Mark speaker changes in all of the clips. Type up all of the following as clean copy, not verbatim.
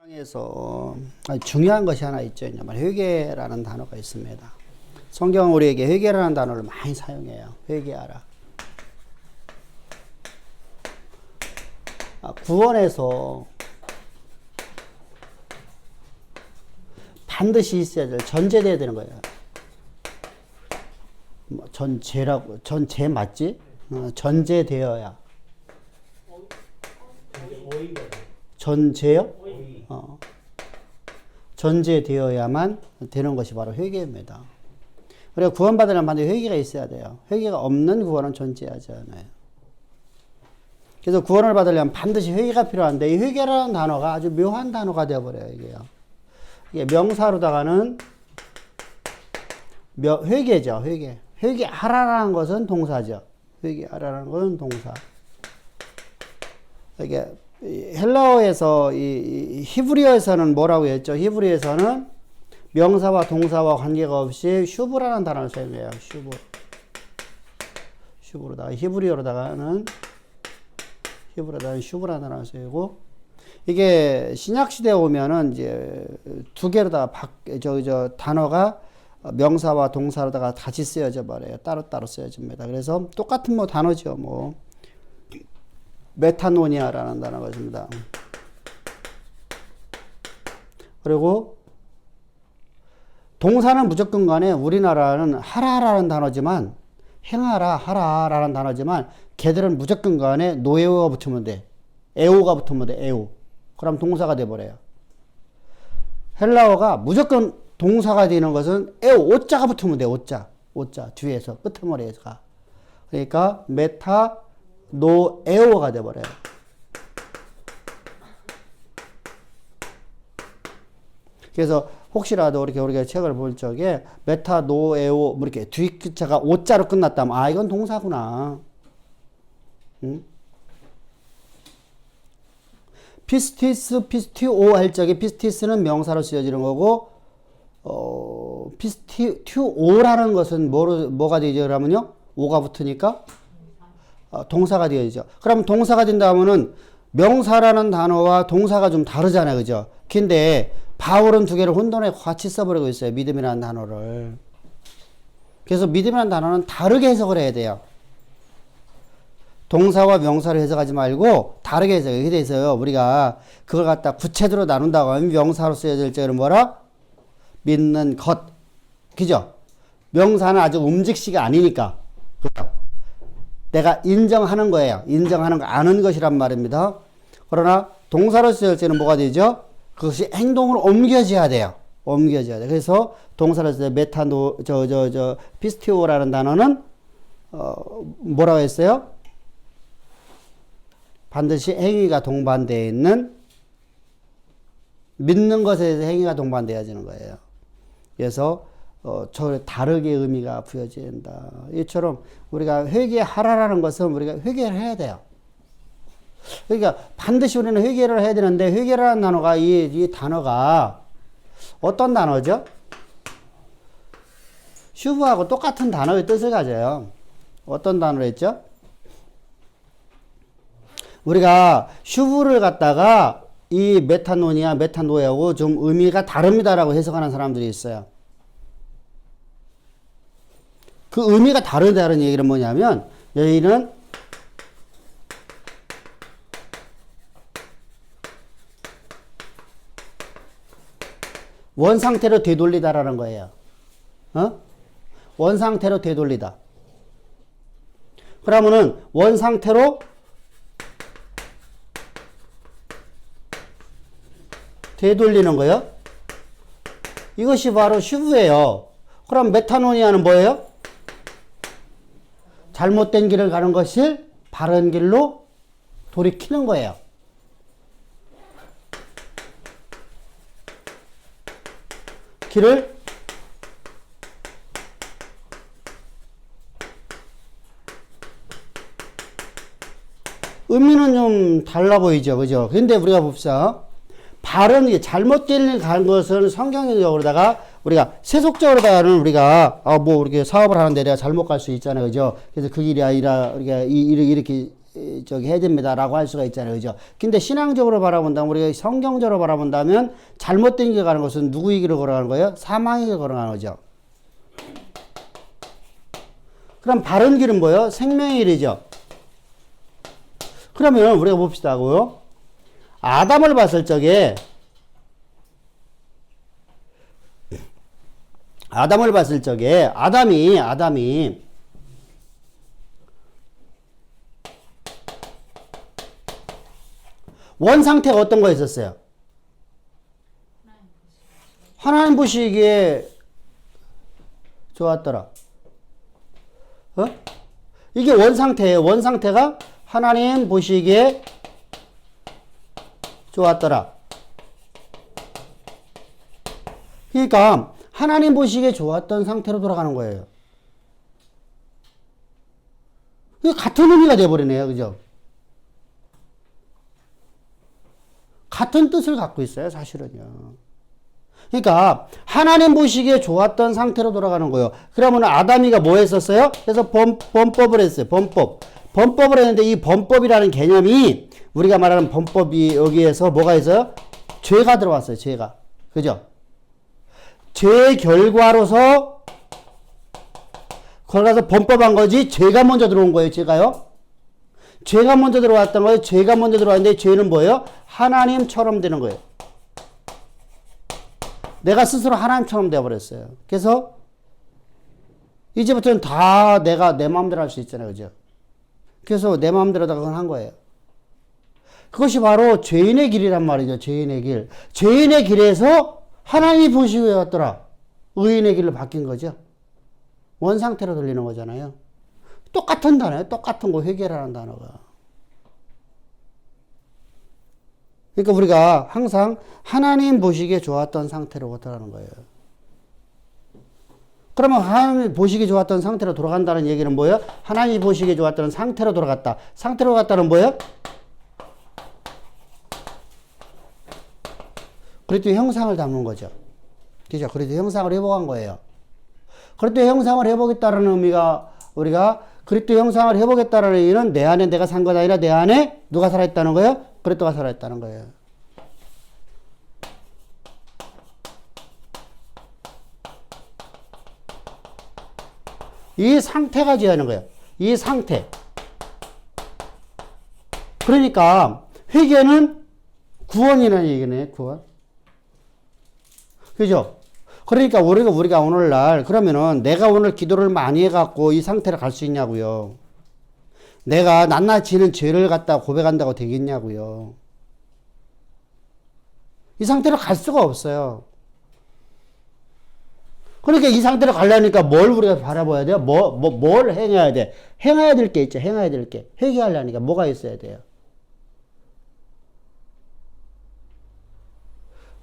Speaker 1: 에서 중요한 것이 하나 있죠. 회개라는 단어가 있습니다. 성경은 우리에게 회개라는 단어를 많이 사용해요. 회개하라. 구원에서 반드시 있어야 될, 전제돼야 되는 거예요. 전제라고, 전제 맞지? 전제되어야. 전제요? 전제되어야만 되는 것이 바로 회개입니다. 우리가 구원받으려면 반드시 회개가 있어야 돼요. 회개가 없는 구원은 존재하지 않아요. 그래서 구원을 받으려면 반드시 회개가 필요한데, 이 회개라는 단어가 아주 묘한 단어가 되어버려요, 이게요. 이게 명사로다가는 회개죠, 회개. 회개하라라는 것은 동사죠. 회개하라라는 것은 동사. 이게 헬라어에서, 이 히브리어에서는 뭐라고 했죠? 히브리어에서는 명사와 동사와 관계가 없이 슈브라는 단어를 사용해요. 슈브로다가 히브리어로다가는 슈브라는 단어를 쓰고, 이게 신약 시대에 오면은 이제 두 개로다가 단어가 명사와 동사로다가 같이 쓰여져 버려요. 따로따로 쓰여집니다. 그래서 똑같은 뭐 단어죠. 뭐 메타노니아라는 단어가 있습니다. 그리고 동사는 무조건 간에 우리나라는 하라라는 단어지만, 행하라, 하라라는 단어지만, 걔들은 무조건 간에 노에오가 붙으면 돼. 에오가 붙으면 돼, 에오. 그럼 동사가 돼버려요. 헬라어가 무조건 동사가 되는 것은 에오, 오자가 붙으면 돼, 오자. 뒤에서, 끄트머리에서. 그러니까, 메타, 노에오가 돼버려요. 그래서 혹시라도 이렇게 우리가 책을 볼 적에 메타, 노에오, 뭐 이렇게 뒤자가 오자로 끝났다면, 이건 동사구나. 응? 피스티스, 피스티오 할 적에 피스티스는 명사로 쓰여지는 거고, 피스티오라는 것은 뭐가 되죠? 그러면요? 오가 붙으니까 동사가 되어지죠. 그럼 동사가 된다면은 명사라는 단어와 동사가 좀 다르잖아요. 그죠? 근데 바울은 두 개를 혼돈해 같이 써버리고 있어요. 믿음이라는 단어를. 그래서 믿음이라는 단어는 다르게 해석을 해야 돼요. 동사와 명사를 해석하지 말고 다르게 해석해요. 이렇게 돼서요. 우리가 그걸 갖다 구체적으로 나눈다고 하면 명사로 쓰여질 적에는 뭐라? 믿는 것. 그죠? 명사는 아주 움직시가 아니니까. 그죠? 내가 인정하는 거예요. 인정하는 거, 아는 것이란 말입니다. 그러나 동사로 쓰여질 때는 뭐가 되죠? 그것이 행동으로 옮겨져야 돼요. 옮겨져야 돼요. 그래서 동사로 쓰여 메타노, 피스티오라는 단어는, 뭐라고 했어요? 반드시 행위가 동반되어 있는, 믿는 것에 대해서 행위가 동반되어지는 거예요. 그래서 저 다르게 의미가 부여진다. 이처럼 우리가 회개하라라는 것은 우리가 회개를 해야 돼요. 그러니까 반드시 우리는 회개를 해야 되는데, 회개라는 단어가 이 단어가 어떤 단어죠? 슈브하고 똑같은 단어의 뜻을 가져요. 어떤 단어로 했죠? 우리가 슈브를 갖다가 이 메타노니아, 메타노에하고 좀 의미가 다릅니다라고 해석하는 사람들이 있어요. 그 의미가 다르다는 얘기는 뭐냐면, 여기는 원상태로 되돌리다라는 거예요. 원상태로 되돌리다. 그러면은 원상태로 되돌리는 거예요. 이것이 바로 슈브예요. 그럼 메타노니아는 뭐예요? 잘못된 길을 가는 것이 바른 길로 돌이키는 거예요. 길을 의미는 좀 달라 보이죠. 그죠? 근데 우리가 봅시다. 바른, 잘못된 길 가는 것은 성경적으로다가 우리가 세속적으로다가는 우리가 뭐 이렇게 사업을 하는데 내가 잘못 갈 수 있잖아요. 그죠? 그래서 그 길이 아니라 우리가 이렇게 저기 해야 됩니다라고 할 수가 있잖아요. 그죠? 근데 신앙적으로 바라본다면, 우리가 성경적으로 바라본다면, 잘못된 길 가는 것은 누구의 길을 걸어가는 거예요? 사망의 길을 걸어가는 거죠. 그럼 바른 길은 뭐예요? 생명의 길이죠. 그러면 우리가 봅시다고요. 아담을 봤을 적에 아담이 원 상태가 어떤 거였었어요? 하나님 보시기에 좋았더라. 어? 이게 원 상태예요. 원 상태가 하나님 보시기에 좋았더라. 그러니까 하나님 보시기에 좋았던 상태로 돌아가는 거예요. 이게 같은 의미가 돼버리네요. 그죠? 같은 뜻을 갖고 있어요. 사실은요. 그러니까 하나님 보시기에 좋았던 상태로 돌아가는 거예요. 그러면 아담이가 뭐 했었어요? 그래서 범법을 했어요. 범법을 했는데 이 범법이라는 개념이 우리가 말하는 범법이 여기에서 뭐가 있어요? 죄가 들어왔어요. 죄가. 그죠? 죄 결과로서 걸어가서 범법한 거지 죄가 먼저 들어온 거예요. 죄가요. 죄가 먼저 들어왔던 거예요. 죄가 먼저 들어왔는데 죄는 뭐예요? 하나님처럼 되는 거예요. 내가 스스로 하나님처럼 되어버렸어요. 그래서 이제부터는 다 내가 내 마음대로 할 수 있잖아요. 그죠? 그래서 내 마음대로다가 한 거예요. 그것이 바로 죄인의 길이란 말이죠. 죄인의 길. 죄인의 길에서 하나님이 보시고 왔더라. 의인의 길로 바뀐 거죠. 원상태로 돌리는 거잖아요. 똑같은 단어예요. 똑같은 거 회개라는 단어가. 그러니까 우리가 항상 하나님 보시기에 좋았던 상태로 돌아가는 거예요. 그러면 하나님 보시기에 좋았던 상태로 돌아간다는 얘기는 뭐예요? 하나님이 보시기에 좋았던 상태로 돌아갔다. 상태로 갔다는 뭐예요? 그리스도의 형상을 담는 거죠. 그죠? 그리스도의 형상을 회복한 거예요. 그리스도의 형상을 회복했다는 의미가 우리가 그리스도의 형상을 회복했다는 의미는 내 안에 내가 산 것이 아니라 내 안에 누가 살아있다는 거예요? 그리스도가 살아있다는 거예요. 이 상태가 지어야 하는 거예요. 이 상태. 그러니까 회개는 구원이라는 얘기네. 구원. 그죠? 그러니까 우리가 오늘날 그러면은 내가 오늘 기도를 많이 해갖고 이 상태로 갈 수 있냐고요. 내가 낱낱이는 죄를 갖다 고백한다고 되겠냐고요. 이 상태로 갈 수가 없어요. 그러니까 이 상태로 가려니까 뭘 우리가 바라봐야 돼요? 뭘 행해야 돼? 행해야 될 게 있죠. 행해야 될 게. 회개하려니까 뭐가 있어야 돼요?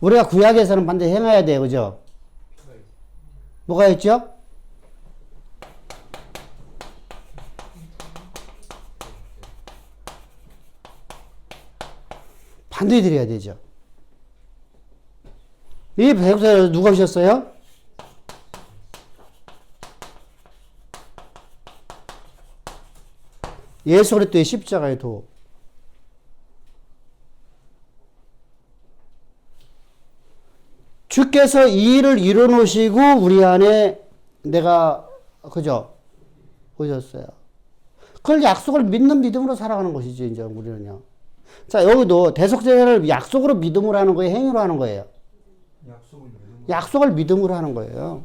Speaker 1: 우리가 구약에서는 반드시 행해야 돼요. 그죠? 뭐가 있죠? 반드시 드려야 되죠. 이 백성에서 누가 오셨어요? 예수 그리스도의 십자가의 도. 주께서 이 일을 이뤄 놓으시고 우리 안에 내가 그죠? 오셨어요. 그걸 약속을 믿는 믿음으로 살아가는 것이죠. 이제 우리는요. 자, 여기도 대속제를 약속으로 믿음으로 하는 거예요? 행위로 하는 거예요? 약속을 믿음으로 하는 거예요.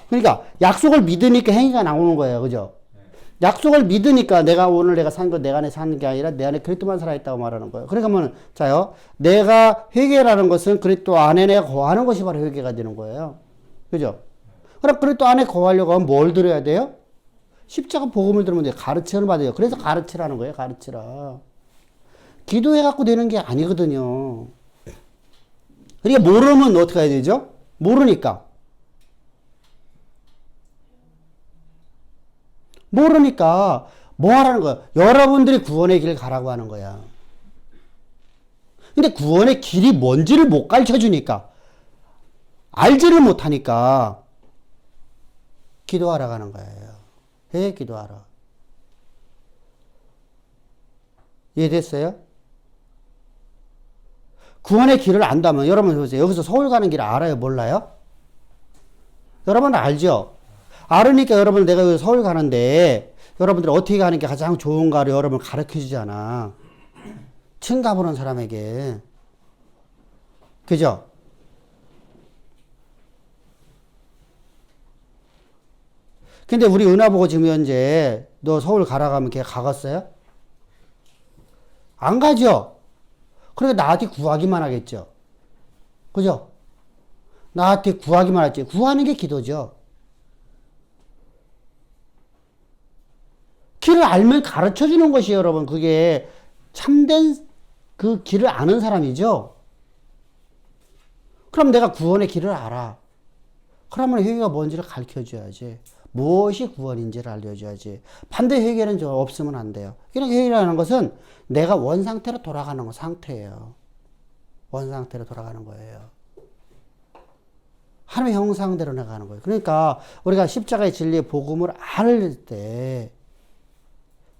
Speaker 1: 그러니까 약속을 믿으니까 행위가 나오는 거예요. 그죠? 약속을 믿으니까 내가 산 거 내 안에 사는 게 아니라 내 안에 그리스도만 살아있다고 말하는 거예요. 그러니까 자요. 내가 회개라는 것은 그리스도 안에 내가 거하는 것이 바로 회개가 되는 거예요. 그죠? 그럼 그리스도 안에 거하려고 하면 뭘 들어야 돼요? 십자가 복음을 들으면 돼요. 가르침을 받아요. 그래서 가르치라는 거예요. 가르치라. 기도해 갖고 되는 게 아니거든요. 그러니까 모르면 어떻게 해야 되죠? 모르니까 뭐 하라는 거야? 여러분들이 구원의 길을 가라고 하는 거야. 근데 구원의 길이 뭔지를 못 가르쳐 주니까 알지를 못하니까 기도하러 가는 거예요. 왜 기도하러? 이해됐어요? 구원의 길을 안다면 여러분 보세요. 여기서 서울 가는 길 알아요? 몰라요? 여러분 알죠? 알으니까 여러분 내가 여기 서울 가는데 여러분들 어떻게 가는 게 가장 좋은가를 여러분 가르쳐 주잖아. 처음 가보는 사람에게. 그죠? 근데 우리 은하 보고 지금 현재 너 서울 가라고 하면 걔 가겠어요? 안 가죠? 그러니까 나한테 구하기만 하겠죠? 그죠? 나한테 구하기만 하지. 구하는 게 기도죠. 길을 알면 가르쳐 주는 것이 여러분 그게 참된 그 길을 아는 사람이죠. 그럼 내가 구원의 길을 알아. 그러면 회개가 뭔지를 가르쳐 줘야지. 무엇이 구원인지를 알려줘야지. 반대 회개는 좀 없으면 안 돼요. 그러니까 회개라는 것은 내가 원상태로 돌아가는 상태예요. 원상태로 돌아가는 거예요. 하나님의 형상대로 나가는 거예요. 그러니까 우리가 십자가의 진리의 복음을 알 때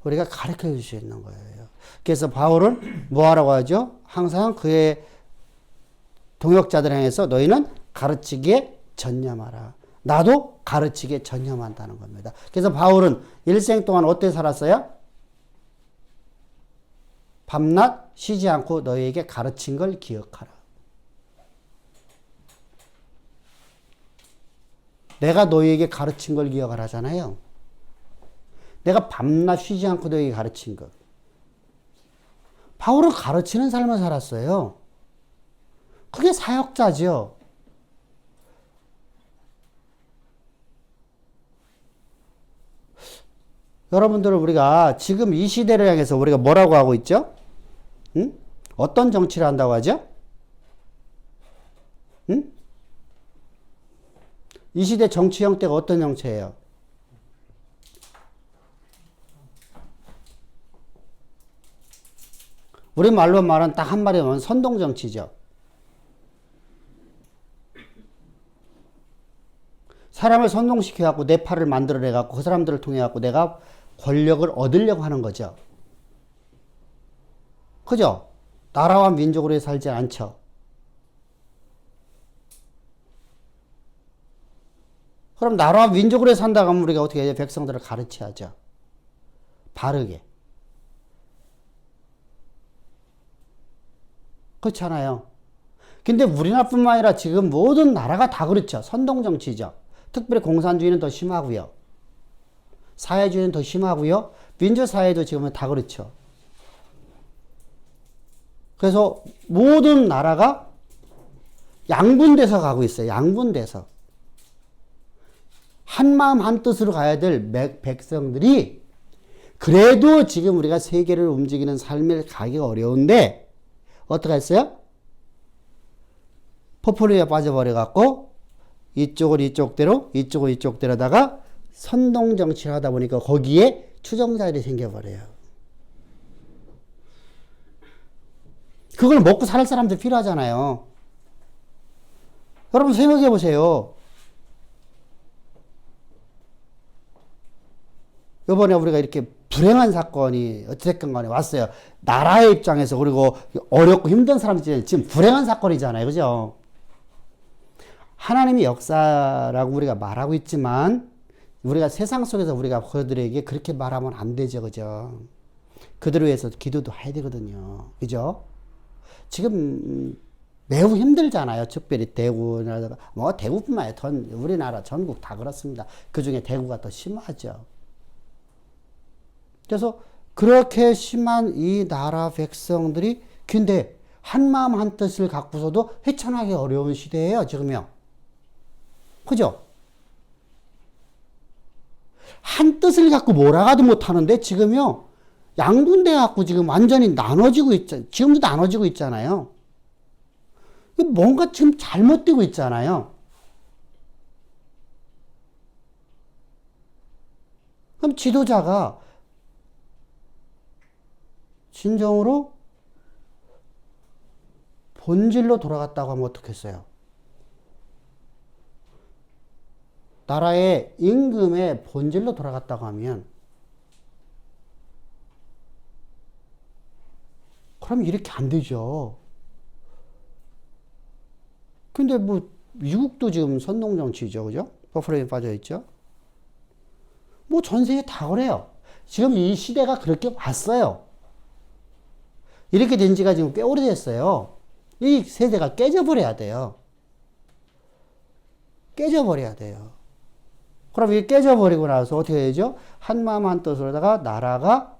Speaker 1: 우리가 가르쳐 줄 수 있는 거예요. 그래서 바울은 뭐 하라고 하죠? 항상 그의 동역자들 향해서 너희는 가르치기에 전념하라. 나도 가르치기에 전념한다는 겁니다. 그래서 바울은 일생 동안 어떻게 살았어요? 밤낮 쉬지 않고 너희에게 가르친 걸 기억하라. 내가 너희에게 가르친 걸 기억하라잖아요. 내가 밤낮 쉬지 않고 너희에게 가르친 것. 바울은 가르치는 삶을 살았어요. 그게 사역자죠. 여러분들 우리가 지금 이 시대를 향해서 우리가 뭐라고 하고 있죠? 응? 어떤 정치를 한다고 하죠? 응? 이 시대 정치 형태가 어떤 형태예요? 우리 말로 말하면 딱 한마디면 선동 정치죠. 사람을 선동시켜갖고 내 팔을 만들어내갖고 그 사람들을 통해갖고 내가 권력을 얻으려고 하는 거죠. 그죠? 나라와 민족으로 살지 않죠. 그럼 나라와 민족으로 산다고 하면 우리가 어떻게 해야 백성들을 가르쳐야죠. 바르게. 그렇잖아요. 근데 우리나라뿐만 아니라 지금 모든 나라가 다 그렇죠. 선동정치죠. 특별히 공산주의는 더 심하고요. 사회주의는 더 심하고요. 민주사회도 지금은 다 그렇죠. 그래서 모든 나라가 양분돼서 가고 있어요. 양분돼서. 한마음 한뜻으로 가야 될 백성들이 그래도 지금 우리가 세계를 움직이는 삶을 가기가 어려운데 어떻게 했어요? 포퓰리에 빠져버려갖고 이쪽은 이쪽대로 이쪽은 이쪽대로다가 선동정치를 하다 보니까 거기에 추종자들이 생겨버려요. 그걸 먹고 살 사람들 필요하잖아요. 여러분 생각해 보세요. 이번에 우리가 이렇게 불행한 사건이 어찌됐건 간에 왔어요. 나라의 입장에서 그리고 어렵고 힘든 사람들이 지금 불행한 사건이잖아요. 그죠? 하나님의 역사라고 우리가 말하고 있지만 우리가 세상 속에서 우리가 그들에게 그렇게 말하면 안 되죠. 그죠? 그들을 위해서 기도도 해야 되거든요. 그죠? 지금 매우 힘들잖아요. 특별히 대구나 뭐 대구뿐만 아니라 우리나라 전국 다 그렇습니다. 그중에 대구가 더 심하죠. 그래서 그렇게 심한 이 나라 백성들이 근데 한마음 한뜻을 갖고서도 헤쳐나기 어려운 시대예요. 지금요. 그죠? 한뜻을 갖고 몰아가도 못하는데 지금요. 양분돼 갖고 지금 완전히 나눠지고 있죠. 지금도 나눠지고 있잖아요. 뭔가 지금 잘못되고 있잖아요. 그럼 지도자가 진정으로 본질로 돌아갔다고 하면 어떻겠어요? 나라의 임금의 본질로 돌아갔다고 하면 그럼 이렇게 안 되죠. 근데 뭐 미국도 지금 선동정치죠. 그죠? 버프레에 빠져있죠. 뭐 전 세계 다 그래요. 지금 이 시대가 그렇게 왔어요. 이렇게 된 지가 지금 꽤 오래됐어요. 이 세대가 깨져버려야 돼요. 깨져버려야 돼요. 그럼 이게 깨져버리고 나서 어떻게 되죠? 한마음 한뜻으로다가 나라가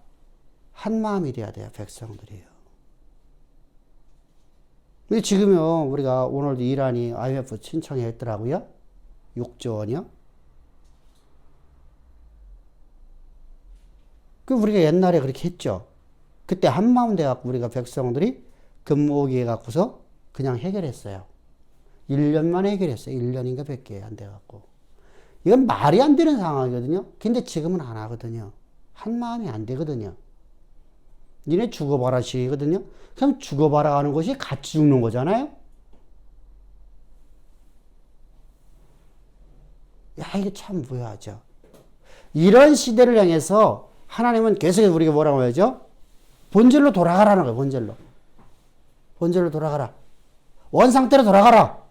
Speaker 1: 한마음이 돼야 돼요. 백성들이요. 근데 지금요, 우리가 오늘도 이란이 IMF 신청했더라고요. 6조 원이요. 그 우리가 옛날에 그렇게 했죠. 그때 한마음 돼갖고 우리가 백성들이 금모기해 갖고서 그냥 해결했어요. 1년 만에 해결했어요. 1년인가 100개 안 돼갖고. 이건 말이 안 되는 상황이거든요. 근데 지금은 안 하거든요. 한마음이 안 되거든요. 니네 죽어봐라 시기거든요. 그럼 죽어봐라 하는 것이 같이 죽는 거잖아요. 야, 이게 참 무효하죠. 이런 시대를 향해서 하나님은 계속 우리가 뭐라고 해야죠? 본질로 돌아가라는 거예요. 본질로. 본질로 돌아가라. 원상태로 돌아가라.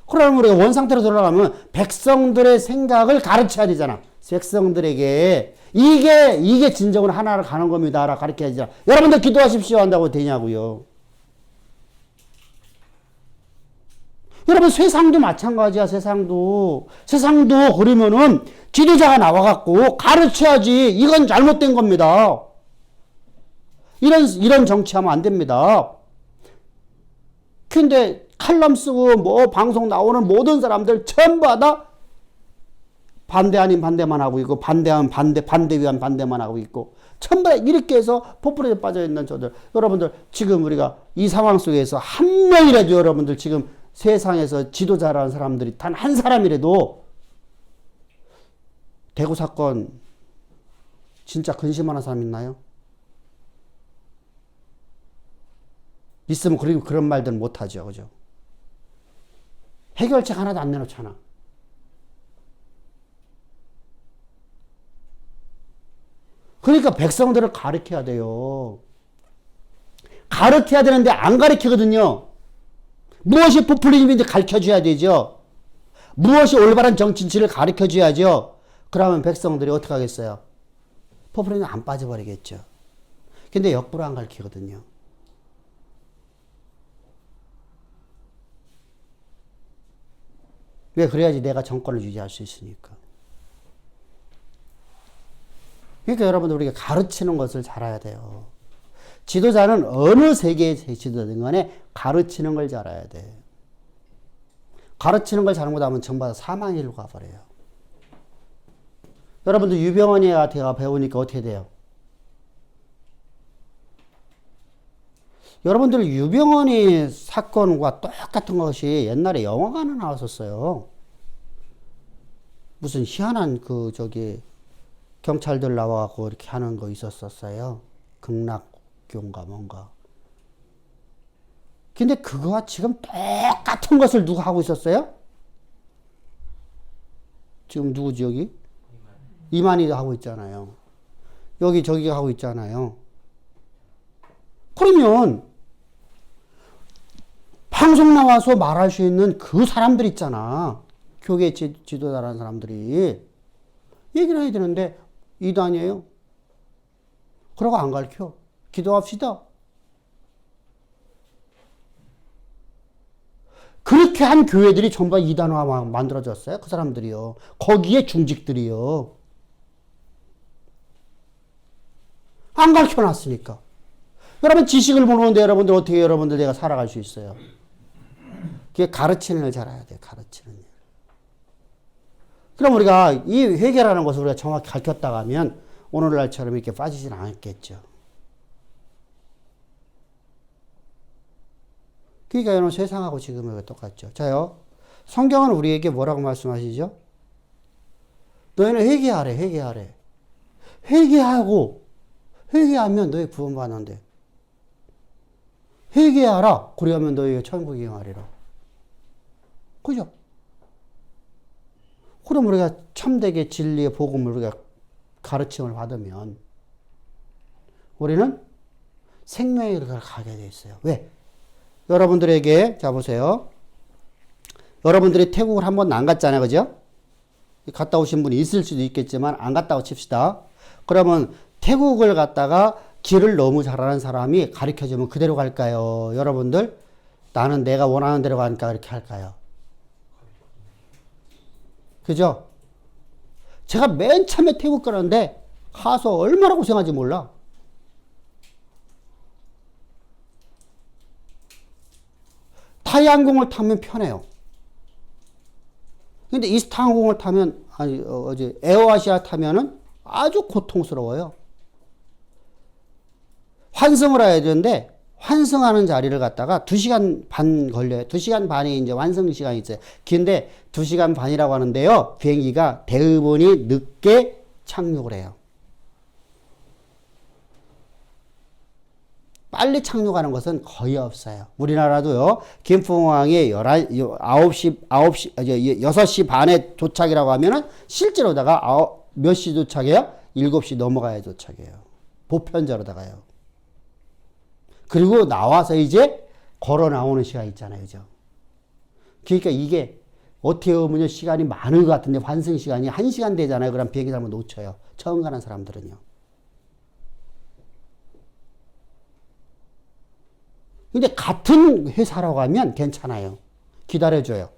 Speaker 1: 그러면 우리가 원상태로 돌아가면 백성들의 생각을 가르쳐야 되잖아. 백성들에게 이게 진정으로 하나로 가는 겁니다. 라 가르쳐야 되잖아. 여러분들 기도하십시오 한다고 되냐고요. 여러분 세상도 마찬가지야. 세상도 그러면은 지도자가 나와갖고 가르쳐야지. 이건 잘못된 겁니다. 이런 정치하면 안 됩니다. 근데 칼럼 쓰고 뭐 방송 나오는 모든 사람들 전부 다 반대 아닌 반대만 하고 있고 반대하면 반대 위한 반대만 하고 있고 전부 다 이렇게 해서 포프레에 빠져있는 저들 여러분들 지금 우리가 이 상황 속에서 한 명이라도 여러분들 지금 세상에서 지도자라는 사람들이 단 한 사람이라도 대구 사건 진짜 근심하는 사람 있나요? 있으면 그리고 그런 말들은 못하죠. 그죠? 해결책 하나도 안 내놓잖아. 그러니까 백성들을 가르쳐야 돼요. 가르쳐야 되는데 안 가르치거든요. 무엇이 포퓰리즘인지 가르쳐줘야 되죠. 무엇이 올바른 정치인지를 가르쳐줘야죠. 그러면 백성들이 어떻게 하겠어요? 포퓰리즘 안 빠져버리겠죠. 근데 역부로 안 가르치거든요. 왜? 그래야지 내가 정권을 유지할 수 있으니까. 그러니까 여러분들 우리가 가르치는 것을 잘해야 돼요. 지도자는 어느 세계의 지도자든 간에 가르치는 걸 잘해야 돼. 가르치는 걸 잘못하면 전부 다 사망의 일로 가버려요. 여러분들 유병헌이 같은 거 배우니까 어떻게 돼요? 여러분들 유병헌이 사건과 똑같은 것이 옛날에 영화가 하나 나왔었어요. 무슨 희한한 경찰들 나와갖고 이렇게 하는 거 있었었어요. 극락교인가 뭔가. 근데 그거와 지금 똑같은 것을 누가 하고 있었어요? 지금 누구지 여기? 이만희 하고 있잖아요. 여기 저기 하고 있잖아요. 그러면 방송 나와서 말할 수 있는 그 사람들 있잖아. 교계 지도자라는 사람들이 얘기를 해야 되는데 이단이에요. 그러고 안 가르쳐. 기도합시다. 그렇게 한 교회들이 전부 이단화 만들어졌어요. 그 사람들이요. 거기에 중직들이요. 안 가르쳐 놨으니까. 여러분 지식을 모르는데 여러분들 어떻게 여러분들 내가 살아갈 수 있어요? 그게 가르치는 일 잘해야 돼요. 가르치는 일. 그럼 우리가 이 회계라는 것을 우리가 정확히 가르쳤다가 하면 오늘날처럼 이렇게 빠지지는 않겠죠. 그러니까 여러분 세상하고 지금하고 똑같죠. 자요. 성경은 우리에게 뭐라고 말씀하시죠? 너희는 회개하래. 회개하래. 회개하면 너희 구원받는데. 회개하라. 그리하면 너희가 천국에 영하리라. 그죠? 그럼 우리가 참되게 진리의 복음을 우리가 가르침을 받으면 우리는 생명의 길을 가게 돼 있어요. 왜? 여러분들에게 자 보세요. 여러분들이 태국을 한 번도 안 갔잖아요. 그죠? 갔다 오신 분이 있을 수도 있겠지만 안 갔다고 칩시다. 그러면 태국을 갔다가 길을 너무 잘 아는 사람이 가르쳐주면 그대로 갈까요? 여러분들 나는 내가 원하는 대로 가니까 이렇게 할까요? 그죠? 제가 맨 처음에 태국 가는데 가서 얼마나 고생하지 몰라. 타이 항공을 타면 편해요. 근데 이스타 항공을 타면 에어아시아 타면은 아주 고통스러워요. 환승을 해야 되는데 환승하는 자리를 갖다가 2시간 반 걸려요. 2시간 반이 이제 완성 시간이 있어요. 근데 2시간 반이라고 하는데요. 비행기가 대부분이 늦게 착륙을 해요. 빨리 착륙하는 것은 거의 없어요. 우리나라도요, 김포공항에 6시 반에 도착이라고 하면은 실제로다가 몇 시 도착해요? 7시 넘어가야 도착해요. 보편자로다가요. 그리고 나와서 이제 걸어 나오는 시간 있잖아요. 그죠? 그러니까 이게 어떻게 보면 시간이 많은 것 같은데 환승 시간이 1시간 되잖아요. 그럼 비행기 잘못 놓쳐요. 처음 가는 사람들은요. 근데 같은 회사라고 하면 괜찮아요. 기다려줘요.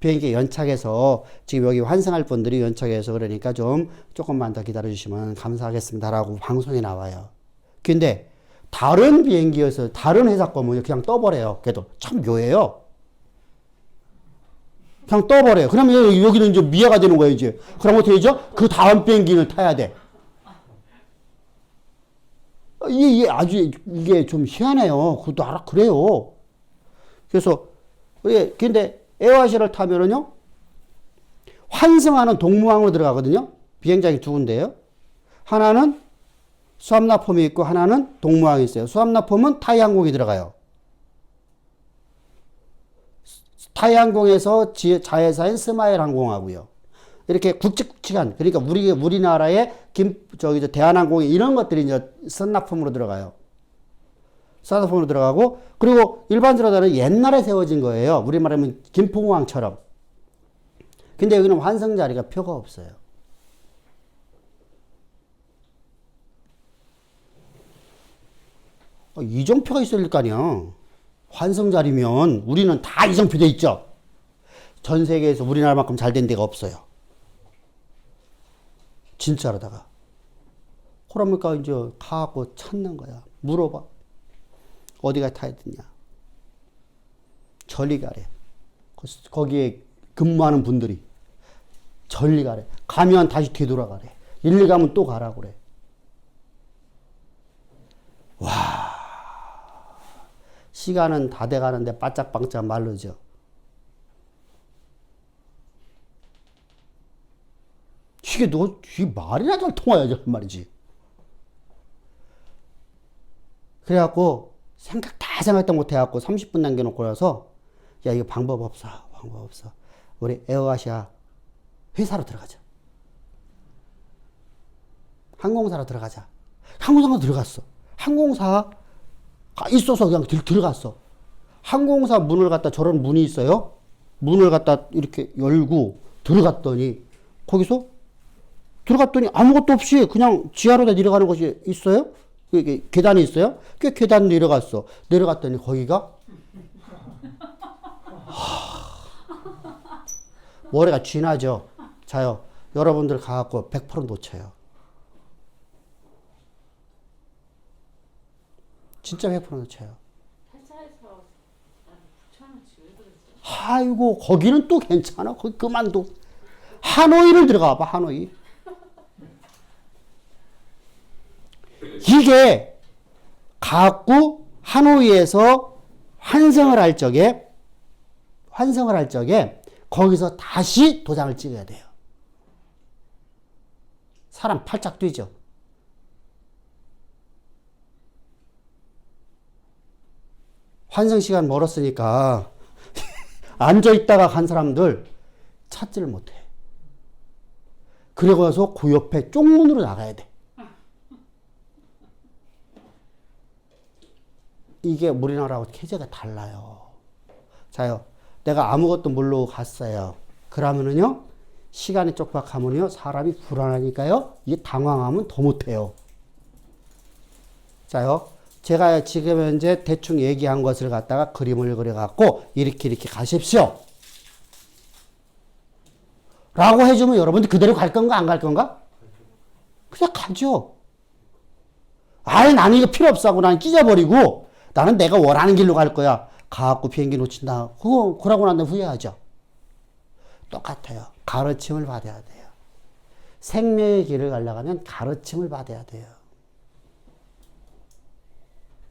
Speaker 1: 비행기 연착해서 지금 여기 환승할 분들이 연착해서 그러니까 조금만 더 기다려주시면 감사하겠습니다라고 방송에 나와요. 근데 다른 비행기에서 다른 회사 거면 그냥 떠버려요. 그래도 참 묘해요. 그냥 떠버려요. 그러면 여기는 이제 미아가 되는 거예요, 이제. 그럼 어떻게 되죠? 그 다음 비행기를 타야 돼. 이게 좀 희한해요. 그것도 그래요. 그래서, 근데 에어아시아를 타면은요, 환승하는 동무항으로 들어가거든요. 비행장이 두 군데예요. 하나는 수암나폼이 있고 하나는 동무항이 있어요. 수암나폼은 타이항공이 들어가요. 타이항공에서 자회사인 스마일 항공하고요. 이렇게 굵직굵직한, 그러니까 우리나라의 대한항공이 이런 것들이 이제 선납품으로 들어가요. 선납품으로 들어가고, 그리고 일반적으로는 옛날에 세워진 거예요. 우리 말하면 김포공항처럼. 근데 여기는 환승 자리가 표가 없어요. 이정표가 있어야 될 거 아니야. 환승 자리면 우리는 다 이정표 돼 있죠. 전 세계에서 우리나라만큼 잘 된 데가 없어요. 진짜로다가. 그러니까 이제 가고 찾는 거야. 물어봐. 어디가 타야 되냐. 저리 가래. 거기에 근무하는 분들이 저리 가래. 가면 다시 되돌아가래. 일리 가면 또 가라고 그래. 와. 시간은 다 돼가는데 바짝바짝 마르죠. 이게 말이나 잘 통화야지, 한 말이지. 그래갖고, 생각도 못해갖고, 30분 남겨놓고 나서, 야, 이거 방법 없어. 우리 에어아시아 회사로 들어가자. 항공사로 들어가자. 항공사로 들어갔어. 항공사 있어서 그냥 들어갔어. 항공사 문을 갖다 저런 문이 있어요. 문을 갖다 이렇게 열고 들어갔더니 거기서 들어갔더니 아무것도 없이 그냥 지하로 내려가는 것이 있어요. 계단이 있어요. 그 계단 내려갔어. 내려갔더니 거기가 머리가 쥐나죠. 자요. 여러분들 가갖고 100% 놓쳐요. 진짜 100% 놓쳐요. 아이고, 거기는 또 괜찮아. 거기 그만둬. 하노이를 들어가 봐, 하노이. 이게 갖고 하노이에서 환승을 할 적에 거기서 다시 도장을 찍어야 돼요. 사람 팔짝 뛰죠. 환승 시간 멀었으니까 앉아있다가 간 사람들 찾지를 못해. 그러고서 그 옆에 쪽문으로 나가야 돼. 이게 우리나라하고 체제가 달라요. 자요. 내가 아무것도 모르고 갔어요. 그러면은요, 시간이 촉박하면요, 사람이 불안하니까요, 이게 당황하면 더 못해요. 자요. 제가 지금 현재 대충 얘기한 것을 갖다가 그림을 그려갖고, 이렇게 가십시오. 라고 해주면 여러분들 그대로 갈 건가, 안 갈 건가? 그냥 가죠. 아예 나는 이거 필요 없어 하고 나는 찢어버리고, 나는 내가 원하는 길로 갈 거야. 가갖고 비행기 놓친다. 그러고 난 다음에 후회하죠. 똑같아요. 가르침을 받아야 돼요. 생명의 길을 가려면 가르침을 받아야 돼요.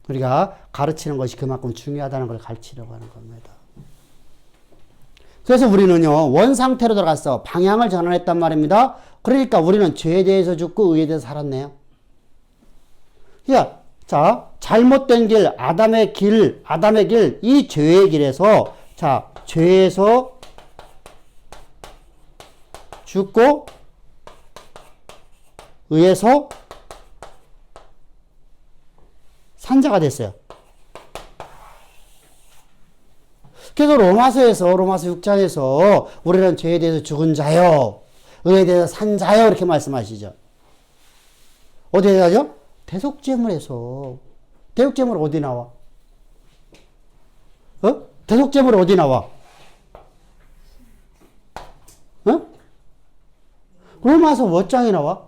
Speaker 1: 우리가 가르치는 것이 그만큼 중요하다는 걸 가르치려고 하는 겁니다. 그래서 우리는요, 원 상태로 들어갔어. 방향을 전환했단 말입니다. 그러니까 우리는 죄에 대해서 죽고 의에 대해서 살았네요. 자, 잘못된 길, 아담의 길, 이 죄의 길에서, 자, 죄에서 죽고, 의에서 산자가 됐어요. 그래서 로마서 6장에서 우리는 죄에 대해서 죽은 자요, 의에 대해서 산 자요, 이렇게 말씀하시죠. 어디에 가죠? 대속죄물에서. 대속죄물 어디 나와? 대속죄물 어디 나와? 로마서 몇 장이 나와?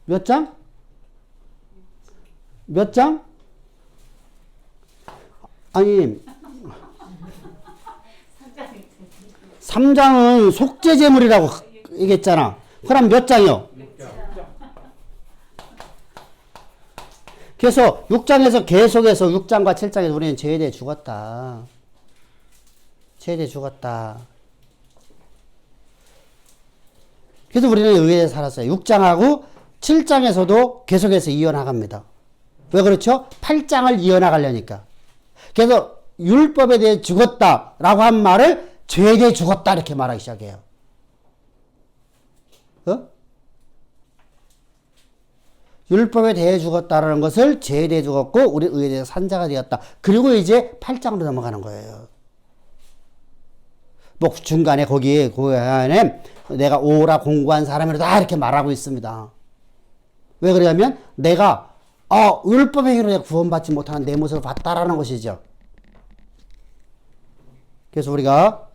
Speaker 1: 몇 장? 몇 장? 아니, 3장은 속죄제물이라고 얘기했잖아. 그럼 몇 장이요? 그래서 6장에서 계속해서 6장과 7장에서 우리는 죄에 대해 죽었다. 죄에 대해 죽었다. 그래서 우리는 의에 대해 살았어요. 6장하고 7장에서도 계속해서 이어나갑니다. 왜 그렇죠? 8장을 이어나가려니까. 그래서 율법에 대해 죽었다라고 한 말을 죄에 대해 죽었다 이렇게 말하기 시작해요. 율법에 대해 죽었다라는 것을 죄에 대해 죽었고 우리 의에 대해 산자가 되었다. 그리고 이제 8장으로 넘어가는 거예요. 뭐 중간에 거기에 그 안에 내가 오라 공고한 사람이라다 이렇게 말하고 있습니다. 왜 그러냐면 내가 율법의 힘으로 내가 구원받지 못하는 내 모습을 봤다라는 것이죠. 그래서 우리가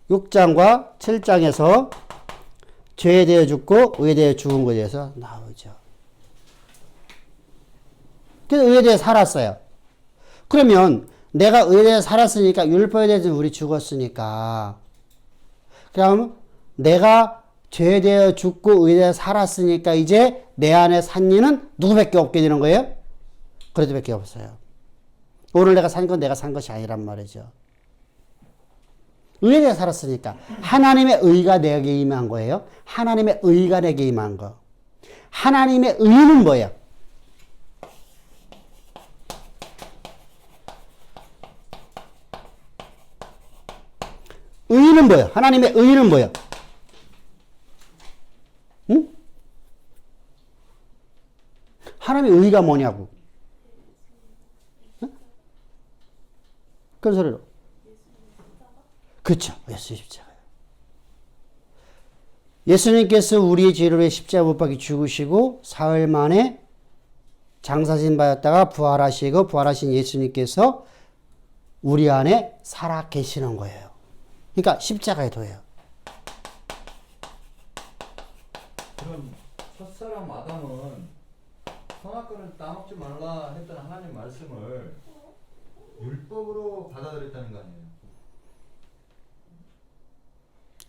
Speaker 1: 6장과 7장에서 죄에 대해 죽고 의에 대해 죽은 것에 대해서 나오죠. 그래서 의에 대해 살았어요. 그러면 내가 의에 대해 살았으니까 율법에 대해서 우리 죽었으니까 그럼 내가 죄에 대해 죽고 의에 대해 살았으니까 이제 내 안에 산 이는 누구밖에 없게 되는 거예요? 그래도밖에 없어요. 오늘 내가 산 건 내가 산 것이 아니란 말이죠. 의에 대해 살았으니까 하나님의 의가 내게 임한 거예요. 하나님의 의가 내게 임한 거. 하나님의 의는 뭐예요? 의는 뭐예요? 하나님의 의는 뭐예요? 응? 하나님의 의가 뭐냐고. 응? 큰 소리로. 그렇죠. 예수 십자가요. 예수님께서 우리의 죄를 위해 십자가 못 박혀 죽으시고 사흘 만에 장사신 받았다가 부활하시고 부활하신 예수님께서 우리 안에 살아 계시는 거예요. 그러니까 십자가에 둬요.
Speaker 2: 그럼 첫사람 아담은 선악과를 따먹지 말라 했던 하나님 말씀을 율법으로 받아들였다는 거 아니에요?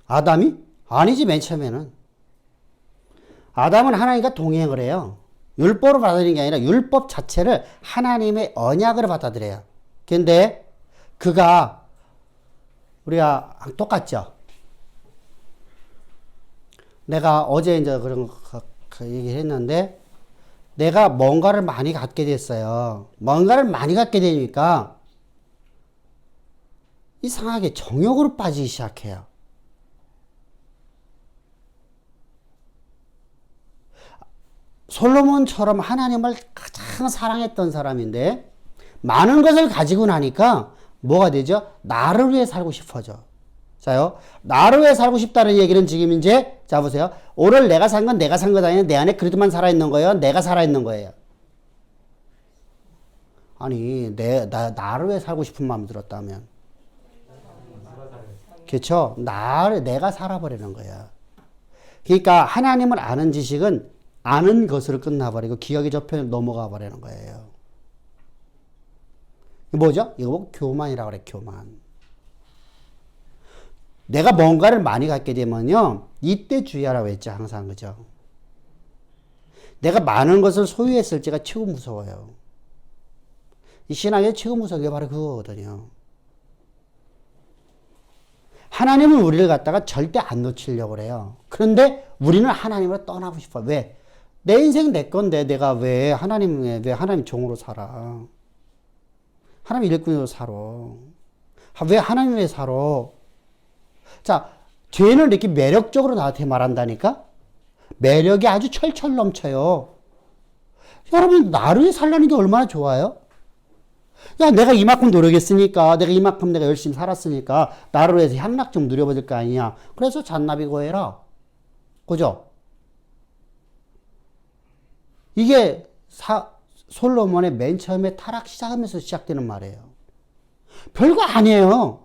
Speaker 1: 아담이? 아니지, 맨 처음에는. 아담은 하나님과 동행을 해요. 율법으로 받아들이는 게 아니라 율법 자체를 하나님의 언약으로 받아들여요. 근데 그가 우리가 똑같죠? 내가 어제 이제 그런 그 얘기를 했는데 내가 뭔가를 많이 갖게 됐어요. 뭔가를 많이 갖게 되니까 이상하게 정욕으로 빠지기 시작해요. 솔로몬처럼 하나님을 가장 사랑했던 사람인데 많은 것을 가지고 나니까 뭐가 되죠? 나를 위해 살고 싶어져. 자요, 나를 위해 살고 싶다는 얘기는 지금 이제 자 보세요. 오늘 내가 산 건 내가 산 거 아니에요. 내 안에 그리스도만 살아있는 거예요. 내가 살아있는 거예요. 아니 나를 위해 살고 싶은 마음이 들었다면 그렇죠? 내가 살아버리는 거야. 그러니까 하나님을 아는 지식은 아는 것으로 끝나버리고 기억의 저편에 넘어가 버리는 거예요. 뭐죠? 이거 보고 교만이라고 그래. 교만. 내가 뭔가를 많이 갖게 되면요, 이때 주의하라고 했죠. 항상. 그죠? 내가 많은 것을 소유했을 때가 최고 무서워요. 이 신앙의 최고 무서운 게 바로 그거거든요. 하나님은 우리를 갖다가 절대 안 놓치려고 그래요. 그런데 우리는 하나님을 떠나고 싶어. 왜? 내 인생 내 건데 내가 왜 하나님 종으로 살아? 하나님 일꾼으로 살아. 왜 하나님 왜 살아? 자, 죄는 이렇게 매력적으로 나한테 말한다니까? 매력이 아주 철철 넘쳐요. 여러분, 나를 위해 살라는 게 얼마나 좋아요? 야, 내가 이만큼 노력했으니까, 내가 이만큼 내가 열심히 살았으니까, 나를 위해서 향락 좀 누려받을 거 아니냐. 그래서 잔나비고 해라. 그죠? 이게 솔로몬의 맨 처음에 타락 시작하면서 시작되는 말이에요. 별거 아니에요.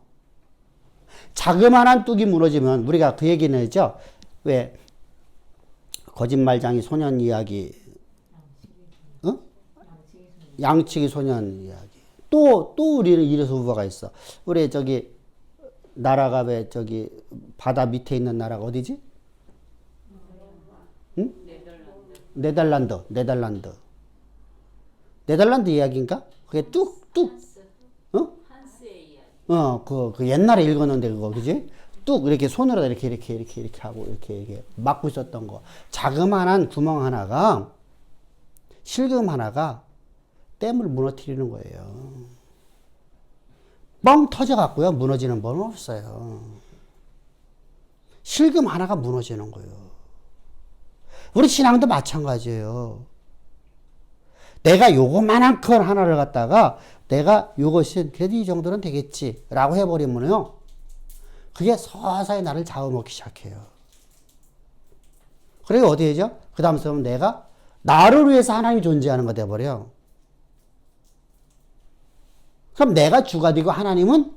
Speaker 1: 자그마한 뚝이 무너지면 우리가 그 얘기는 했죠. 왜 거짓말장이 소년 이야기, 어? 양치기 소년 이야기. 또 우리는 이래서 우화가 있어. 우리 저기 나라가 왜 저기 바다 밑에 있는 나라가 어디지? 응? 네덜란드 이야기인가? 그게 뚝뚝, 어? 그 옛날에 읽었는데 그거, 그지? 뚝 이렇게 손으로 이렇게 하고 이렇게 막고 있었던 거. 자그마한 구멍 하나가, 실금 하나가 댐을 무너뜨리는 거예요. 뻥 터져갖고요, 무너지는 법은 없어요. 실금 하나가 무너지는 거예요. 우리 신앙도 마찬가지예요. 내가 요거만한 큰 하나를 갖다가 내가 요것이 그래도 이 정도는 되겠지 라고 해버리면요, 그게 서서히 나를 잡아먹기 시작해요. 그리고 어디에죠? 그 다음 쓰면 내가 나를 위해서 하나님이 존재하는 거 돼버려. 그럼 내가 주가 되고 하나님은,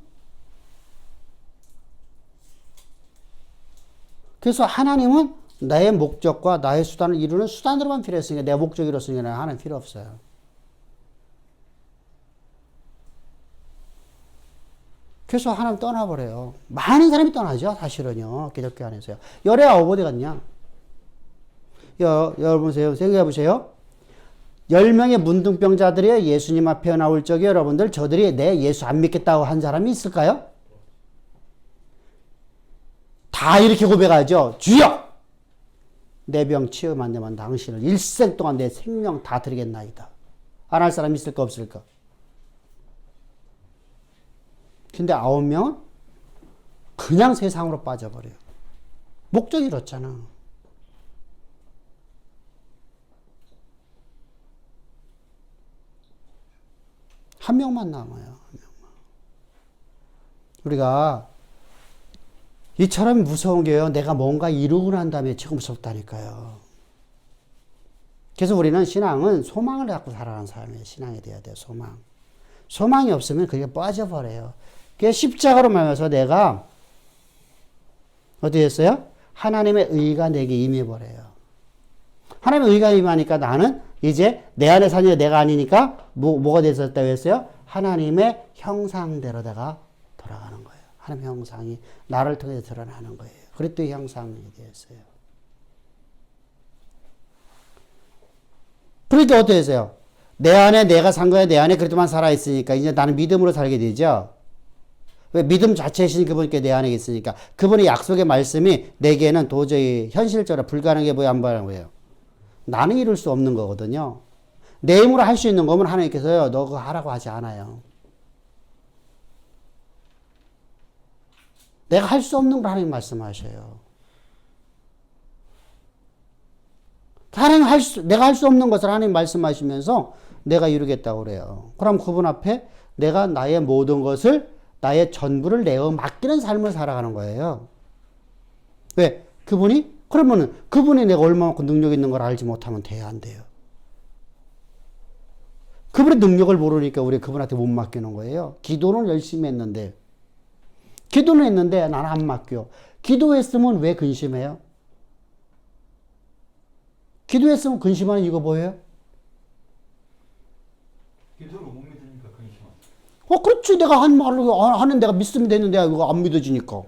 Speaker 1: 그래서 하나님은 나의 목적과 나의 수단을 이루는 수단으로만 필요했으니까, 내 목적이로서는 하나님 필요 없어요. 그래서 하나님 떠나버려요. 많은 사람이 떠나죠, 사실은요. 기독교 안에서요. 열의 아홉 어디 갔냐? 여러분 생각해 보세요. 10명의 문둥병자들이 예수님 앞에 나올 적에 여러분들, 저들이 내 예수 안 믿겠다고 한 사람이 있을까요? 다 이렇게 고백하죠. 주여! 내 병 치유만 되면 당신을 일생 동안 내 생명 다 드리겠나이다. 안 할 사람 있을까 없을까? 근데 9명은 그냥 세상으로 빠져버려요. 목적이 이렇잖아. 한 명만 남아요. 한 명만. 우리가 이처럼 무서운 게요, 내가 뭔가 이루고 난 다음에 지금 무섭다니까요. 그래서 우리는 신앙은 소망을 갖고 살아가는 사람이에요. 신앙이 돼야 돼요. 소망이 없으면 그게 빠져버려요. 그게 십자가로 말면서 내가 어떻게 했어요? 하나님의 의가 내게 임해버려요. 하나님의 의가 임하니까 나는 이제 내 안에 사는 내가 아니니까 뭐가 됐었다고 했어요? 하나님의 형상대로 내가 돌아가는 거예요. 하나님의 형상이 나를 통해서 드러나는 거예요. 그리스도의 형상이 되었어요. 그러니까 어떻게 했어요? 내 안에 내가 산 거야. 내 안에 그리스도만 살아있으니까 이제 나는 믿음으로 살게 되죠. 왜? 믿음 자체이신 그분께 내 안에 있으니까. 그분의 약속의 말씀이 내게는 도저히 현실적으로 불가능해 보여 안 보이는 거예요. 나는 이룰 수 없는 거거든요. 내 힘으로 할 수 있는 거면 하나님께서요, 너 그거 하라고 하지 않아요. 내가 할 수 없는 걸 하나님 말씀하셔요. 내가 할 수 없는 것을 하나님 말씀하시면서 내가 이루겠다고 그래요. 그럼 그분 앞에 내가 나의 모든 것을, 나의 전부를 내어 맡기는 삶을 살아가는 거예요. 왜? 그러면은 그분이 내가 얼마만큼 능력 있는 걸 알지 못하면 돼야 안 돼요. 그분의 능력을 모르니까 우리 그분한테 못 맡기는 거예요. 기도는 열심히 했는데, 기도는 했는데 나는 안 맡겨. 기도했으면 왜 근심해요? 기도했으면 근심하는 이유가 뭐예요?
Speaker 2: 기도를 못 믿으니까 근심.
Speaker 1: 그렇지. 내가 한 말을 하는 내가 믿으면 되는데 이거 안 믿어지니까.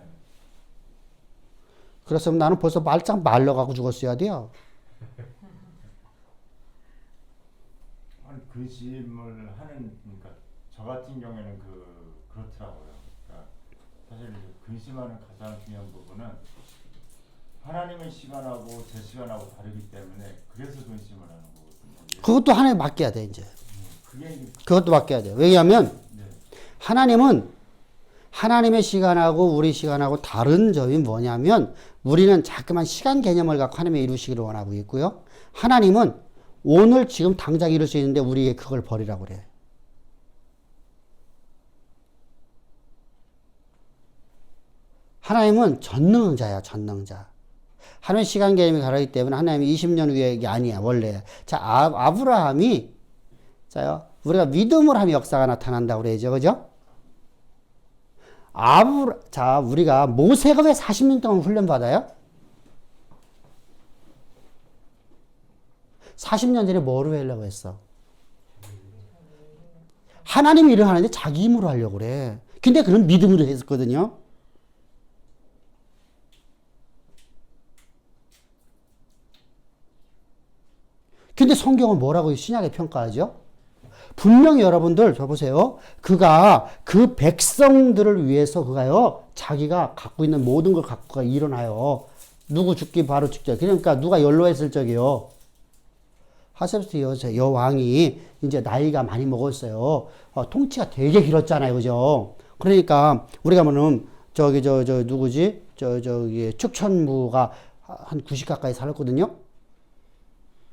Speaker 1: 그래서 나는 벌써 말짱 말려가고 죽었어야 돼요.
Speaker 3: 아니 근심을 하는 그러니까 저 같은 경우에는 그렇더라고요. 그러니까 사실 근심하는 가장 중요한 부분은 하나님의 시간하고 제 시간하고 다르기 때문에 그래서 근심을 하는 거거든요.
Speaker 1: 그것도 하나님 맡겨야 돼 이제.
Speaker 3: 그게
Speaker 1: 그것도 맡겨야 돼. 왜냐하면
Speaker 3: 네.
Speaker 1: 하나님은 하나님의 시간하고 우리 시간하고 다른 점이 뭐냐면 우리는 자꾸만 시간 개념을 갖고 하나님의 이루시기를 원하고 있고요. 하나님은 오늘 지금 당장 이룰 수 있는데 우리에게 그걸 버리라고 그래. 하나님은 전능자야, 전능자. 하나님의 시간 개념이 다르기 때문에 하나님이 20년 후의 게 아니야, 원래. 자, 아브라함이, 자요, 우리가 믿음으로 하면 역사가 나타난다고 그래야죠, 그죠? 자, 우리가 모세가 왜 40년 동안 훈련받아요? 40년 전에 뭐로 하려고 했어? 하나님이 일을 하는데 자기 힘으로 하려고 그래. 근데 그는 믿음으로 했었거든요. 근데 성경은 뭐라고 신약에 평가하죠? 분명히 여러분들 저 보세요. 그가 그 백성들을 위해서 그가요. 자기가 갖고 있는 모든 걸 갖고 일어나요. 누구 죽기 바로 직전. 그러니까 누가 연로했을 적이요. 하셉스트 여왕이 이제 나이가 많이 먹었어요. 통치가 되게 길었잖아요. 그죠? 그러니까 우리가 뭐는 누구지? 저기 축천부가 한 90 가까이 살았거든요.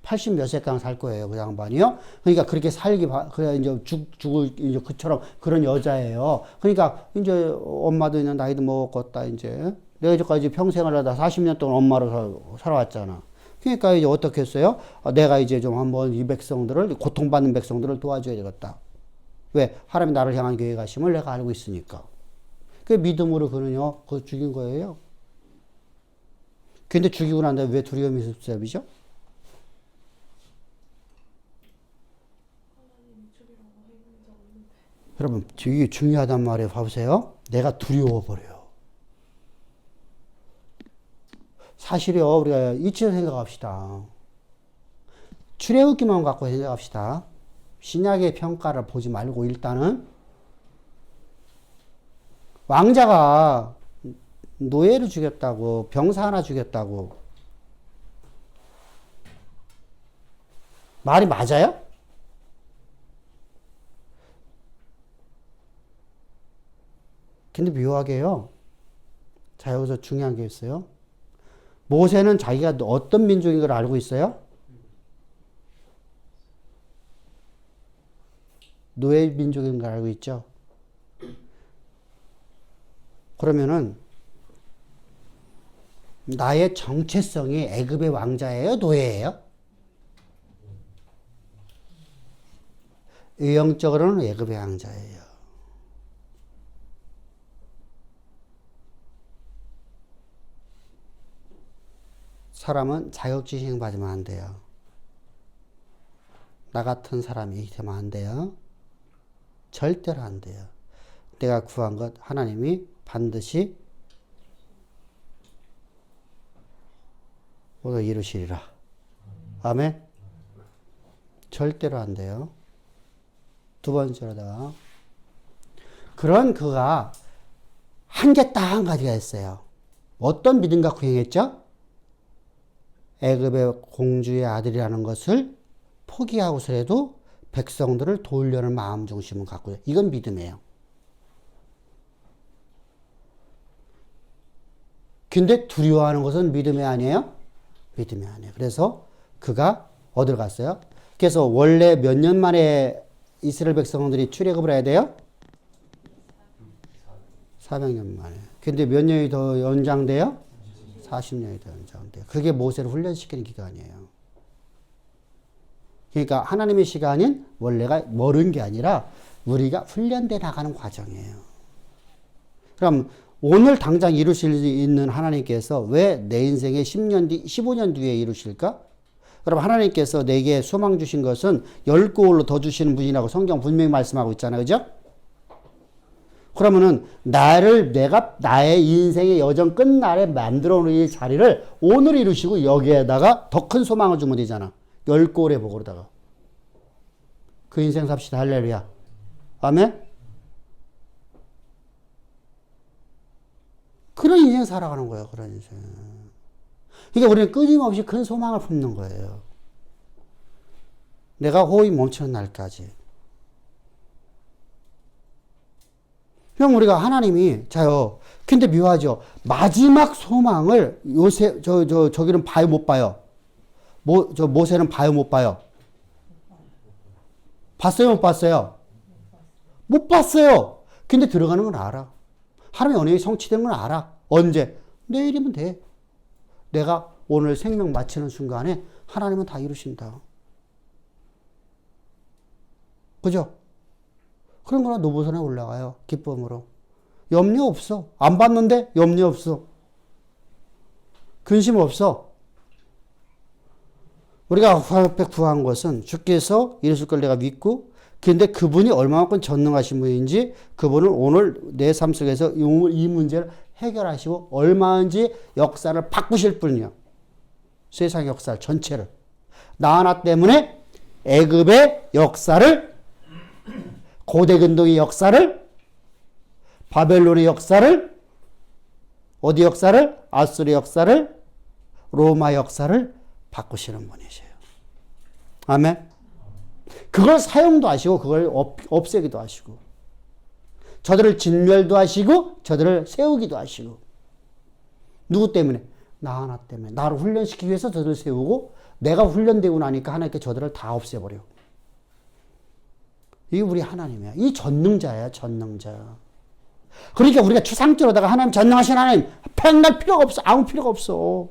Speaker 1: 80 몇 세까지 살 거예요. 그 양반이요. 그러니까 그렇게 그래, 이제 죽을, 이제 그처럼 그런 여자예요. 그러니까 이제 엄마도 이제 나이도 먹었다, 이제. 내가 이제까지 평생을 하다 40년 동안 엄마로 살아왔잖아. 그러니까 이제 어떻게 했어요? 내가 이제 좀 한번 이 백성들을, 고통받는 백성들을 도와줘야 되겠다. 왜? 하나님이 나를 향한 계획하심을 내가 알고 있으니까. 그 믿음으로 그는요, 그거 죽인 거예요. 근데 죽이고 난 다음에 왜 두려움이 습습이죠? 여러분, 이게 중요하단 말이에요. 봐보세요. 내가 두려워버려요. 사실요, 우리가 이치로 생각합시다. 출애굽기만 갖고 생각합시다. 신약의 평가를 보지 말고 일단은 왕자가 노예를 죽였다고, 병사 하나 죽였다고. 말이 맞아요? 근데 묘하게요. 자, 여기서 중요한 게 있어요. 모세는 자기가 어떤 민족인 걸 알고 있어요? 노예 민족인 걸 알고 있죠? 그러면은 나의 정체성이 애굽의 왕자예요? 노예예요? 의형적으로는 애굽의 왕자예요. 사람은 자격지심 받으면 안 돼요. 나 같은 사람이 되면 안 돼요. 절대로 안 돼요. 내가 구한 것 하나님이 반드시 모두 이루시리라. 아멘. 절대로 안 돼요. 두 번째로다가 그런 그가 한 개 딱 한 가지가 있어요. 어떤 믿음 갖고 행했죠? 애굽의 공주의 아들이라는 것을 포기하고서라도 백성들을 도우려는 마음 중심을 갖고 이건 믿음이에요. 근데 두려워하는 것은 믿음이 아니에요? 믿음이 아니에요. 그래서 그가 어디로 갔어요? 그래서 원래 몇 년 만에 이스라엘 백성들이 출애굽을 해야 돼요? 400년 만에. 근데 몇 년이 더 연장돼요? 40년이 더 연장돼요. 그게 모세를 훈련시키는 기간이에요. 그러니까 하나님의 시간인 원래가 멀은 게 아니라 우리가 훈련돼 나가는 과정이에요. 그럼 오늘 당장 이루실 수 있는 하나님께서 왜 내 인생에 10년 뒤, 15년 뒤에 이루실까? 그럼 하나님께서 내게 소망 주신 것은 10골로 더 주시는 분이라고 성경 분명히 말씀하고 있잖아요. 그죠? 그러면은 내가 나의 인생의 여정 끝날에 만들어 놓은 이 자리를 오늘 이루시고 여기에다가 더 큰 소망을 주면 되잖아. 10골의 복으로다가. 그 인생 삽시다. 할렐루야. 아멘? 그런 인생 살아가는 거예요. 그런 인생. 그러니까 우리는 끊임없이 큰 소망을 품는 거예요. 내가 호흡이 멈추는 날까지. 그럼 우리가 하나님이, 자요. 근데 묘하죠. 마지막 소망을 저기는 봐요, 못 봐요? 모세는 봐요, 못 봐요? 봤어요, 못 봤어요? 못 봤어요. 근데 들어가는 건 알아. 하나님의 언약이 성취된 건 알아. 언제? 내일이면 돼. 내가 오늘 생명 마치는 순간에 하나님은 다 이루신다. 그죠? 그런 거나 노부선에 올라가요. 기쁨으로. 염려 없어. 안 봤는데 염려 없어. 근심 없어. 우리가 화백 구한 것은 주께서 이루실 걸 내가 믿고, 근데 그분이 얼마만큼 전능하신 분인지 그분은 오늘 내 삶 속에서 이 문제를 해결하시고 얼마든지 역사를 바꾸실 분이요. 세상 역사 전체를. 나 하나 때문에 애굽의 역사를, 고대 근동의 역사를, 바벨론의 역사를, 어디 역사를? 아수르 역사를, 로마 역사를 바꾸시는 분이세요. 아멘. 그걸 사용도 하시고 그걸 없애기도 하시고, 저들을 진멸도 하시고 저들을 세우기도 하시고. 누구 때문에? 나 하나 때문에. 나를 훈련시키기 위해서 저들을 세우고, 내가 훈련되고 나니까 하나님께 저들을 다 없애버려. 이게 우리 하나님이야. 이 전능자야, 전능자. 그러니까 우리가 추상적으로다가 하나님 전능하신 하나님 팽날 필요가 없어. 아무 필요가 없어.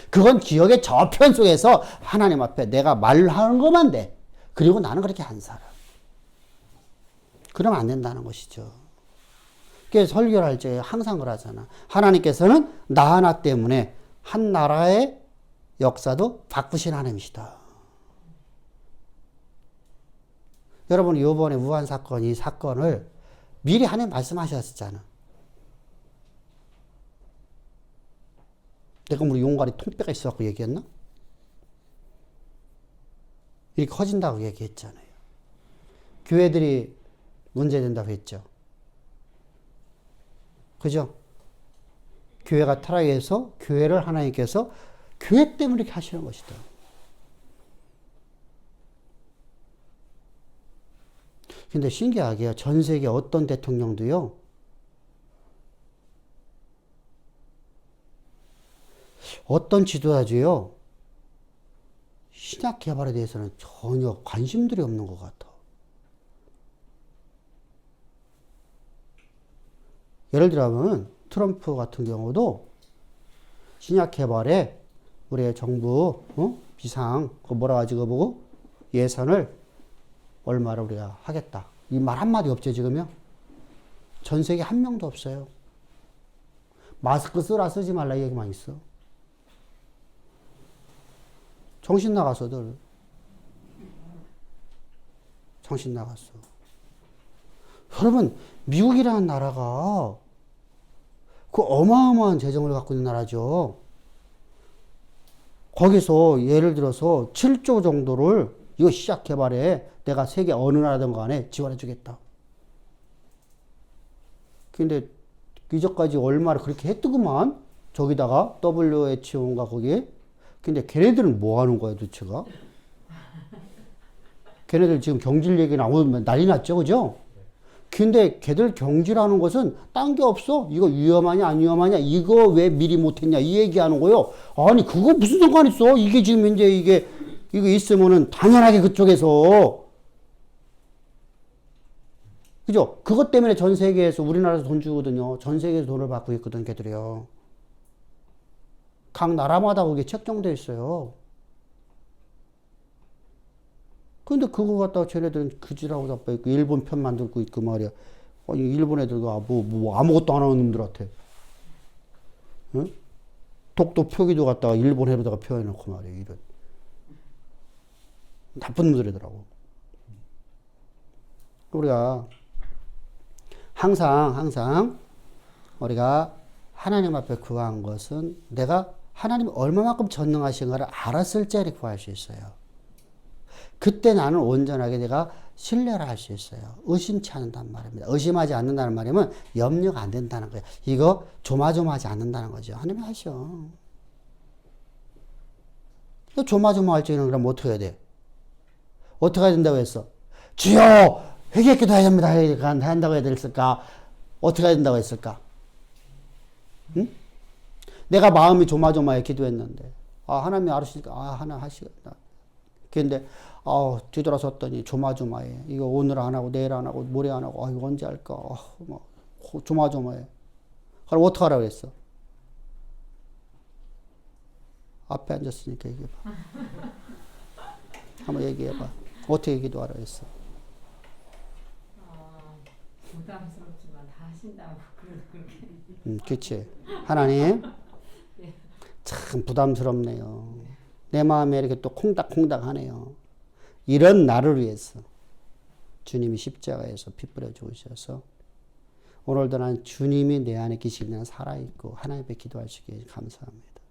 Speaker 1: 그건 기억의 저편 속에서 하나님 앞에 내가 말하는 것만 돼. 그리고 나는 그렇게 안 살아. 그러면 안 된다는 것이죠. 그래서 설교를 할 때 항상 그러잖아. 하나님께서는 나 하나 때문에 한 나라의 역사도 바꾸신 하나님이시다. 여러분, 이번에 우한 사건, 이 사건을 미리 하나님 말씀하셨잖아. 내가 우리 용가리 통뼈가 있어갖고 얘기했나? 이렇게 커진다고 얘기했잖아요. 교회들이 문제된다고 했죠. 그죠? 교회가 타락해서 교회를 하나님께서 교회 때문에 이렇게 하시는 것이다. 근데 신기하게요. 전 세계 어떤 대통령도요, 어떤 지도자도요, 신약 개발에 대해서는 전혀 관심들이 없는 것 같아. 예를 들면 트럼프 같은 경우도 신약 개발에 우리 정부 비상 뭐라 하지 그거 보고 예산을 얼마를 우리가 하겠다. 이 말 한마디 없죠 지금요. 전 세계 한 명도 없어요. 마스크 쓰라 쓰지 말라 얘기만 있어. 정신 나갔어들. 정신 나갔어. 여러분, 미국이라는 나라가 그 어마어마한 재정을 갖고 있는 나라죠. 거기서 예를 들어서 7조 정도를 이거 시작 개발에 내가 세계 어느 나라든 간에 지원해 주겠다. 근데 이전까지 얼마를 그렇게 했더구만. 저기다가 WHO인가 거기에. 근데 걔네들은 뭐 하는 거야 도대체가? 걔네들 지금 경질 얘기 나오면 난리 났죠, 그죠? 근데 걔들 경지라는 것은 딴 게 없어. 이거 위험하냐 안 위험하냐 이거 왜 미리 못했냐 이 얘기하는 거요. 아니 그거 무슨 상관 있어. 이게 지금 이제 이거 있으면은 당연하게 그쪽에서 그죠? 그것 때문에 전 세계에서 우리나라에서 돈 주거든요. 전 세계에서 돈을 받고 있거든 걔들이요. 각 나라마다 그게 책정돼 있어요. 근데 그거 갖다가 쟤네들은 그지라고 잡고 있고 일본 편 만들고 있고 말이야. 아니 일본 애들도 뭐 아무것도 안 하는 놈들한테 응? 독도 표기도 갖다가 일본 해로다가 표현해놓고 말이야. 이런 나쁜 놈들이더라고. 우리가 항상 우리가 하나님 앞에 구한 것은 내가 하나님이 얼마만큼 전능하신가를 알았을 때 구할 수 있어요. 그때 나는 온전하게 내가 신뢰를 할 수 있어요. 의심치 않는다는 말입니다. 의심하지 않는다는 말이면 염려가 안 된다는 거예요. 이거 조마조마하지 않는다는 거죠. 하나님이 하셔. 조마조마할 적에는 그럼 어떻게 해야 돼? 어떻게 해야 된다고 했어? 주여! 회개 기도해야 됩니다. 한다고 해야 됐을까? 어떻게 해야 된다고 했을까? 응? 내가 마음이 조마조마해 기도했는데, 하나님이 알으시니까, 하나 하시겠다. 근데, 뒤돌아섰더니 조마조마해. 이거 오늘 안 하고, 내일 안 하고, 모레 안 하고, 이거 언제 할까? 조마조마해. 그럼 어떻게 하라고 그랬어? 앞에 앉았으니까 얘기해봐. 한번 얘기해봐. 어떻게 기도하라고 했어?
Speaker 4: 부담스럽지만 다 하신다고 그렇게.
Speaker 1: 그치. 하나님, 참 부담스럽네요. 내 마음에 이렇게 또 콩닥콩닥 하네요. 이런 나를 위해서 주님이 십자가에서 피 뿌려 죽으셔서 오늘도 난 주님이 내 안에 계시기 때문에 살아있고 하나님 앞에 기도할 수 있게 감사합니다.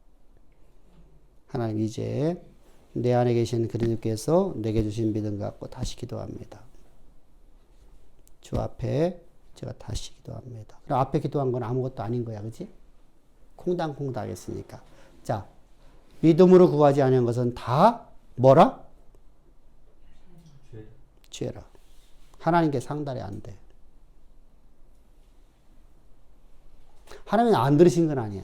Speaker 1: 하나님 이제 내 안에 계신 그리스도께서 내게 주신 믿음 갖고 다시 기도합니다. 주 앞에 제가 다시 기도합니다. 그럼 앞에 기도한 건 아무것도 아닌 거야, 그지? 콩당콩당 했으니까. 자, 믿음으로 구하지 않은 것은 다 뭐라? 죄라. 하나님께 상달이 안 돼. 하나님이 안 들으신 건 아니야.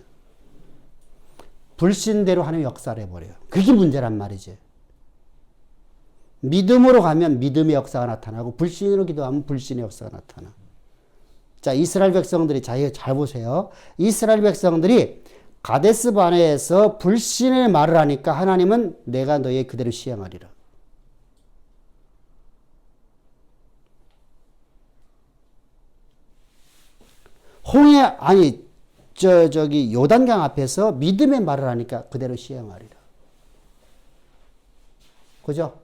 Speaker 1: 불신대로 하나님 역사를 해버려요. 그게 문제란 말이지. 믿음으로 가면 믿음의 역사가 나타나고 불신으로 기도하면 불신의 역사가 나타나. 자, 이스라엘 백성들이 잘 보세요. 이스라엘 백성들이 가데스 바네에서 불신의 말을 하니까 하나님은 내가 너희 그대로 시행하리라. 저기 요단강 앞에서 믿음의 말을 하니까 그대로 시행하리라. 그죠?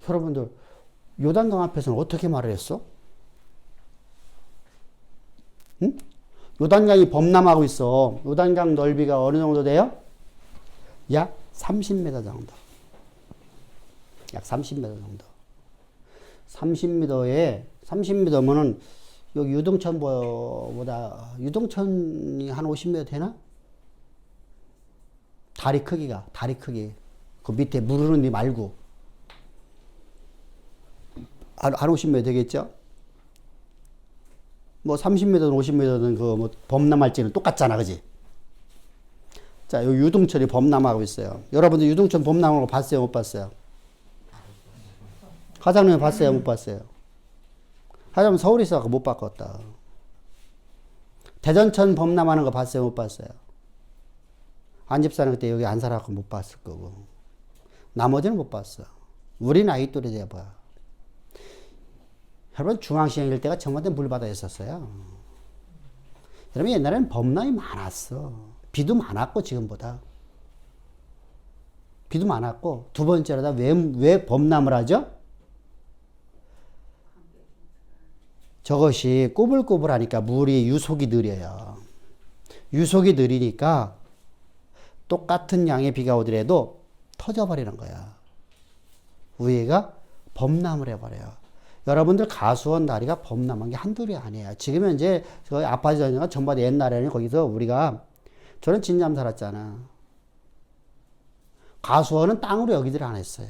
Speaker 1: 여러분들 요단강 앞에서는 어떻게 말을 했어? 응? 요단강이 범람하고 있어. 요단강 넓이가 어느 정도 돼요? 약 30m 정도. 약 30m 정도. 30m면은 여기 유동천이 한 50m 되나? 다리 크기. 그 밑에 물 흐르는 데 말고. 한 50m 되겠죠? 뭐 30m든 50m든 그 범람할지는 똑같잖아, 그지? 자, 여기 유동천이 범람하고 있어요. 여러분들 유동천 범람하는 거 봤어요, 못 봤어요? 화장님 봤어요, 못 봤어요? 하자면 서울에 있어서 못 봤겠다. 대전천 범람하는 거 봤어요, 못 봤어요? 안집사는 그때 여기 안 살아갖고 못 봤을 거고. 나머지는 못 봤어. 우리 나이 또래 돼봐. 여러분 중앙시장일 때가 전부 물바다였었어요. 여러분 옛날에는 범람이 많았어. 비도 많았고 지금보다. 비도 많았고 두 번째로다 왜 범람을 하죠? 저것이 꼬불꼬불하니까 물이 유속이 느려요. 유속이 느리니까 똑같은 양의 비가 오더라도 터져버리는 거야. 위에가 범람을 해버려요. 여러분들 가수원 다리가 범람한 게 한둘이 아니에요. 지금은 이제 저희 아파트가 전부 다 옛날에는 거기서 우리가 저는 진잠 살았잖아. 가수원은 땅으로 여기들 안 했어요.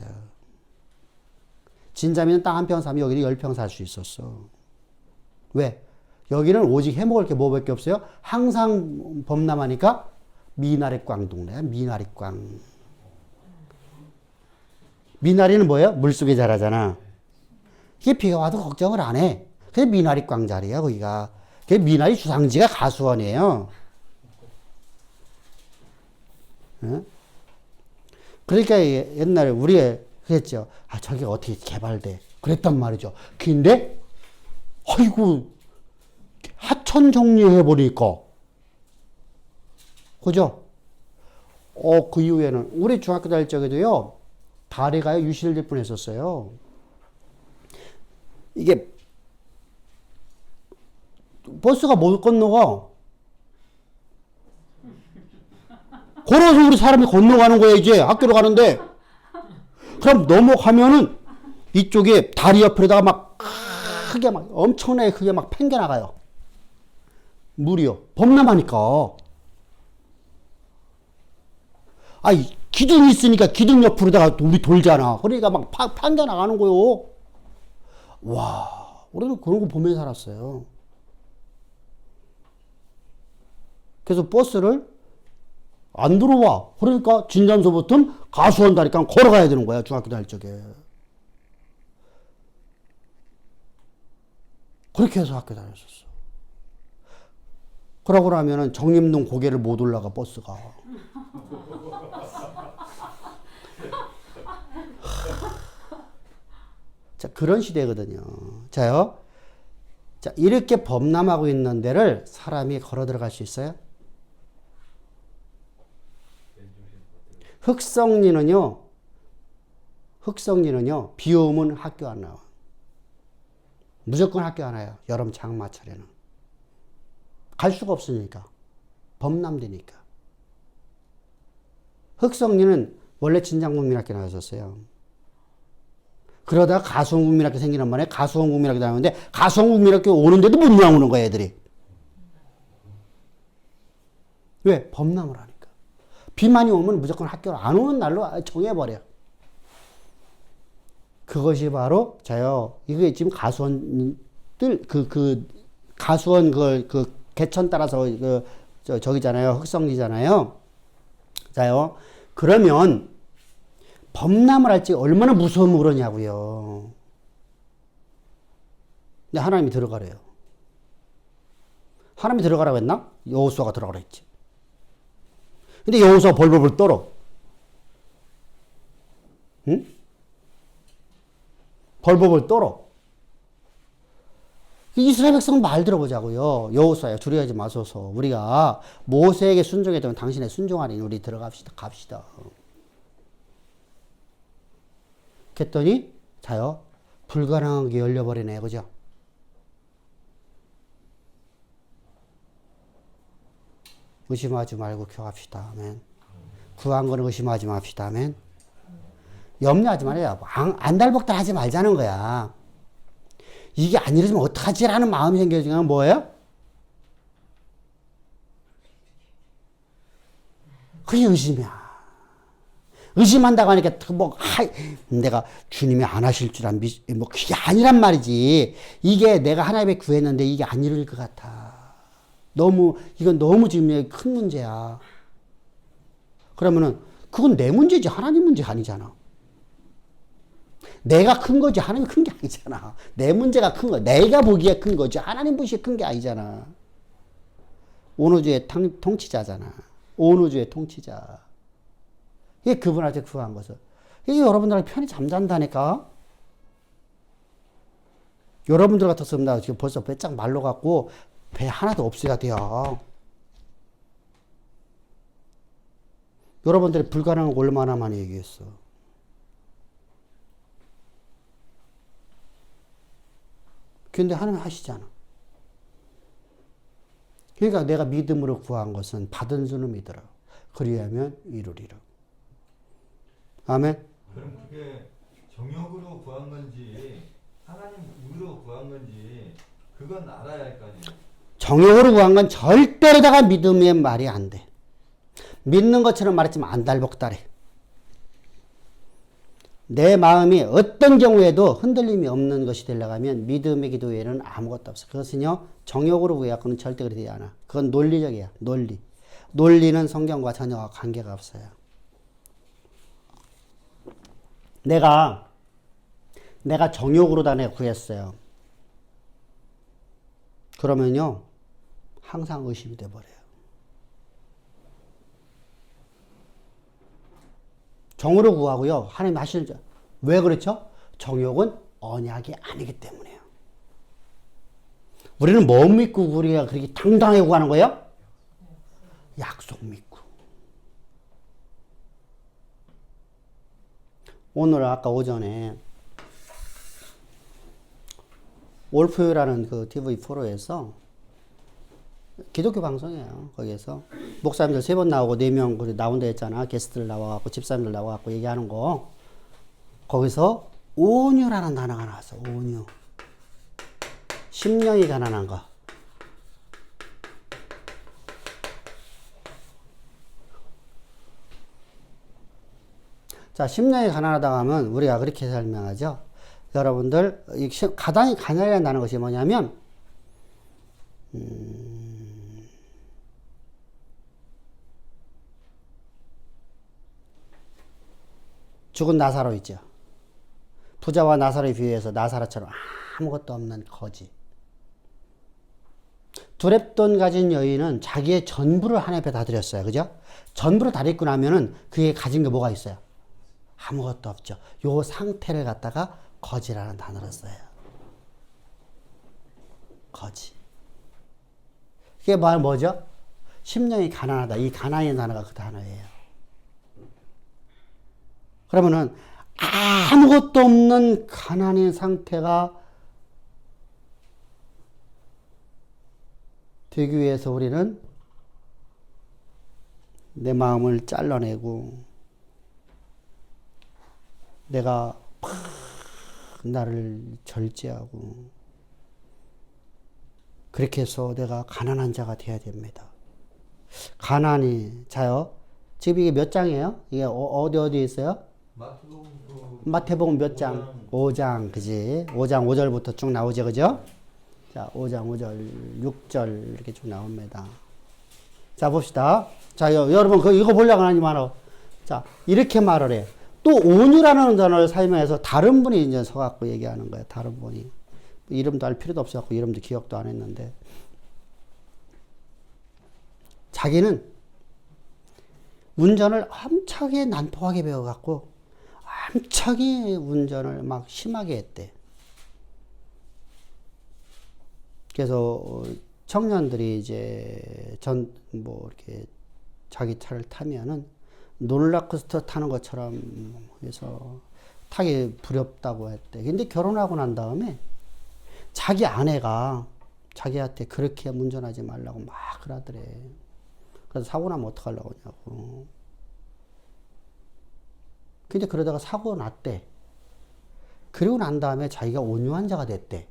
Speaker 1: 진자미는 땅 한 평 사면 여기는 10평 살 수 있었어. 왜? 여기는 오직 해먹을 게 뭐밖에 없어요? 항상 범람하니까 미나리꽝 동네야. 미나리꽝. 미나리는 뭐예요? 물속에 자라잖아. 이게 비가 와도 걱정을 안 해. 그게 미나리꽝 자리야 거기가. 그게 미나리 주상지가 가수원이에요. 응? 그러니까 옛날에 우리 그랬죠. 아 저게 어떻게 개발돼? 그랬단 말이죠. 근데 아이고 하천 정리해버리니까. 그죠? 그 이후에는, 우리 중학교 다닐 적에도요, 다리가 유실될 뻔 했었어요. 이게, 버스가 못 건너가. 걸어서 우리 사람이 건너가는 거야, 이제. 학교로 가는데. 그럼 넘어가면은, 이쪽에 다리 옆에다가 막, 크게 막, 엄청나게 크게 막 팽겨나가요. 물이요. 범람하니까. 아이, 기둥이 있으니까 기둥 옆으로다가 우리 돌잖아. 그러니까 막 판겨 나가는 거요. 와, 우리는 그런 거 보면서 살았어요. 그래서 버스를 안 들어와. 그러니까 진장서부터는 가수원 다니까 걸어가야 되는 거야. 중학교 다닐 적에. 그렇게 해서 학교 다녔었어. 그러고 나면은 정림동 고개를 못 올라가 버스가. 자, 그런 시대거든요. 자요. 자, 이렇게 범람하고 있는 데를 사람이 걸어 들어갈 수 있어요? 흑성리는요, 비 오면 학교 안 나와. 무조건 학교 안 와요. 여름 장마철에는. 갈 수가 없으니까. 범람되니까. 흑성리는 원래 진장국민학교 나왔었어요. 그러다가 가수원국민학교 생기는 말에 가수원국민학교 나오는데 가수원국민학교 오는데도 못 나오는 거야 애들이. 왜? 범람을 하니까. 비 많이 오면 무조건 학교를 안 오는 날로 정해버려. 그것이 바로 자요. 이게 지금 가수원들 가수원 개천 따라서 저기잖아요. 흑성리잖아요. 자요. 그러면 범람을 할지 얼마나 무서우면 그러냐고요. 근데 하나님이 들어가래요. 하나님이 들어가라고 했나? 여호수아가 들어가라 했지. 근데 여호수아가 벌벌벌 떨어. 응? 벌벌벌 떨어. 이스라엘 백성 말 들어보자고요. 여호수아야 두려워하지 마소서. 우리가 모세에게 순종했다면 당신의 순종하니 우리 들어갑시다. 갑시다. 그랬더니 자요. 불가능한 게 열려버리네. 그죠? 의심하지 말고 교합시다. 아멘. 구한 거는 의심하지 맙시다. 아멘. 염려하지 말아요. 안달복달 하지 말자는 거야. 이게 안 이루어지면 어떡하지라는 마음이 생겨지면 뭐예요? 그게 의심이야. 의심한다고 하니까 내가 주님이 안 하실 줄 그게 아니란 말이지. 이게 내가 하나님의 구했는데 이게 안 이룰 것 같아. 이건 너무 지금 큰 문제야. 그러면은 그건 내 문제지 하나님 문제가 아니잖아. 내가 큰 거지 하나님이 큰 게 아니잖아. 내 문제가 큰 거, 내가 보기에 큰 거지 하나님 보시기에 큰 게 아니잖아. 온 우주의 통치자잖아. 온 우주의 통치자. 이게 그분한테 구한 것을. 이게 여러분들하고 편히 잠잔다니까. 여러분들 같았으면 나 지금 벌써 배짱 말라갖고 배 하나도 없어야 돼요. 여러분들이 불가능한 거 얼마나 많이 얘기했어. 근데 하나님 하시잖아. 그러니까 내가 믿음으로 구한 것은 받은 수는 믿으라. 그리하면 이루리라. 아멘.
Speaker 2: 그럼 그게 정욕으로 구한 건지 하나님 의로 구한 건지 그건 알아야 할 거 아니에요.
Speaker 1: 정욕으로 구한 건 절대로다가 믿음의 말이 안 돼. 믿는 것처럼 말했지만 안달복달해. 내 마음이 어떤 경우에도 흔들림이 없는 것이 되려고 하면 믿음의 기도 외에는 아무것도 없어. 그것은요, 정욕으로 구해갖고는 절대 그렇게 되지 않아. 그건 논리적이야. 논리. 논리는 성경과 전혀 관계가 없어요. 내가 정욕으로 다 내가 구했어요. 그러면요, 항상 의심이 돼버려요. 정으로 구하고요, 하나님 하시는 줄. 왜 그렇죠? 정욕은 언약이 아니기 때문에요. 우리는 뭐 믿고 우리가 그렇게 당당하게 구하는 거예요? 약속 믿고. 오늘 아까 오전에 올프라는 그 TV 프로에서 기독교 방송이에요. 거기에서 목사님들 3번 나오고 4명 나온다 했잖아. 게스트들 나와갖고 집사님들 나와갖고 얘기하는 거. 거기서 온유라는 단어가 나왔어. 온유. 심령이 가난한 거. 자, 심령이 가난하다고 하면 우리가 그렇게 설명하죠. 여러분들, 가난이라는 것이 뭐냐면, 죽은 나사로 있죠. 부자와 나사로에 비유해서 나사로처럼 아무것도 없는 거지. 두렙돈 가진 여인은 자기의 전부를 하나님 앞에 다 드렸어요. 그죠? 전부를 다 드리고 나면은 그게 가진 게 뭐가 있어요? 아무것도 없죠. 요 상태를 갖다가 거지라는 단어를 써요. 거지. 이게 뭐죠? 심령이 가난하다. 이 가난이라는 단어가 그 단어예요. 그러면은 아무것도 없는 가난의 상태가 되기 위해서 우리는 내 마음을 잘라내고 내가 나를 절제하고 그렇게 해서 내가 가난한 자가 되어야 됩니다. 가난이 자요. 지금 이게 몇 장이에요? 이게 어디에 있어요? 마태복음 몇 장? 5장, 그지? 5장 5절부터 쭉 나오죠, 그죠? 자, 5장 5절, 6절 이렇게 쭉 나옵니다. 자, 봅시다. 자, 여러분 이거 보려고 하니 말어. 자, 이렇게 말을 해. 또 온유라는 단어를 사용해서 다른 분이 이제 서갖고 얘기하는 거예요. 다른 분이. 이름도 알 필요도 없어갖고 이름도 기억도 안 했는데. 자기는 운전을 엄청나게 난폭하게 배워갖고 엄청나게 운전을 막 심하게 했대. 그래서 청년들이 이제 이렇게 자기 차를 타면은 롤러코스터 타는 것처럼 해서 타기 부럽다고 했대. 근데 결혼하고 난 다음에 자기 아내가 자기한테 그렇게 운전하지 말라고 막 그러더래. 그래서 사고 나면 어떡하려고 하냐고. 근데 그러다가 사고 났대. 그리고 난 다음에 자기가 온유한 자가 됐대.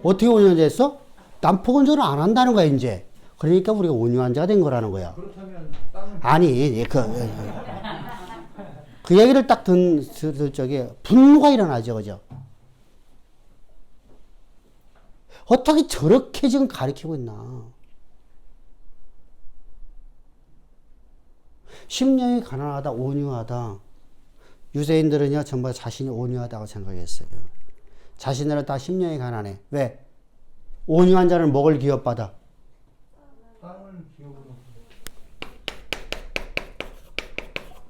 Speaker 1: 어떻게 온유한 자 됐어? 난폭 운전을 안 한다는 거야, 이제. 그러니까 우리가 온유한 자가 된 거라는 거야.
Speaker 2: 그렇다면 땅을
Speaker 1: 아니, 그 얘기를 딱 들을 적에 분노가 일어나죠, 그죠? 어떻게 저렇게 지금 가르치고 있나? 심령이 가난하다, 온유하다. 유대인들은요, 전부 자신이 온유하다고 생각했어요. 자신들은 다 심령이 가난해. 왜? 온유한 자는 뭐를 기업받아?
Speaker 2: 땅을 기업으로.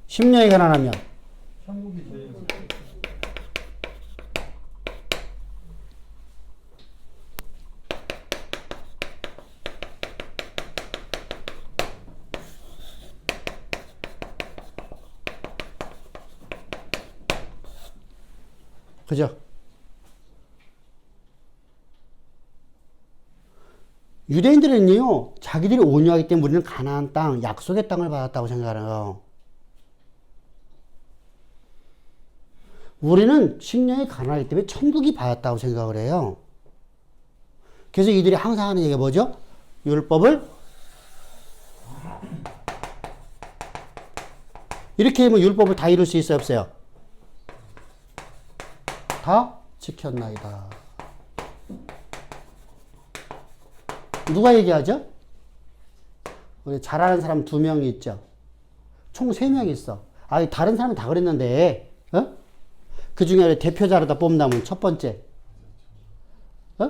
Speaker 1: 심령이 가난하면
Speaker 2: 천국이 제일.
Speaker 1: 그죠? 유대인들은요, 자기들이 온유하기 때문에 우리는 가나안 땅, 약속의 땅을 받았다고 생각해요. 우리는 심령이 가난하기 때문에 천국이 받았다고 생각을 해요. 그래서 이들이 항상 하는 얘기가 뭐죠? 율법을 이렇게 하면 율법을 다 이룰 수 있어요, 없어요? 다 지켰나이다. 누가 얘기하죠? 우리 잘하는 사람 2명이 있죠. 총 3명이 있어. 아, 다른 사람은 다 그랬는데, 어? 그 중에 대표자로다 뽑는다면 첫 번째, 어?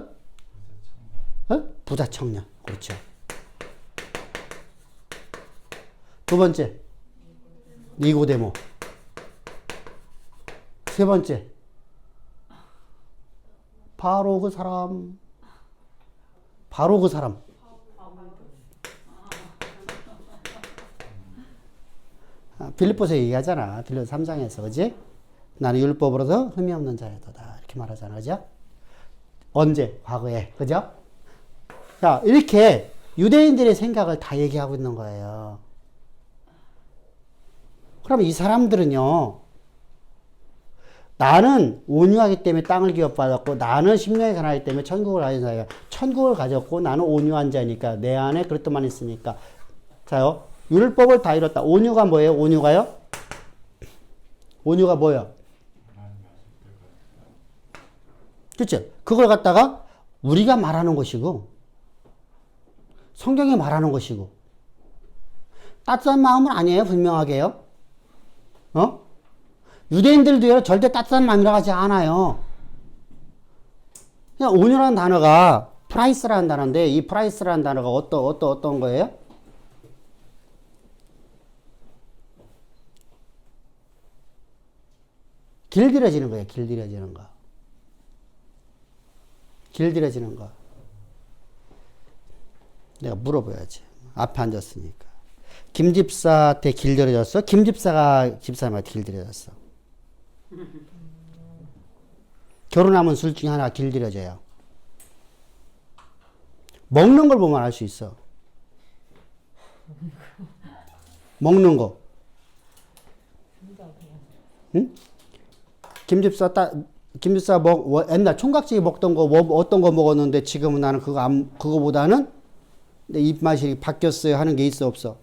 Speaker 1: 어? 부자 청년. 그렇죠. 두 번째, 니고데모. 세 번째, 바로 그 사람. 바로 그 사람. 빌립보서 얘기하잖아. 빌립보 3장에서, 그지? 나는 율법으로서 흠이 없는 자였다. 이렇게 말하잖아, 그죠? 언제? 과거에, 그죠? 자, 이렇게 유대인들의 생각을 다 얘기하고 있는 거예요. 그럼 이 사람들은요, 나는 온유하기 때문에 땅을 기업받았고, 나는 심령에 가난하기 때문에 천국을 가진 자야. 천국을 가졌고, 나는 온유한 자니까, 내 안에 그릇도만 있으니까. 자요, 율법을 다 이뤘다. 온유가 뭐예요? 온유가요? 온유가 뭐예요? 그렇죠? 그걸 갖다가 우리가 말하는 것이고, 성경이 말하는 것이고, 따뜻한 마음은 아니에요, 분명하게요. 어? 유대인들도요, 절대 따뜻한 마음이라고 하지 않아요. 그냥 온유라는 단어가 프라이스라는 단어인데, 이 프라이스라는 단어가 어떤 거예요? 길들여지는 거예요, 길들여지는 거. 길들여지는 거. 내가 물어봐야지. 앞에 앉았으니까. 김 집사한테 길들여졌어? 김 집사가 집사님한테 길들여졌어? 결혼하면 술 중에 하나 길들여져요. 먹는 걸 보면 알 수 있어. 먹는 거. 응? 김 집사 옛날 총각지기 먹던 거, 어떤 거 먹었는데 지금은 나는 그거보다는 내 입맛이 바뀌었어요 하는 게 있어, 없어?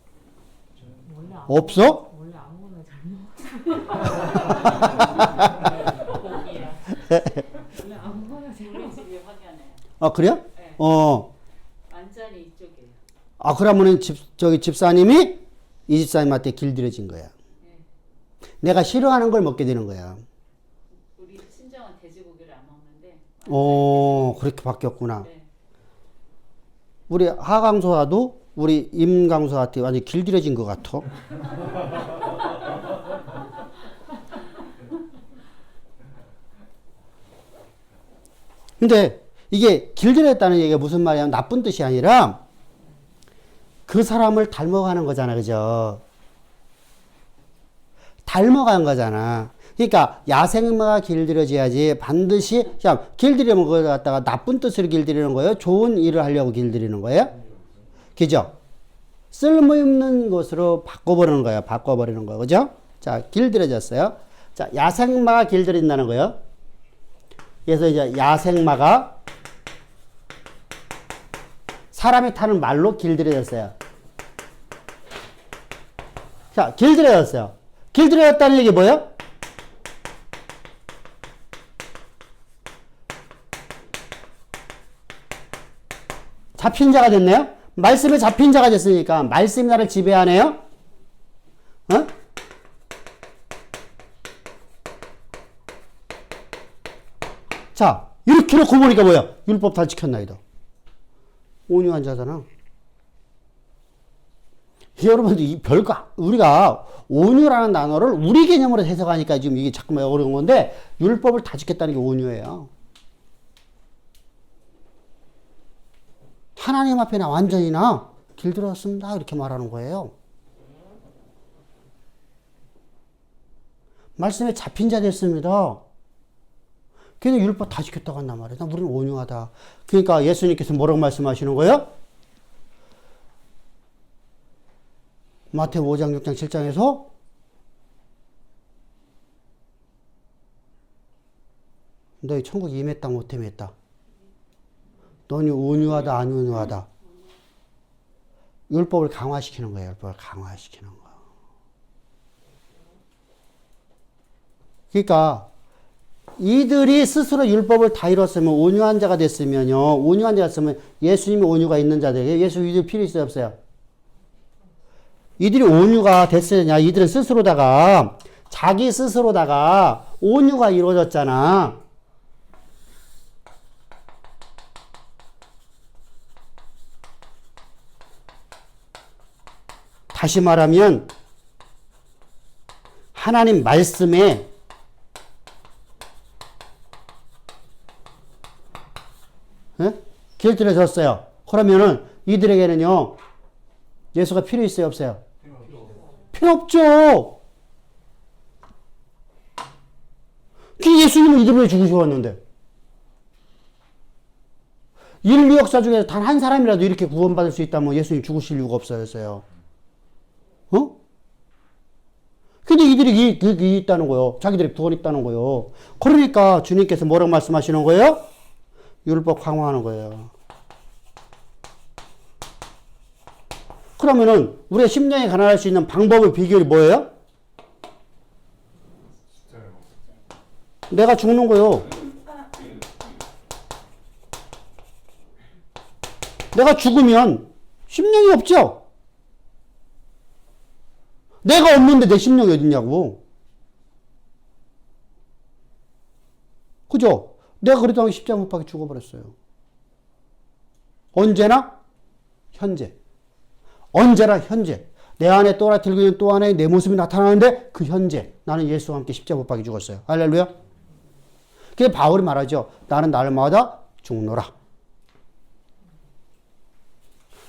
Speaker 1: 없어?
Speaker 4: 원래 아무거나 잘 먹어. 고기야. 원래 아무거나 잘 먹어. 집에 확연해.
Speaker 1: 아, 그래요?
Speaker 4: 네. 완전히 이쪽이에요.
Speaker 1: 아, 그러면은 집사님이 이 집사님한테 길들여진 거야.
Speaker 4: 네.
Speaker 1: 내가 싫어하는 걸 먹게 되는 거야.
Speaker 4: 우리 친정은 돼지고기를 안 먹는데.
Speaker 1: 그렇게 바뀌었구나.
Speaker 4: 네.
Speaker 1: 우리 하강소아도 우리 임강소한테 완전 길들여진 것 같아. 근데 이게 길들였다는 얘기가 무슨 말이냐면 나쁜 뜻이 아니라 그 사람을 닮아가는 거잖아, 그죠? 닮아간 거잖아. 그러니까 야생마가 길들여져야지 반드시 길들이면 그걸 갖다가 나쁜 뜻으로 길들이는 거예요? 좋은 일을 하려고 길들이는 거예요? 그죠? 쓸모없는 것으로 바꿔버리는 거예요. 바꿔버리는 거예요. 그죠? 자, 길들여졌어요. 자, 야생마가 길들인다는 거예요. 그래서 이제 야생마가 사람이 타는 말로 길들여졌어요. 자, 길들여졌어요. 길들여졌다는 얘기 뭐예요? 잡힌 자가 됐네요. 말씀에 잡힌 자가 됐으니까 말씀이 나를 지배하네요. 어? 자, 이렇게 놓고 보니까 뭐야? 율법 다 지켰나이다. 온유한 자잖아. 여러분들 이 별거 우리가 온유라는 단어를 우리 개념으로 해석하니까 지금 이게 자꾸만 어려운 건데 율법을 다 지켰다는 게 온유예요. 하나님 앞에 나 완전히 나 길들었습니다. 이렇게 말하는 거예요. 말씀에 잡힌 자 됐습니다. 걔는 율법 다 지켰다고 한단 말이에요. 우리는 온유하다. 그러니까 예수님께서 뭐라고 말씀하시는 거예요? 마태복음 5장, 6장, 7장에서 너희 천국 임했다 못 임했다. 너희 온유하다 안 온유하다. 율법을 강화시키는 거예요. 율법을 강화시키는 거. 그러니까 이들이 스스로 율법을 다 이뤘으면 온유한 자가 됐으면요. 온유한 자가 됐으면 예수님이 온유가 있는 자들에게 예수 이들 필요 있어요 없어요? 이들이 온유가 됐으냐? 이들은 스스로다가 자기 스스로다가 온유가 이루어졌잖아. 다시 말하면 하나님 말씀에 길들여졌어요. 그러면은 이들에게는요 예수가 필요 있어요 없어요? 필요 없죠. 그 예수님은 이들을 왜 죽으시고 왔는데? 인류 역사 중에서 단 한 사람이라도 이렇게 구원받을 수 있다면 예수님 죽으실 이유가 없어졌어요. 어? 근데 이들이 그게 있다는 거요. 자기들이 구원 있다는 거요. 그러니까 주님께서 뭐라고 말씀하시는 거예요? 율법 강화하는 거예요. 그러면은 우리가 심령이 가난할 수 있는 방법의 비결이 뭐예요? 내가 죽는 거요. 내가 죽으면 심령이 없죠? 내가 없는데 내 심령이 어딨냐고. 그죠? 내가 그래도 십자가 못 박혀 죽어버렸어요. 언제나 현재. 언제나 현재. 내 안에 또라틀고 있는 또 하나의 내 모습이 나타나는데 그 현재 나는 예수와 함께 십자가 못 박혀 죽었어요. 할렐루야. 그게 바울이 말하죠. 나는 날마다 죽노라.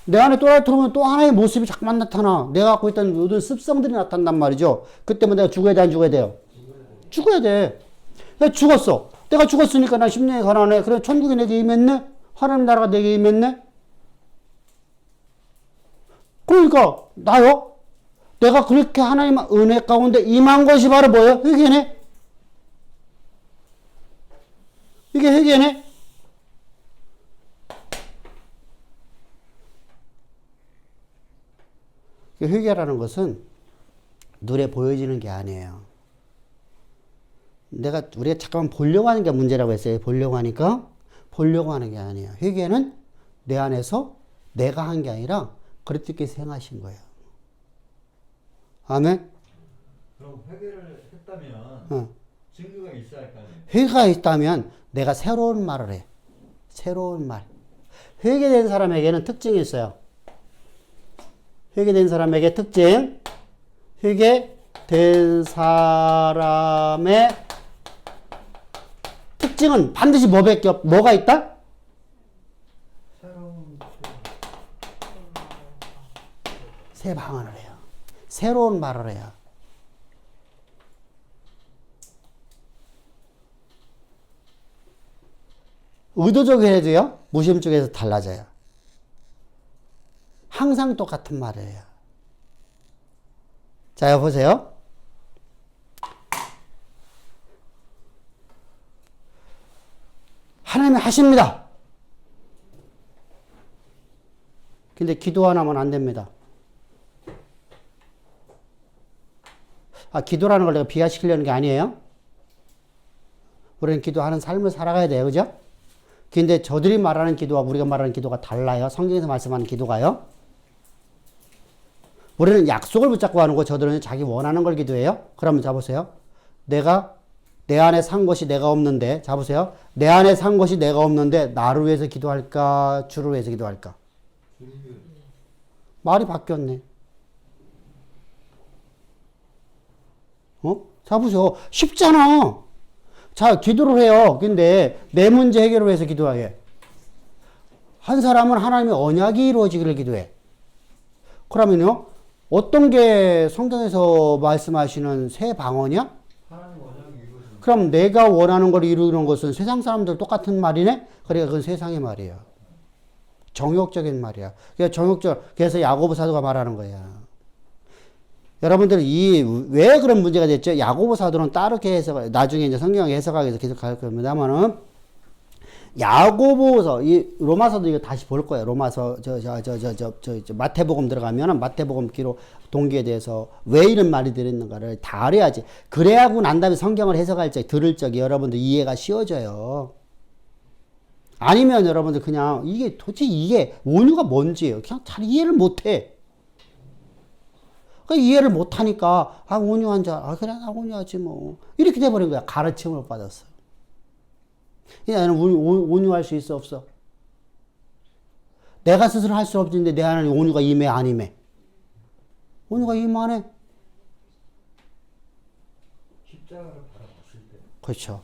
Speaker 1: 내 안에 또라틀고 또 하나의 모습이 자꾸만 나타나. 내가 갖고 있던 모든 습성들이 나타난단 말이죠. 그때면 내가 죽어야 돼, 안 죽어야 돼요? 죽어야 돼. 내가 죽었어. 내가 죽었으니까 나 심령이 가난해. 그래, 천국이 내게 임했네? 하나님 나라가 내게 임했네? 그러니까, 나요? 내가 그렇게 하나님 은혜 가운데 임한 것이 바로 뭐예요? 회개네? 이게 회개네? 회개라는 것은 눈에 보여지는 게 아니에요. 우리가 잠깐만 보려고 하는 게 문제라고 했어요. 보려고 하니까 보려고 하는 게 아니에요. 회개는 내 안에서 내가 한 게 아니라 그리스도께서 행하신 거예요. 아멘.
Speaker 2: 그럼 회개를 했다면 증거가 있어야 할 거 아니에요?
Speaker 1: 회개가 있다면 내가 새로운 말을 해. 새로운 말. 회개된 사람에게는 특징이 있어요. 회개된 사람에게 특징. 회개된 사람의 특징은 반드시 뭐가 있다? 새 방언을 해요. 새로운 말을 해요. 의도적으로 해도요, 무심 쪽에서 달라져요. 항상 똑같은 말을 해요. 자, 보세요. 하나님이 하십니다. 근데 기도 안 하면 안 됩니다. 기도라는 걸 내가 비하시키려는 게 아니에요. 우리는 기도하는 삶을 살아가야 돼요. 그죠? 근데 저들이 말하는 기도와 우리가 말하는 기도가 달라요. 성경에서 말씀하는 기도가요. 우리는 약속을 붙잡고 하는 거, 저들은 자기 원하는 걸 기도해요. 그러면 자보세요. 내 안에 산 것이 내가 없는데, 자보세요. 내 안에 산 것이 내가 없는데 나를 위해서 기도할까? 주를 위해서 기도할까? 말이 바뀌었네. 자보세요. 쉽잖아. 자, 기도를 해요. 근데 내 문제 해결을 위해서 기도하게. 한 사람은 하나님의 언약이 이루어지기를 기도해. 그러면요, 어떤 게 성경에서 말씀하시는 새 방언이야?
Speaker 2: 하나님 원하는 게 이루어지는.
Speaker 1: 그럼 내가 원하는 걸 이루는 것은 세상 사람들 똑같은 말이네? 그러니까 그건 세상의 말이야. 정욕적인 말이야. 그래서 야고보 사도가 말하는 거야. 여러분들 왜 그런 문제가 됐죠? 야고보 사도는 따르게 해석, 나중에 이제 성경을 해석하기 위해서 계속 갈 겁니다만은, 야고보서, 이 로마서도 이거 다시 볼 거예요. 로마서, 마태복음 들어가면은 마태복음 기록 동기에 대해서 왜 이런 말이 들어있는가를 다 알아야지. 그래야 하고 난 다음에 성경을 해석할 적, 들을 적에 여러분들 이해가 쉬워져요. 아니면 여러분들 그냥 이게 도대체 이게 온유가 뭔지 그냥 잘 이해를 못 해. 그러니까 이해를 못 하니까, 아, 온유한 자, 아, 그래, 나 온유하지 뭐. 이렇게 돼버린 거야. 가르침을 못 받았어. 나는 온유할 수 있어, 없어? 내가 스스로 할 수 없는데 내 안에 온유가 임해, 안 임해? 온유가 임하네?
Speaker 2: 십자가를 바라봤을 때.
Speaker 1: 그렇죠.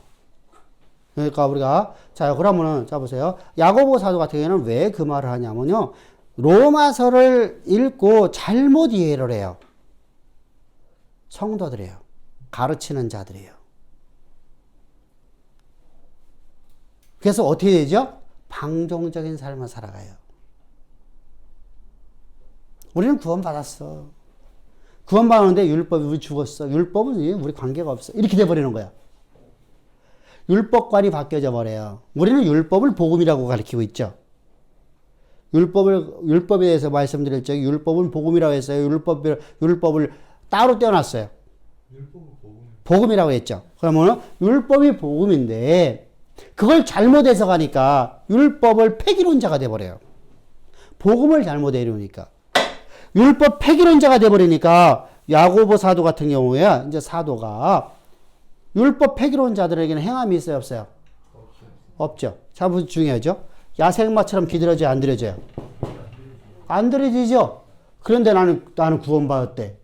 Speaker 1: 그러니까 우리가, 자, 그러면은, 자, 보세요. 야고보 사도 같은 경우에는 왜 그 말을 하냐면요. 로마서를 읽고 잘못 이해를 해요. 성도들이에요. 가르치는 자들이에요. 그래서 어떻게 되죠? 방종적인 삶을 살아가요. 우리는 구원받았어. 구원받았는데 율법이 우리 죽었어. 율법은 우리 관계가 없어. 이렇게 돼버리는 거야. 율법관이 바뀌어져 버려요. 우리는 율법을 복음이라고 가르치고 있죠. 율법에 대해서 말씀드릴 적에 율법은 복음이라고 했어요. 율법을 따로 떼어놨어요.
Speaker 2: 율법은
Speaker 1: 복음이라고 했죠. 그러면 율법이 복음인데 그걸 잘못 해석하니까 율법을 폐기론자가 돼버려요. 복음을 잘못 이루니까. 율법 폐기론자가 돼버리니까 야고보 사도 같은 경우에 이제 사도가 율법 폐기론자들에게는 행함이 있어요, 없어요? 없죠. 자, 무슨 중요하죠? 야생마처럼 기들어져요, 안 들어져요? 안 들어지죠? 그런데 나는 구원받았대.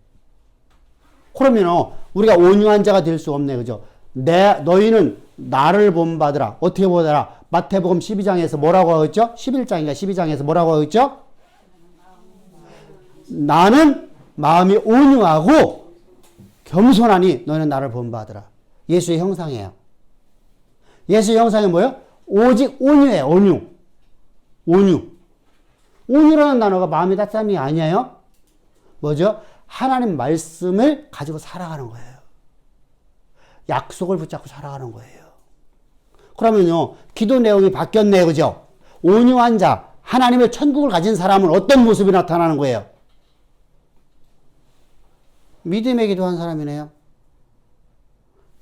Speaker 1: 그러면 우리가 온유한 자가 될 수 없네, 그죠? 너희는 나를 본받으라. 어떻게 보더라? 마태복음 12장에서 뭐라고 하겠죠? 11장인가 12장에서 뭐라고 하겠죠? 나는 마음이 온유하고 겸손하니 너희는 나를 본받으라. 예수의 형상이에요. 예수의 형상이 뭐예요? 오직 온유예요. 온유. 온유라는 단어가 마음의 따뜻함이 아니에요. 뭐죠? 하나님 말씀을 가지고 살아가는 거예요. 약속을 붙잡고 살아가는 거예요. 그러면요, 기도 내용이 바뀌었네요. 그죠? 온유한 자, 하나님의 천국을 가진 사람은 어떤 모습이 나타나는 거예요? 믿음의 기도한 사람이네요.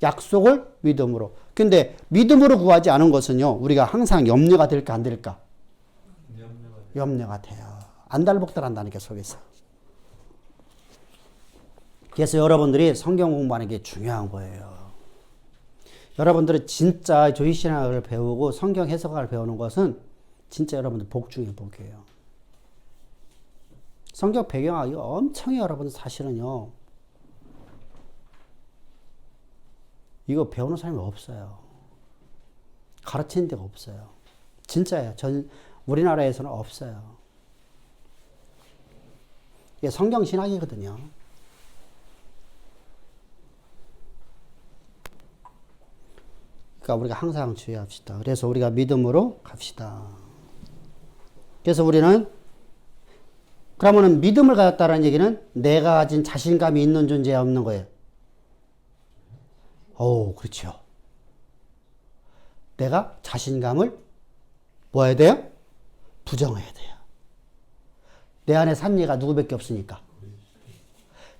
Speaker 1: 약속을 믿음으로. 근데 믿음으로 구하지 않은 것은요, 우리가 항상 염려가 될까 안 될까? 염려가 돼요. 안달복달 한다는 게 속에서. 그래서 여러분들이 성경 공부하는 게 중요한 거예요. 여러분들은 진짜 조이신학을 배우고 성경 해석을 배우는 것은 진짜 여러분들 복 중에 복이에요. 성경 배경학이 엄청 여러분들 사실은요, 이거 배우는 사람이 없어요. 가르치는 데가 없어요. 진짜예요. 우리나라에서는 없어요. 이게 성경 신학이거든요. 그러니까 우리가 항상 주의합시다. 그래서 우리가 믿음으로 갑시다. 그래서 우리는 그러면은 믿음을 가졌다는 얘기는 내가 가진 자신감이 있는 존재야 없는 거예요. 오, 그렇죠. 내가 자신감을 뭐 해야 돼요? 부정해야 돼요. 내 안에 산리가 누구밖에 없으니까.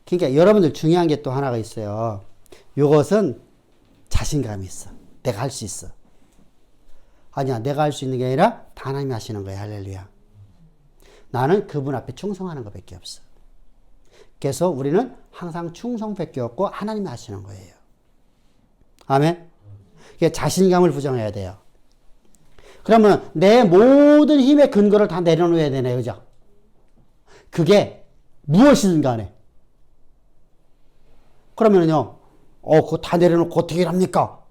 Speaker 1: 그러니까 여러분들 중요한 게 또 하나가 있어요. 이것은 자신감이 있어. 내가 할 수 있어. 아니야, 내가 할 수 있는 게 아니라 하나님이 하시는 거야. 할렐루야. 나는 그분 앞에 충성하는 것밖에 없어. 그래서 우리는 항상 충성밖에 없고 하나님이 하시는 거예요. 아멘. 자신감을 부정해야 돼요. 그러면 내 모든 힘의 근거를 다 내려놓아야 되네, 그죠? 그게 무엇이든 간에. 그러면요, 그거 다 내려놓고 어떻게 합니까?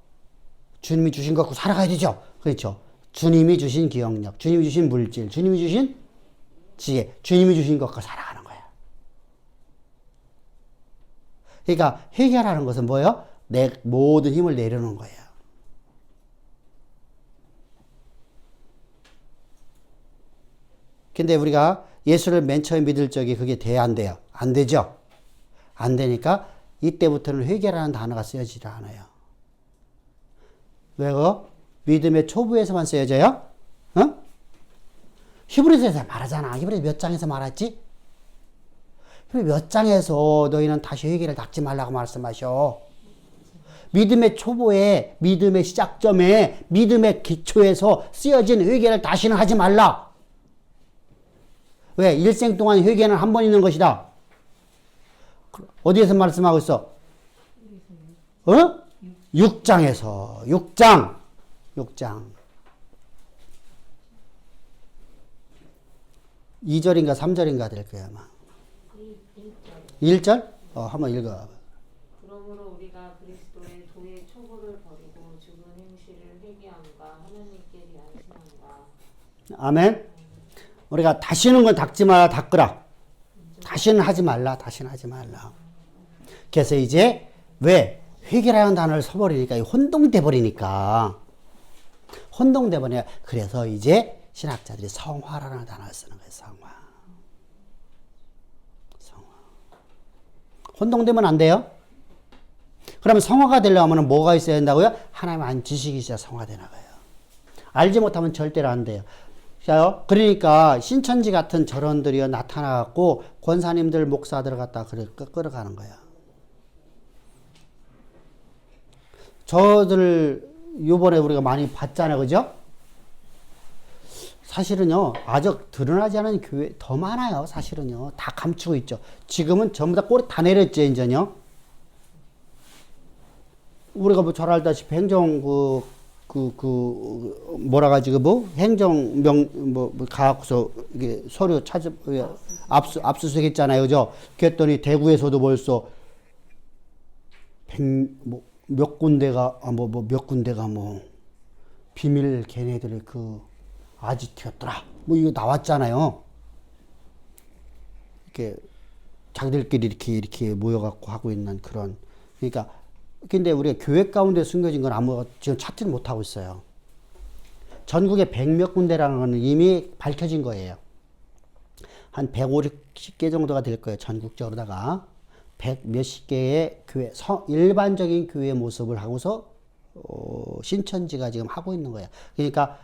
Speaker 1: 주님이 주신 거 갖고 살아가야 되죠? 그렇죠. 주님이 주신 기억력, 주님이 주신 물질, 주님이 주신 지혜, 주님이 주신 것 갖고 살아가는 거야. 그러니까 해결하는 것은 뭐예요? 내 모든 힘을 내려놓는 거예요. 근데 우리가 예수를 맨 처음 믿을 적에 그게 안 돼요? 안 되죠? 안 되니까 이때부터는 회개라는 단어가 쓰여지지 않아요. 왜요? 믿음의 초부에서만 쓰여져요? 어? 히브리서에서 말하잖아. 히브리서 몇 장에서 말했지? 히브리 몇 장에서 너희는 다시 회개를 닦지 말라고 말씀하셔. 믿음의 초보에, 믿음의 시작점에, 믿음의 기초에서 쓰여진 회개를 다시는 하지 말라. 왜? 일생 동안 회개는 한 번 있는 것이다. 어디에서 말씀하고 있어? 어? 6장에서. 6장. 2절인가 3절인가 될 거야, 아마. 1절? 한번 읽어.
Speaker 5: 그러므로 우리가 그리스도의 도의 초보를 버리고 죽은 행실을 회개함과 하나님께 대한 신앙과
Speaker 1: 아멘. 우리가 다시는 건 닦지 마라, 닦으라. 다시는 하지 말라, 다시는 하지 말라. 그래서 이제 왜 회개라는 단어를 써버리니까 혼동돼 버리니까 혼동돼 버려. 그래서 이제 신학자들이 성화라는 단어를 쓰는 거예요. 성화. 혼동되면 안 돼요. 그러면 성화가 되려면 뭐가 있어야 된다고요? 하나님 안 지식이 있어야 성화되나 봐요. 알지 못하면 절대로 안 돼요. 자요. 그러니까 신천지 같은 절원들이 나타나갖고 권사님들 목사들 갖다 끌어가는 거야. 저들 요번에 우리가 많이 봤잖아요. 그죠? 사실은요, 아직 드러나지 않은 교회 더 많아요. 사실은요. 다 감추고 있죠. 지금은 전부 다 꼬리 다 내렸죠, 이제요. 우리가 뭐 잘 알다시피 행정, 뭐라 가지고, 행정명, 가갖고서, 이게 서류 압수수색 했잖아요. 그죠? 그랬더니 대구에서도 벌써, 몇 군데가, 비밀 걔네들의 아지트였더라. 이거 나왔잖아요. 이렇게 자기들끼리 이렇게 모여갖고 하고 있는 그런. 그러니까, 근데 우리가 교회 가운데 숨겨진 건 지금 찾지는 못하고 있어요. 전국에 100몇 군데라는 건 이미 밝혀진 거예요. 한 150개 정도가 될 거예요. 전국적으로다가. 100 몇십 개의 교회, 일반적인 교회 모습을 하고서, 신천지가 지금 하고 있는 거예요. 그러니까,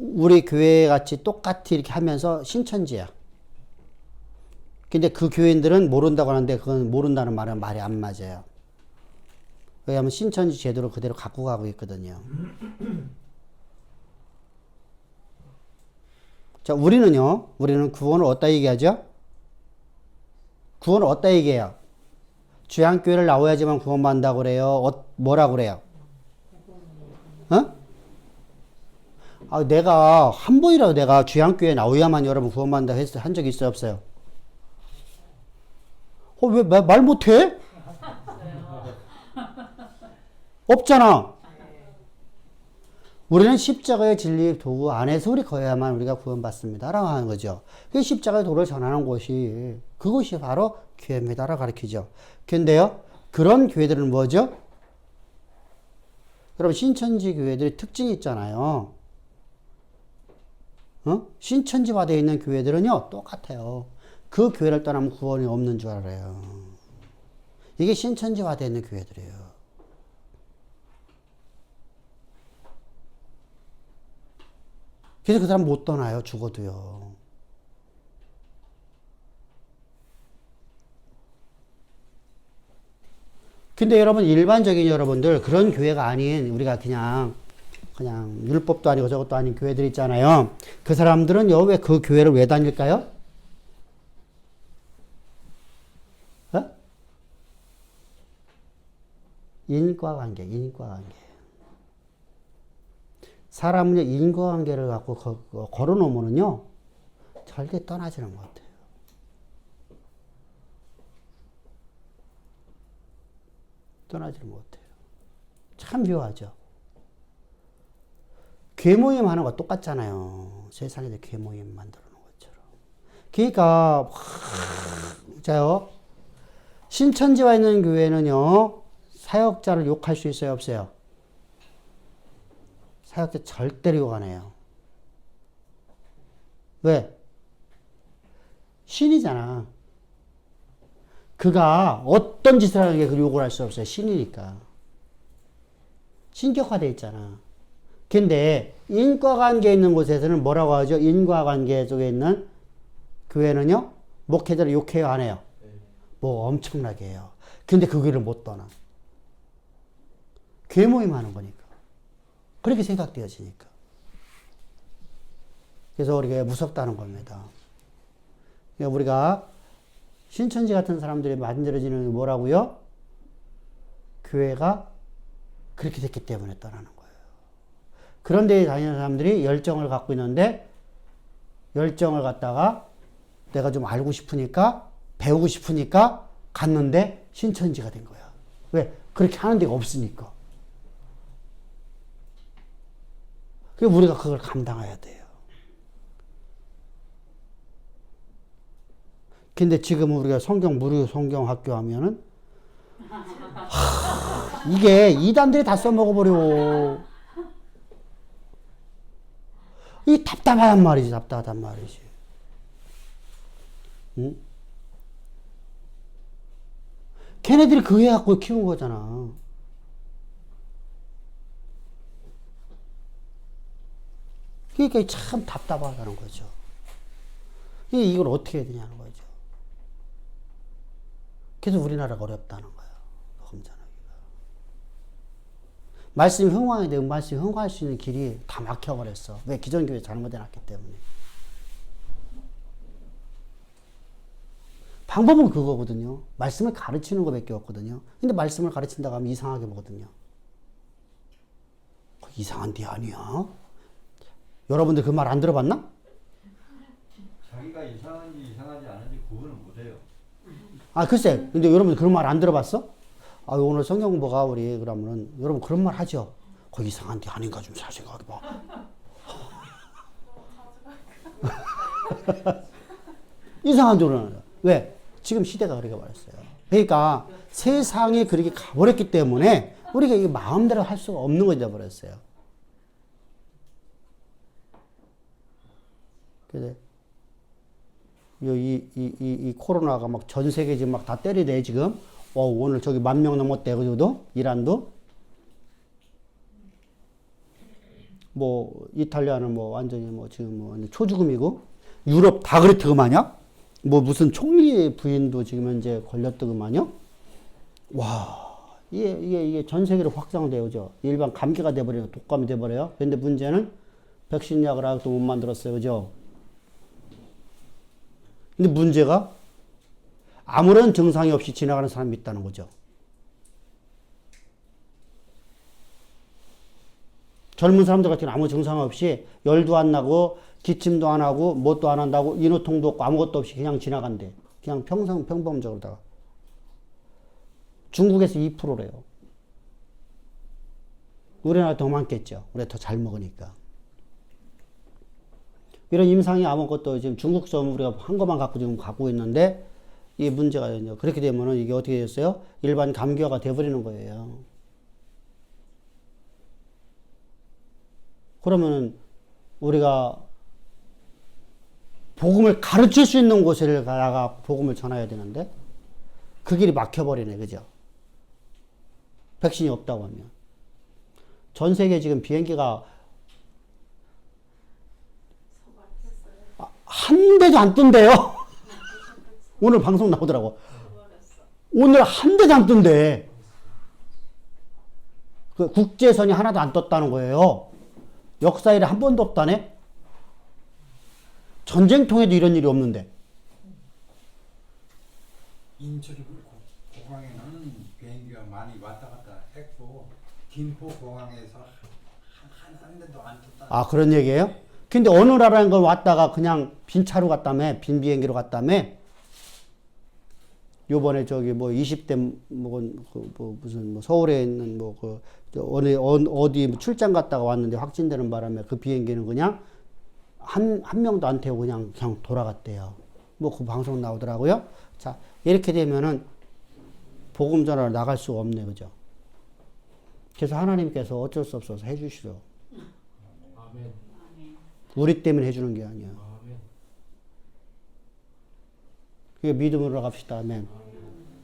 Speaker 1: 우리 교회 같이 똑같이 이렇게 하면서 신천지야. 근데 그 교인들은 모른다고 하는데 그건 모른다는 말은 말이 안 맞아요. 왜냐하면 신천지 제도를 그대로 갖고 가고 있거든요. 자, 우리는 구원을 어디다 얘기하죠? 구원을 어디다 얘기해요? 주양교회를 나와야지만 구원받는다고 그래요? 뭐라고 그래요? 내가 한 번이라도 내가 주양교회 나와야만 여러분 구원받는다고 한 적이 있어요? 없어요? 왜 말 못해? 없잖아. 우리는 십자가의 진리 도구 안에서 우리 거야만 우리가 구원받습니다. 라고 하는 거죠. 그 십자가의 도를 전하는 곳이, 그것이 바로 교회입니다. 라고 가르치죠. 근데요, 그런 교회들은 뭐죠? 여러분, 신천지 교회들이 특징이 있잖아요. 신천지화되어 있는 교회들은요, 똑같아요. 그 교회를 떠나면 구원이 없는 줄 알아요. 이게 신천지화되어 있는 교회들이에요. 그래서 그 사람 못 떠나요. 죽어도요. 근데 여러분, 일반적인 여러분들, 그런 교회가 아닌, 우리가 그냥 율법도 아니고 저것도 아닌 교회들 있잖아요. 그 사람들은요, 왜 그 교회를 왜 다닐까요? 인과관계. 사람은 인과관계를 갖고 걸어놓으면요, 절대 떠나지는 못해요. 떠나지를 못해요. 참 묘하죠. 괴모임 하는 거 똑같잖아요. 세상에서 괴모임 만들어 놓은 것처럼. 그러니까, 자요. 신천지와 있는 교회는요, 사역자를 욕할 수 있어요? 없어요? 사역자 절대로 욕 안 해요. 왜? 신이잖아. 그가 어떤 짓을 하는 게 그 욕을 할 수 없어요. 신이니까. 신격화되어 있잖아. 근데 인과관계에 있는 곳에서는 뭐라고 하죠? 인과관계 속에 있는 교회는요, 목회자를 욕해요, 안 해요? 뭐 엄청나게 해요. 근데 그 교회를 못 떠나. 교회 모임 하는 거니까. 그렇게 생각되어지니까. 그래서 우리가 무섭다는 겁니다. 그러니까 우리가 신천지 같은 사람들이 만들어지는 게 뭐라고요? 교회가 그렇게 됐기 때문에 떠나는 거예요. 그런 데에 다니는 사람들이 열정을 갖고 있는데 열정을 갖다가 내가 좀 알고 싶으니까 배우고 싶으니까 갔는데 신천지가 된 거야. 왜? 그렇게 하는 데가 없으니까. 그래서 우리가 그걸 감당해야 돼요. 근데 지금 우리가 성경 무료 성경 학교 하면은 이게 이단들이 다 써먹어버려. 이 답답하단 말이지, 답답하단 말이지. 응? 걔네들이 그 애 갖고 키운 거잖아. 그러니까 참 답답하다는 거죠. 이걸 어떻게 해야 되냐는 거죠. 그래서 우리나라가 어렵다는 거예요. 검전하기가. 말씀이 흥황인데 말씀이 흥황할 수 있는 길이 다 막혀버렸어. 왜? 기존 교회 잘못해놨기 때문에. 방법은 그거거든요. 말씀을 가르치는 것밖에 없거든요. 근데 말씀을 가르친다고 하면 이상하게 보거든요. 이상한 데 아니야? 여러분들 그 말 안 들어봤나?
Speaker 2: 자기가 이상한지 이상하지 않은지 구분을 못해요.
Speaker 1: 아, 글쎄. 근데 여러분 그런 말 안 들어봤어? 아, 오늘 성경 공부가 우리 그러면은 여러분 그런 말 하죠. 거기 이상한 데 아닌가 좀 잘 생각해봐. 이상한 줄은 왜? 지금 시대가 그렇게 말했어요. 그러니까 세상이 그렇게 가버렸기 때문에 우리가 이게 마음대로 할 수가 없는 거 되어버렸어요. 그래. 이 코로나가 막 전 세계 지금 막 다 때리대, 지금. 오늘 저기 10,000명 넘었대, 그저도? 이란도? 뭐, 이탈리아는 뭐 완전히 뭐 지금 뭐 초죽음이고, 유럽 다 그렇더구만요? 뭐 무슨 총리 부인도 지금 현재 걸렸더구만요? 와, 이게 전 세계로 확산돼요, 일반 감기가 돼버려요, 독감이 돼버려요. 근데 문제는 백신 약을 아직도 못 만들었어요, 그죠? 근데 문제가 아무런 증상이 없이 지나가는 사람이 있다는 거죠. 젊은 사람들 같은 경우는 아무 증상 없이 열도 안 나고 기침도 안 하고 뭣도 안 한다고 인후통도 없고 아무것도 없이 그냥 지나간대. 그냥 평범적으로다가. 중국에서 2%래요. 우리나라 더 많겠죠. 우리가 더 잘 먹으니까. 이런 임상이 아무것도 지금 중국서 우리가 한 것만 갖고 지금 갖고 있는데 이게 문제가 되죠. 그렇게 되면은 이게 어떻게 됐어요? 일반 감기화가 돼버리는 거예요. 그러면은 우리가 복음을 가르칠 수 있는 곳에 가다가 복음을 전해야 되는데 그 길이 막혀버리네, 그죠? 백신이 없다고 하면. 전 세계 지금 비행기가 한 대도 안 뜬대요. 오늘 방송 나오더라고. 오늘 한 대도 안 뜬대. 그 국제선이 하나도 안 떴다는 거예요. 역사 일에 한 번도 없다네. 전쟁통에도 이런 일이 없는데.
Speaker 6: 인천 공항에는 비행기가 많이 왔다 갔다 했고 김포 공항에서 한 대도 안 떴다.
Speaker 1: 아, 그런 얘기예요? 근데 어느 나라인 걸 왔다가 그냥 빈 차로 갔다며, 빈 비행기로 갔다며. 요번에 저기 뭐 20대 무슨 뭐 서울에 있는 어디 출장 갔다가 왔는데 확진되는 바람에 그 비행기는 그냥 한 명도 안 태우고 그냥 돌아갔대요. 뭐 그 방송 나오더라고요. 자, 이렇게 되면은 복음 전하러 나갈 수가 없네, 그죠? 그래서 하나님께서 어쩔 수 없어서 해주시죠.
Speaker 7: 아멘.
Speaker 1: 우리 때문에 해주는 게 아니야.
Speaker 7: 아멘.
Speaker 1: 그게 믿음으로 갑시다. 아멘.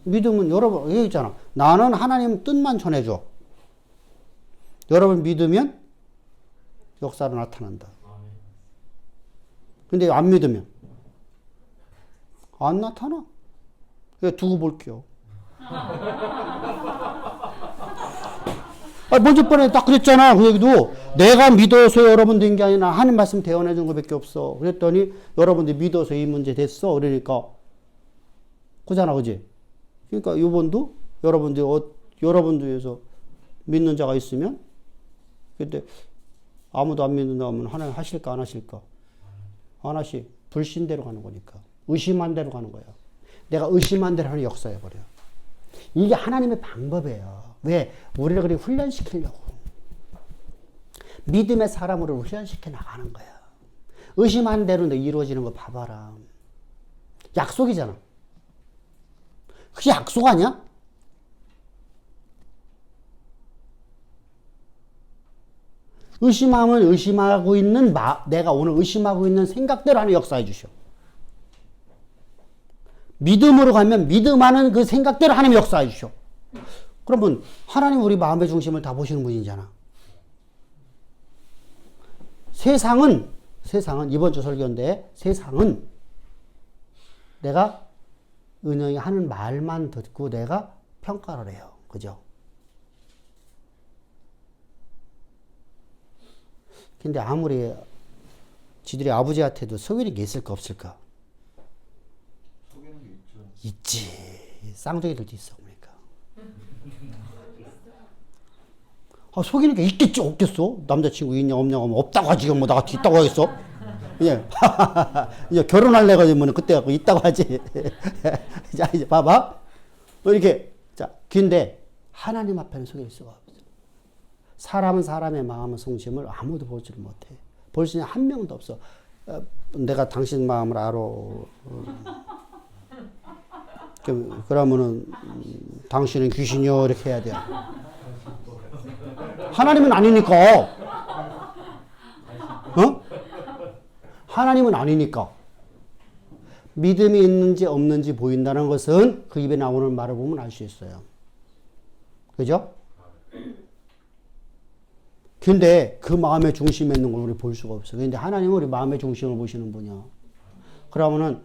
Speaker 1: 믿음은 여러분, 여기 있잖아. 나는 하나님 뜻만 전해줘. 여러분 믿으면 역사로 나타난다. 근데 안 믿으면 안 나타나. 그냥 두고 볼게요. 먼저 번에 딱 그랬잖아. 그 얘기도 내가 믿어서 여러분 된 게 아니라 하나님 말씀 대언해 준 것밖에 없어. 그랬더니 여러분들이 믿어서 이 문제 됐어. 그러니까 그잖아, 그지? 그러니까 이번도 여러분들에서 믿는 자가 있으면 근데 아무도 안 믿는다 하면 하나님 하실까 안 하실까? 안 하시. 불신대로 가는 거니까. 의심한 대로 가는 거야. 내가 의심한 대로 하는 역사해 버려. 이게 하나님의 방법이에요. 왜? 우리를 그렇게 훈련시키려고. 믿음의 사람으로 훈련시켜 나가는 거야. 의심한 대로 너 이루어지는 거 봐봐라. 약속이잖아. 그게 약속 아니야? 의심하면 의심하고 있는 내가 오늘 의심하고 있는 생각대로 하는 역사해 주셔. 믿음으로 가면 믿음하는 그 생각대로 하나님 역사해 주셔. 그러면 하나님 우리 마음의 중심을 다 보시는 분이잖아. 세상은 이번 주 설교인데 세상은 내가 은영이 하는 말만 듣고 내가 평가를 해요. 그죠? 근데 아무리 지들이 아버지한테도 속이는 게 있을까 없을까?
Speaker 3: 속이는 게 있죠.
Speaker 1: 있지. 쌍둥이들도 있어. 그러니까. 속이는 게 있겠지 없겠어? 남자친구 있냐 없냐 하면 없다고 하지. 뭐 나가 있다고 하겠어? 예. 이제 결혼할래가 되면 그때 갖고 있다고 하지. 자 이제 봐봐. 이렇게 자 근데 하나님 앞에는 속일 수가 없어. 사람은 사람의 마음의 중심을 아무도 보지를 못해. 볼 수 있는 한 명도 없어. 내가 당신 마음을 알아. 그러면은 당신은 귀신이요 이렇게 해야 돼. 하나님은 아니니까. 어? 하나님은 아니니까. 믿음이 있는지 없는지 보인다는 것은 그 입에 나오는 말을 보면 알 수 있어요. 그죠? 근데 그 마음의 중심에 있는 걸 우리 볼 수가 없어. 근데 하나님은 우리 마음의 중심을 보시는 분이야. 그러면은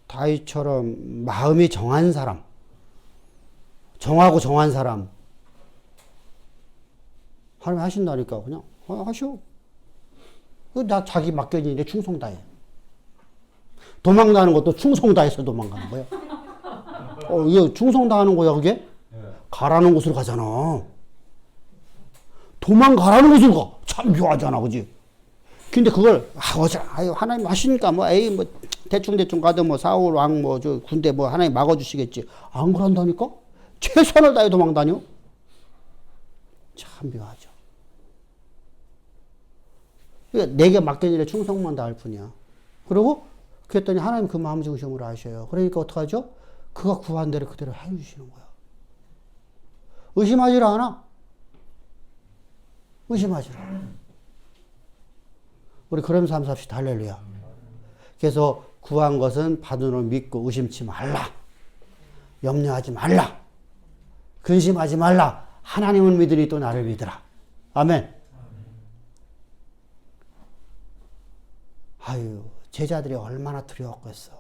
Speaker 1: 다윗처럼 마음이 정한 사람, 정하고 정한 사람, 하나님 하신다니까 그냥 하셔. 나 자기 맡겨지는데 충성 다해. 도망가는 것도 충성 다해서 도망가는 거야. 이게 충성 다하는 거야 그게? 가라는 곳으로 가잖아. 도망가라는 곳으로 가. 참 묘하잖아, 그지? 근데 그걸, 하나님 하시니까, 뭐 대충 가도 사울 왕, 군대 하나님 막아주시겠지. 안 그런다니까? 최선을 다해 도망다녀? 참 묘하죠. 그러니까 내게 맡겨진 충성만 다할 뿐이야. 그리고, 그랬더니 하나님 그 마음 중심으로 하셔요. 그러니까 어떡하죠? 그가 구한 대로 그대로 해주시는 거야. 의심하지 않아. 의심하지 않아. 우리 그러면서 한번 삽시다. 할렐루야. 그래서 구한 것은 받은 걸 믿고 의심치 말라. 염려하지 말라. 근심하지 말라. 하나님을 믿으니 또 나를 믿으라. 아멘. 아유, 제자들이 얼마나 두려웠겠어.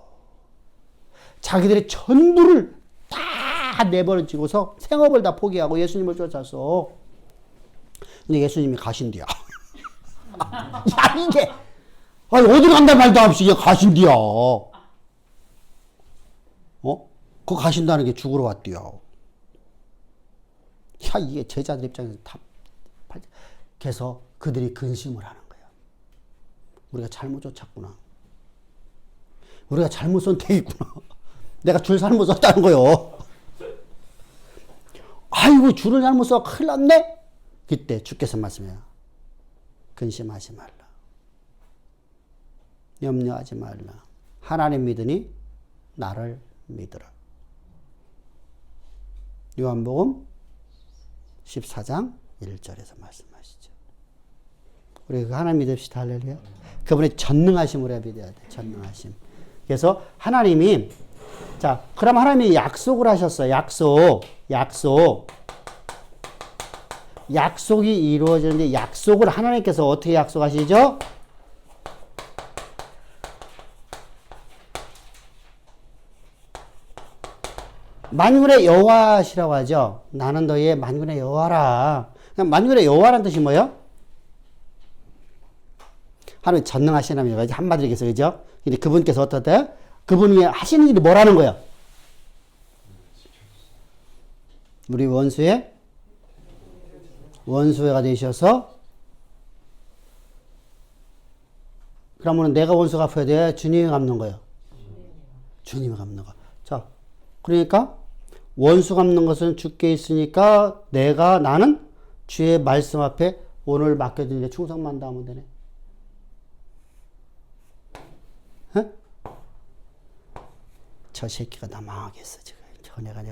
Speaker 1: 자기들의 전부를 다 내버려지고서 생업을 다 포기하고 예수님을 쫓아서 근데 예수님이 가신디야. 야, 이게, 어디 간다 말도 없이 이게 가신디야. 그거 가신다는 게 죽으러 왔디요. 야, 이게 제자들 입장에서 다, 그래서 그들이 근심을 하는 거야. 우리가 잘못 쫓았구나. 우리가 잘못 선택했구나. 내가 줄 잘못 썼다는 거요. 아이고, 줄을 잘못 써. 큰일 났네? 그때 주께서 말씀해요. 근심하지 말라. 염려하지 말라. 하나님 믿으니 나를 믿으라. 요한복음 14장 1절에서 말씀하시죠. 우리 그 하나님 믿읍시다. 할렐루야. 그분의 전능하심으로 믿어야 돼. 전능하심. 그래서 하나님이 자, 그럼 하나님이 약속을 하셨어요. 약속. 약속이 이루어지는데 약속을 하나님께서 어떻게 약속하시죠? 만군의 여호와시라고 하죠. 나는 너희의 만군의 여호와라. 만군의 여호와라는 뜻이 뭐예요? 하나님 전능하신 하나님, 한마디로 얘기해서, 그죠? 근데 그분께서 어떻대? 그분이 하시는 일이 뭐라는 거예요? 우리 원수가 되셔서, 그러면 내가 원수 갚아야 돼? 주님이 갚는 거예요? 주님이 갚는 거. 자, 그러니까 원수 갚는 것은 주께 있으니까 나는 주의 말씀 앞에 오늘 맡겨진 데 충성만 다하면 되네. 어? 저 새끼가 나 망하겠어 지금. 내가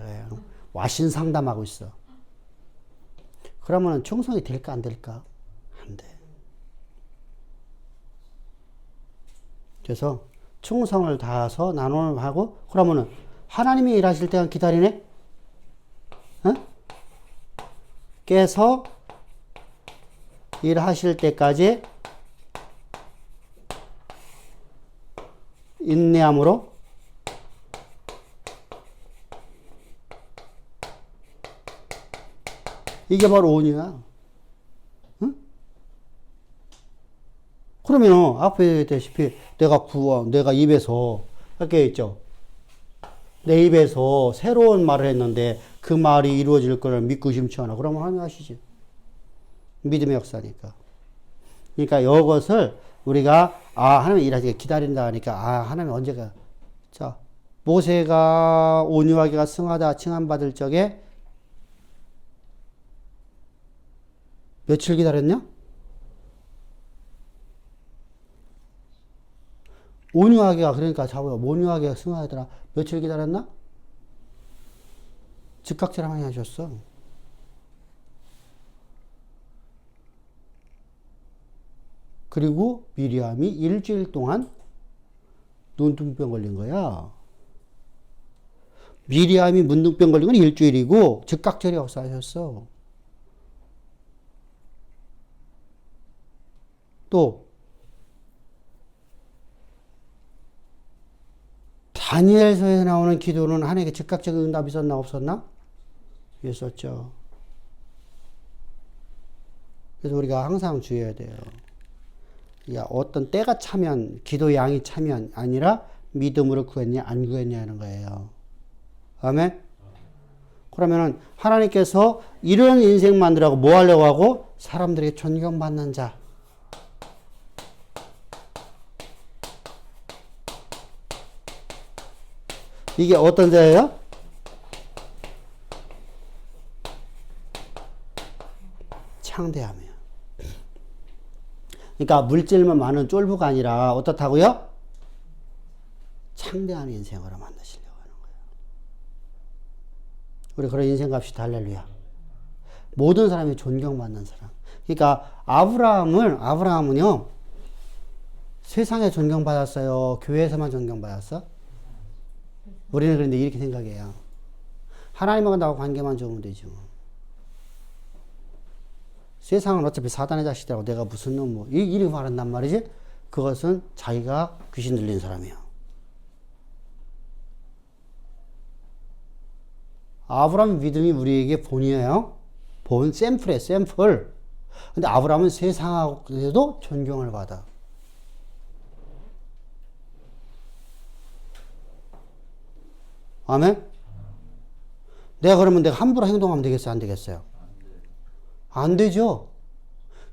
Speaker 1: 와신 상담하고 있어. 그러면 충성이 될까 안 될까? 안 돼. 그래서 충성을 다해서 나눔을 하고, 그러면은 하나님이 일하실 때가 기다리네? 어? 깨서 일하실 때까지 인내함으로 이게 바로 온유야. 응? 그러면 앞에 얘기했다시피 내가 입에서 이렇게 있죠. 내 입에서 새로운 말을 했는데 그 말이 이루어질 거를 믿고 심지 않아. 그러면 하나님 하시지. 믿음의 역사니까. 그러니까 이것을 우리가 하나님 일하시게 기다린다 하니까 하나님 언제가. 자, 모세가 온유하게가 승하다 칭함받을 적에 며칠 기다렸냐? 온유하게가, 그러니까 온유하게가 승하더라. 며칠 기다렸나? 즉각제를 많이 하셨어. 그리고 미리암이 일주일 동안 눈등병 걸린 거야. 미리암이 문둥병 걸린 건 일주일이고 즉각제를 역사하셨어. 또 다니엘서에 나오는 기도는 하나님께 즉각적인 응답이 있었나 없었나? 있었죠. 그래서 우리가 항상 주의해야 돼요. 어떤 때가 차면, 기도 양이 차면 아니라 믿음으로 구했냐 안 구했냐 하는 거예요. 아멘? 그러면은 하나님께서 이런 인생 만들라고 뭐 하려고 하고? 사람들에게 존경받는 자. 이게 어떤 자예요? 창대함이에요. 그러니까 물질만 많은 쫄부가 아니라 어떻다고요? 창대한 인생으로 만드시려고 하는 거예요. 우리 그런 인생 갑시다. 할렐루야. 모든 사람이 존경받는 사람. 그러니까 아브라함은요, 세상에 존경받았어요? 교회에서만 존경받았어? 우리는 그런데 이렇게 생각해요. 하나님하고 나하고 관계만 좋으면 되죠. 세상은 어차피 사단의 자식들하고 내가 무슨 놈, 이렇게 말한단 말이지? 그것은 자기가 귀신 들린 사람이에요. 아브라함 믿음이 우리에게 본이에요. 본 샘플이에요, 샘플. 근데 아브라함은 세상하고도 존경을 받아. 아멘? 그러면 내가 함부로 행동하면 되겠어요? 안 되겠어요? 안 되죠?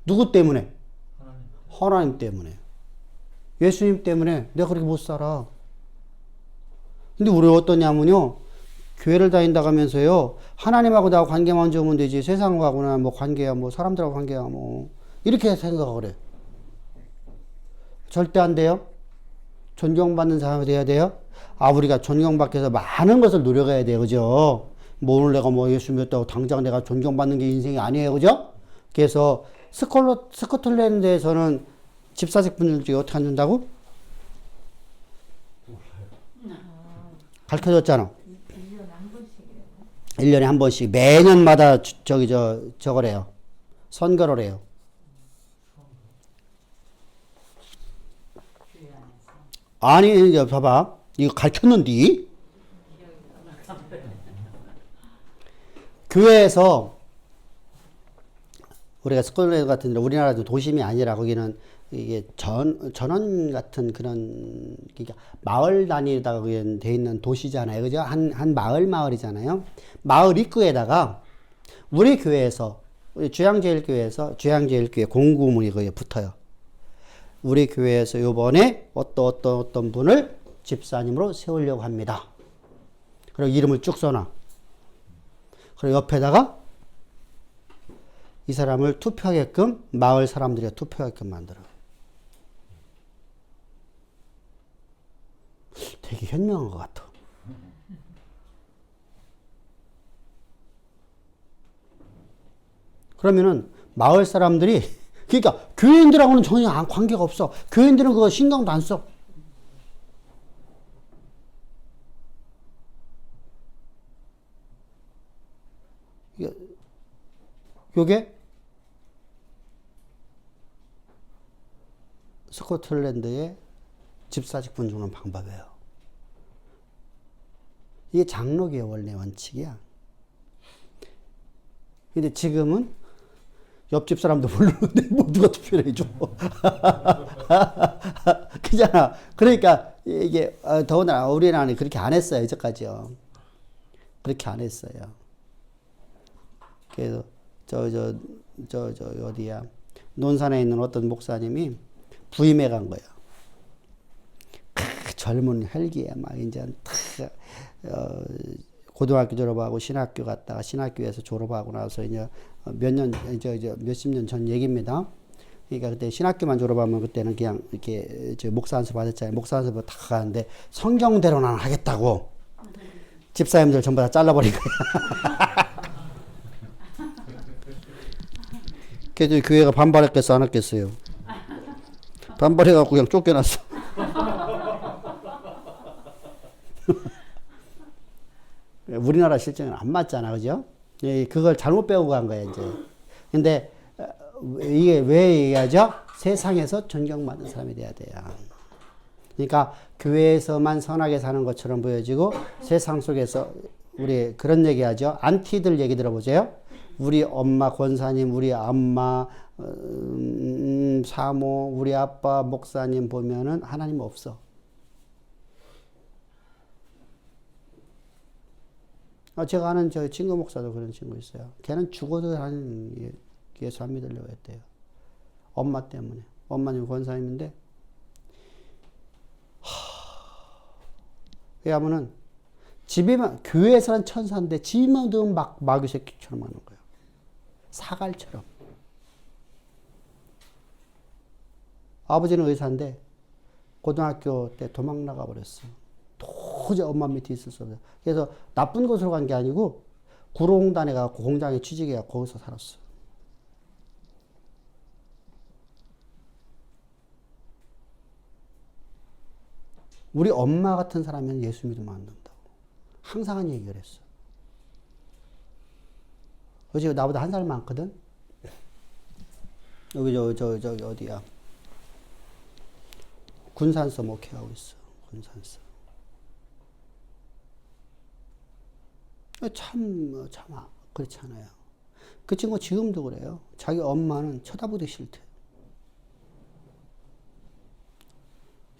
Speaker 1: 누구 때문에? 하나님 때문에. 예수님 때문에 내가 그렇게 못 살아. 근데 우리 어떠냐면요, 교회를 다닌다고 하면서요, 하나님하고 나하고 관계만 좋으면 되지, 세상하고나 관계야, 사람들하고 관계야, 이렇게 생각을 해. 절대 안 돼요. 존경받는 사람이 돼야 돼요. 우리가 존경받기 위해서 많은 것을 노력해야 돼요. 그죠? 오늘 내가 예수 믿었다고 당장 내가 존경받는 게 인생이 아니에요. 그죠? 그래서 스코틀랜드에서는 집사직 분들이 어떻게 한다고? 가르쳐줬잖아. 1년에 한 번씩 매년마다 저거래요. 선거를 해요.
Speaker 4: 교회 안에서.
Speaker 1: 아니, 이제 봐봐. 이거 가르쳤는데? 교회에서 우리가 스콜레드 같은 데 우리나라 도심이 아니라 거기는 이게 전원 같은 그런 그러니까 마을 단위에다가 돼 있는 도시잖아요. 그죠? 한 마을이잖아요. 마을 입구에다가 우리 교회에서 우리 주양제일교회 공구문이 거기에 붙어요. 우리 교회에서 요번에 어떤 분을 집사님으로 세우려고 합니다. 그리고 이름을 쭉 써놔. 그리고 옆에다가 이 사람을 투표하게끔 마을 사람들이 투표하게끔 만들어. 되게 현명한 것 같아. 그러면은 마을 사람들이 그러니까 교인들하고는 전혀 관계가 없어. 교인들은 그거 신경도 안 써. 요게 스코틀랜드의 집사직 분주는 방법이에요. 이게 장로교의 원래 원칙이야. 근데 지금은 옆집 사람도 모르는데 뭐 누가 투표를 해줘. 그잖아. 그러니까 이게 더군다나 우리나라는 그렇게 안 했어요. 이제까지요. 그렇게 안 했어요. 그래서 어디야. 논산에 있는 어떤 목사님이 부임해 간 거야. 젊은 헬기야. 막 이제 고등학교 졸업하고 신학교 갔다가 신학교에서 졸업하고 나서 이제 몇십 년 전 얘기입니다. 그러니까 그때 신학교만 졸업하면 그때는 그냥 이렇게 목사 안수 받았잖아요. 목사 안수 다 가는데 성경대로는 하겠다고 집사님들 전부 다 잘라버린 거야. 그래도 교회가 반발했겠어 안 했겠어요? 반발해갖고 그냥 쫓겨났어. 우리나라 실정은 안 맞잖아, 그죠? 그걸 잘못 배우고 간 거야, 이제. 근데, 이게 왜 얘기하죠? 세상에서 존경받는 사람이 돼야 돼요. 그러니까, 교회에서만 선하게 사는 것처럼 보여지고, 세상 속에서, 우리 그런 얘기 하죠? 안티들 얘기 들어보세요? 우리 엄마 권사님, 우리 엄마, 사모, 우리 아빠 목사님 보면은 하나님 없어. 제가 아는 저 친구 목사도 그런 친구 있어요. 걔는 죽어도 하는 예수 안 믿으려고 했대요. 엄마 때문에. 엄마님 권사님인데, 왜냐면은, 집에만, 교회에서는 천사인데, 집에만 들으면 마귀 새끼처럼 하는 거예요. 사갈처럼. 아버지는 의사인데, 고등학교 때 도망 나가버렸어. 도저히 엄마 밑에 있을 수 없어요. 그래서 나쁜 곳으로 간 게 아니고 구로공단에 가고 공장에 취직해서 거기서 살았어. 우리 엄마 같은 사람은 예수 믿으면 안 된다고. 항상 한 얘기를 했어. 어제 나보다 한 살 많거든? 여기 어디야? 군산서 목회하고 있어. 군산서. 참 그렇지 않아요. 그 친구 지금도 그래요. 자기 엄마는 쳐다보기 싫대.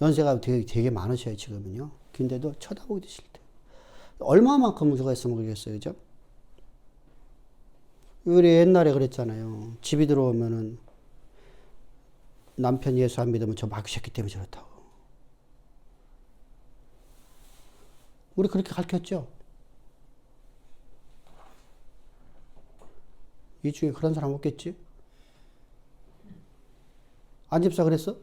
Speaker 1: 연세가 되게 많으셔요, 지금은요. 근데도 쳐다보기도 싫대. 얼마만큼 문제가 있으면 모르겠어요, 그죠? 우리 옛날에 그랬잖아요. 집이 들어오면은 남편 예수 안 믿으면 저 마귀 새끼 때문에 저렇다고. 우리 그렇게 가르쳤죠? 이 중에 그런 사람 없겠지? 안 집사 그랬어?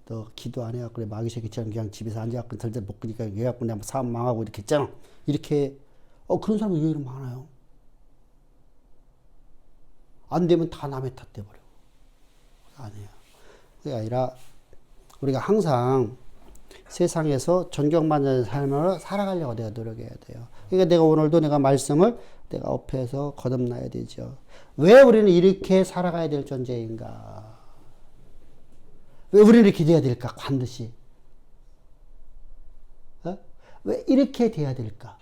Speaker 1: 너 기도 안 해갖고 그래 마귀 새끼처럼 그냥 집에서 앉아갖고 덜덜 먹으니까 얘갖고 내가 사업 망하고 이렇게 했잖아. 이렇게 그런 사람이 의외로 많아요. 안 되면 다 남의 탓 돼버려. 아니야. 그게 아니라 우리가 항상 세상에서 존경받는 삶으로 살아가려고 내가 노력해야 돼요. 그러니까 내가 오늘도 내가 말씀을 내가 업해서 거듭나야 되죠. 왜 우리는 이렇게 살아가야 될 존재인가? 왜 우리는 이렇게 돼야 될까? 반드시. 어? 왜 이렇게 돼야 될까?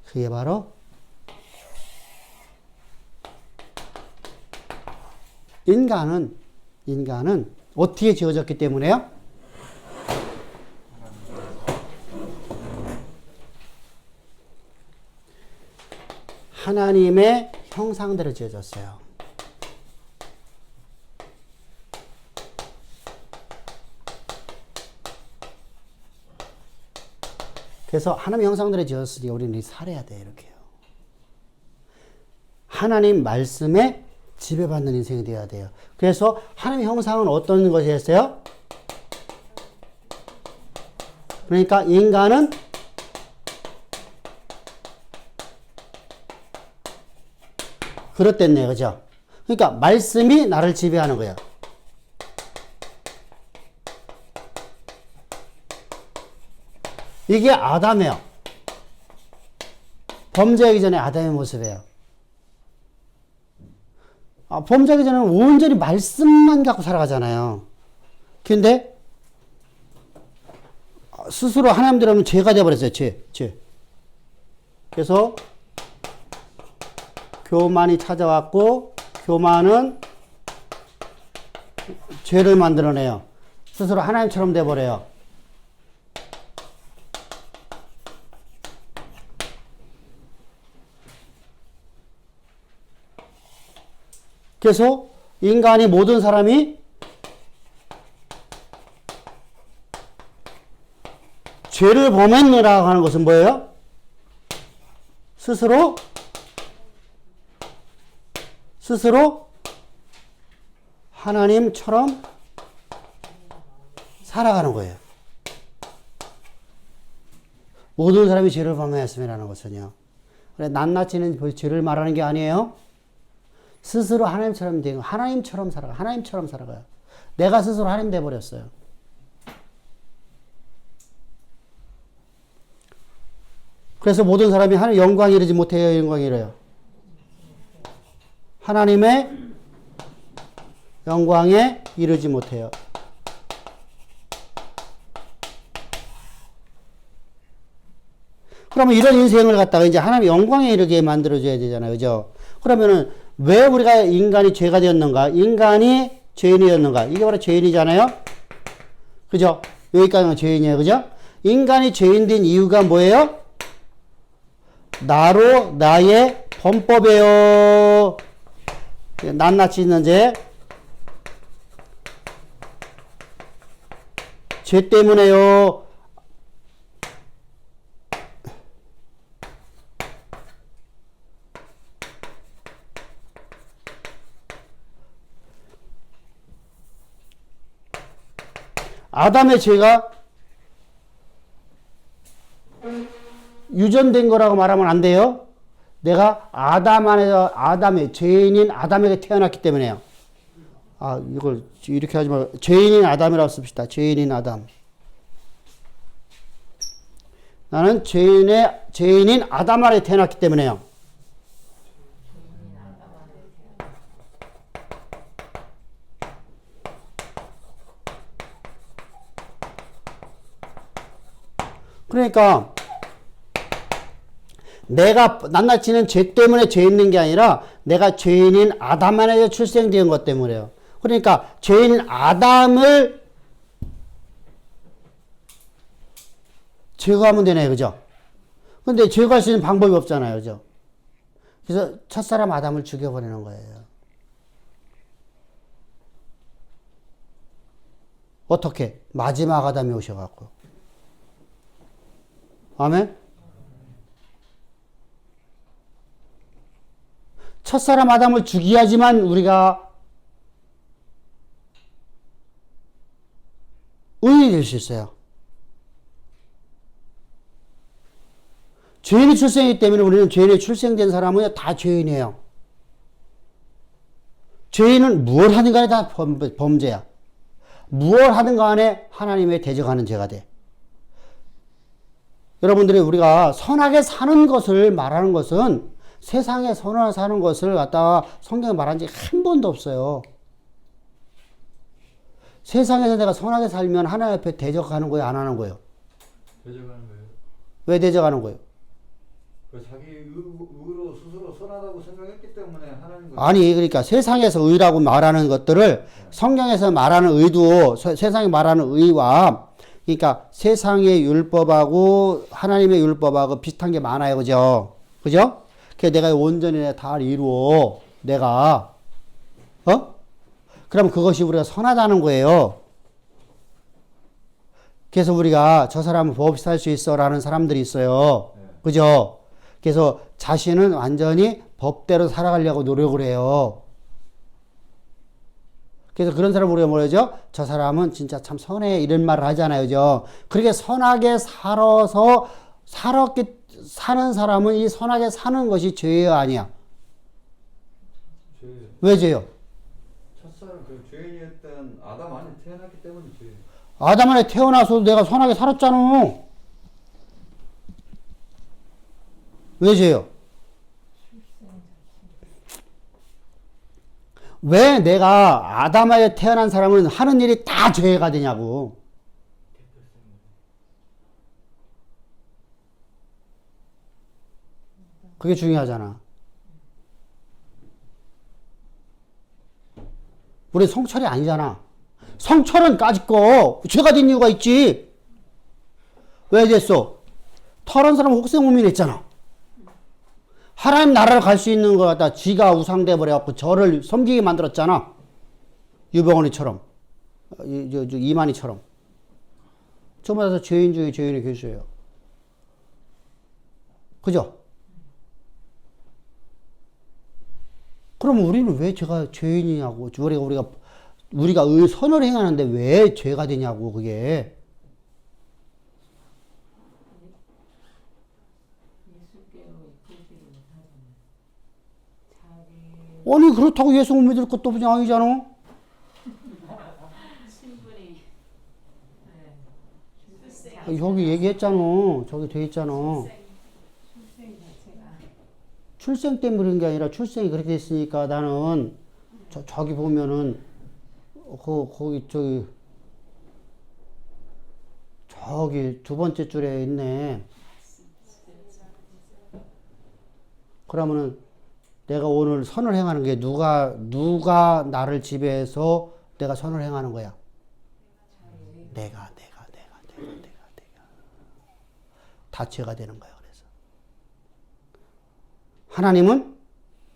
Speaker 1: 그게 바로 인간은 어떻게 지어졌기 때문에요? 하나님의 형상대로 지어졌어요. 그래서 하나님 형상대로 지었으니 우리는 살아야 돼, 이렇게요. 하나님 말씀에 지배받는 인생이 되어야 돼요. 그래서 하나님 형상은 어떤 것이었어요? 그러니까 인간은 그렇댔네요. 그죠? 그러니까 말씀이 나를 지배하는 거예요. 이게 아담이에요. 범죄하기 전에 아담의 모습이에요. 범죄하기 전에는 온전히 말씀만 갖고 살아가잖아요. 근데 스스로 하나님대로 하면 죄가 되어버렸어요. 죄. 그래서 교만이 찾아왔고, 교만은 죄를 만들어내요. 스스로 하나님처럼 돼버려요. 그래서 인간이 모든 사람이 죄를 범했느라고 하는 것은 뭐예요? 스스로 하나님처럼 살아가는 거예요. 모든 사람이 죄를 범하였음이라는 것은요. 그래, 낱낱이는 죄를 말하는 게 아니에요. 스스로 하나님처럼 되고 하나님처럼 살아가요. 내가 스스로 하나님 돼버렸어요. 그래서 모든 사람이 하나님 영광에 이르지 못해요. 영광에 이르요. 하나님의 영광에 이르지 못해요. 그러면 이런 인생을 갖다가 이제 하나님 영광에 이르게 만들어줘야 되잖아요. 그죠? 그러면은 왜 우리가 인간이 죄가 되었는가? 인간이 죄인이었는가? 이게 바로 죄인이잖아요? 그죠? 여기까지는 죄인이에요. 그죠? 인간이 죄인 된 이유가 뭐예요? 나로 나의 범법이에요. 낱낱이 있는 죄 때문에요. 아담의 죄가 유전된 거라고 말하면 안 돼요. 내가 아담 안에서 아담의 죄인인 아담에게 태어났기 때문에요. 이걸 이렇게 하지 말고 죄인인 아담이라고 씁시다. 죄인인 아담. 나는 죄인인 아담 안에 태어났기 때문에요. 그러니까 내가 낱낱이는 죄 때문에 죄 있는 게 아니라 내가 죄인인 아담 안에서 출생된 것 때문에요. 그러니까 죄인인 아담을 제거하면 되네요. 그죠? 근데 제거할 수 있는 방법이 없잖아요. 그죠? 그래서 첫사람 아담을 죽여버리는 거예요. 어떻게? 마지막 아담이 오셔갖고. 아멘? 첫사람 아담을 죽여야지만 우리가 의인이 될 수 있어요. 죄인이 출생이기 때문에 우리는 죄인이 출생된 사람은 다 죄인이에요. 죄인은 무엇 하든 간에 다 범죄야. 무엇 하든 간에 하나님의 대적하는 죄가 돼. 여러분들이 우리가 선하게 사는 것을 말하는 것은 세상에 선하게 사는 것을 갖다가 성경에 말한 지 한 번도 없어요. 세상에서 내가 선하게 살면 하나님 앞에 대적하는 거예요, 안 하는 거예요?
Speaker 2: 대적하는 거예요.
Speaker 1: 왜 대적하는 거예요?
Speaker 2: 그 자기 의로 스스로 선하다고 생각했기 때문에 하나님과
Speaker 1: 아니, 그러니까 세상에서 의라고 말하는 것들을 성경에서 말하는 의도, 세상에 말하는 의와, 그러니까 세상의 율법하고 하나님의 율법하고 비슷한 게 많아요. 그죠? 그죠? 그래서 내가 온전히 다 이루어. 내가. 그럼 그것이 우리가 선하다는 거예요. 그래서 우리가 저 사람은 법 없이 살 수 있어 라는 사람들이 있어요. 그죠? 그래서 자신은 완전히 법대로 살아가려고 노력을 해요. 그래서 그런 사람 우리가 뭐라죠? 저 사람은 진짜 참 선해 이런 말을 하잖아요. 그죠? 그렇게 선하게 살아서 사는 사람은 이 선하게 사는 것이 죄예요, 아니야?
Speaker 2: 죄,
Speaker 1: 왜 죄요?
Speaker 2: 첫사람 그 죄인이었던 아담 안에 태어났기 때문에 죄.
Speaker 1: 아담 안에 태어나서 내가 선하게 살았잖아. 왜 죄요? 왜 내가 아담 안에 태어난 사람은 하는 일이 다 죄가 되냐고. 그게 중요하잖아. 우리 성철이 아니잖아. 성철은 까짓 거 죄가 된 이유가 있지. 왜 됐어? 털은 사람 혹세무민 했잖아. 하나님 나라를 갈 수 있는 것 같다. 지가 우상돼 버려갖고 저를 섬기게 만들었잖아. 유병원이처럼, 이만희처럼. 전부 다 죄인 중에 죄인의 교수예요. 그죠? 그럼 우리는 왜 제가 죄인이냐고. 우리가 선을 행하는데 왜 죄가 되냐고, 그게. 아니, 그렇다고 예수 못 믿을 것도 아니잖아.
Speaker 4: 신분이
Speaker 1: 여기 얘기했잖아. 저기 돼 있잖아. 출생 때문에 그런 게 아니라 출생이 그렇게 됐으니까 나는 저기 보면은 거기 저기 두 번째 줄에 있네. 그러면은 내가 오늘 선을 행하는 게 누가 나를 지배해서 내가 선을 행하는 거야? 내가. 다 죄가 되는 거야, 그래서. 하나님은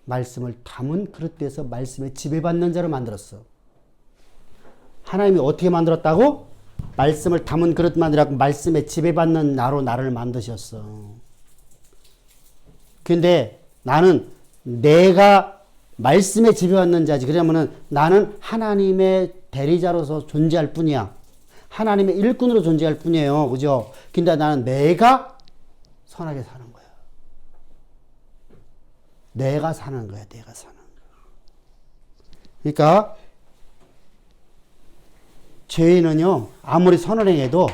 Speaker 1: 말씀을 담은 그릇에서 말씀에 지배받는 자로 만들었어. 하나님이 어떻게 만들었다고? 말씀을 담은 그릇 만들었고 말씀에 지배받는 나로 나를 만드셨어. 근데 나는 내가 말씀에 지배받는 자지. 그러면은 나는 하나님의 대리자로서 존재할 뿐이야. 하나님의 일꾼으로 존재할 뿐이에요. 그죠? 근데 나는 내가 선하게 사는 거야. 내가 사는 거야. 내가 사는 거야. 그러니까 죄인은요, 아무리 선을 행해도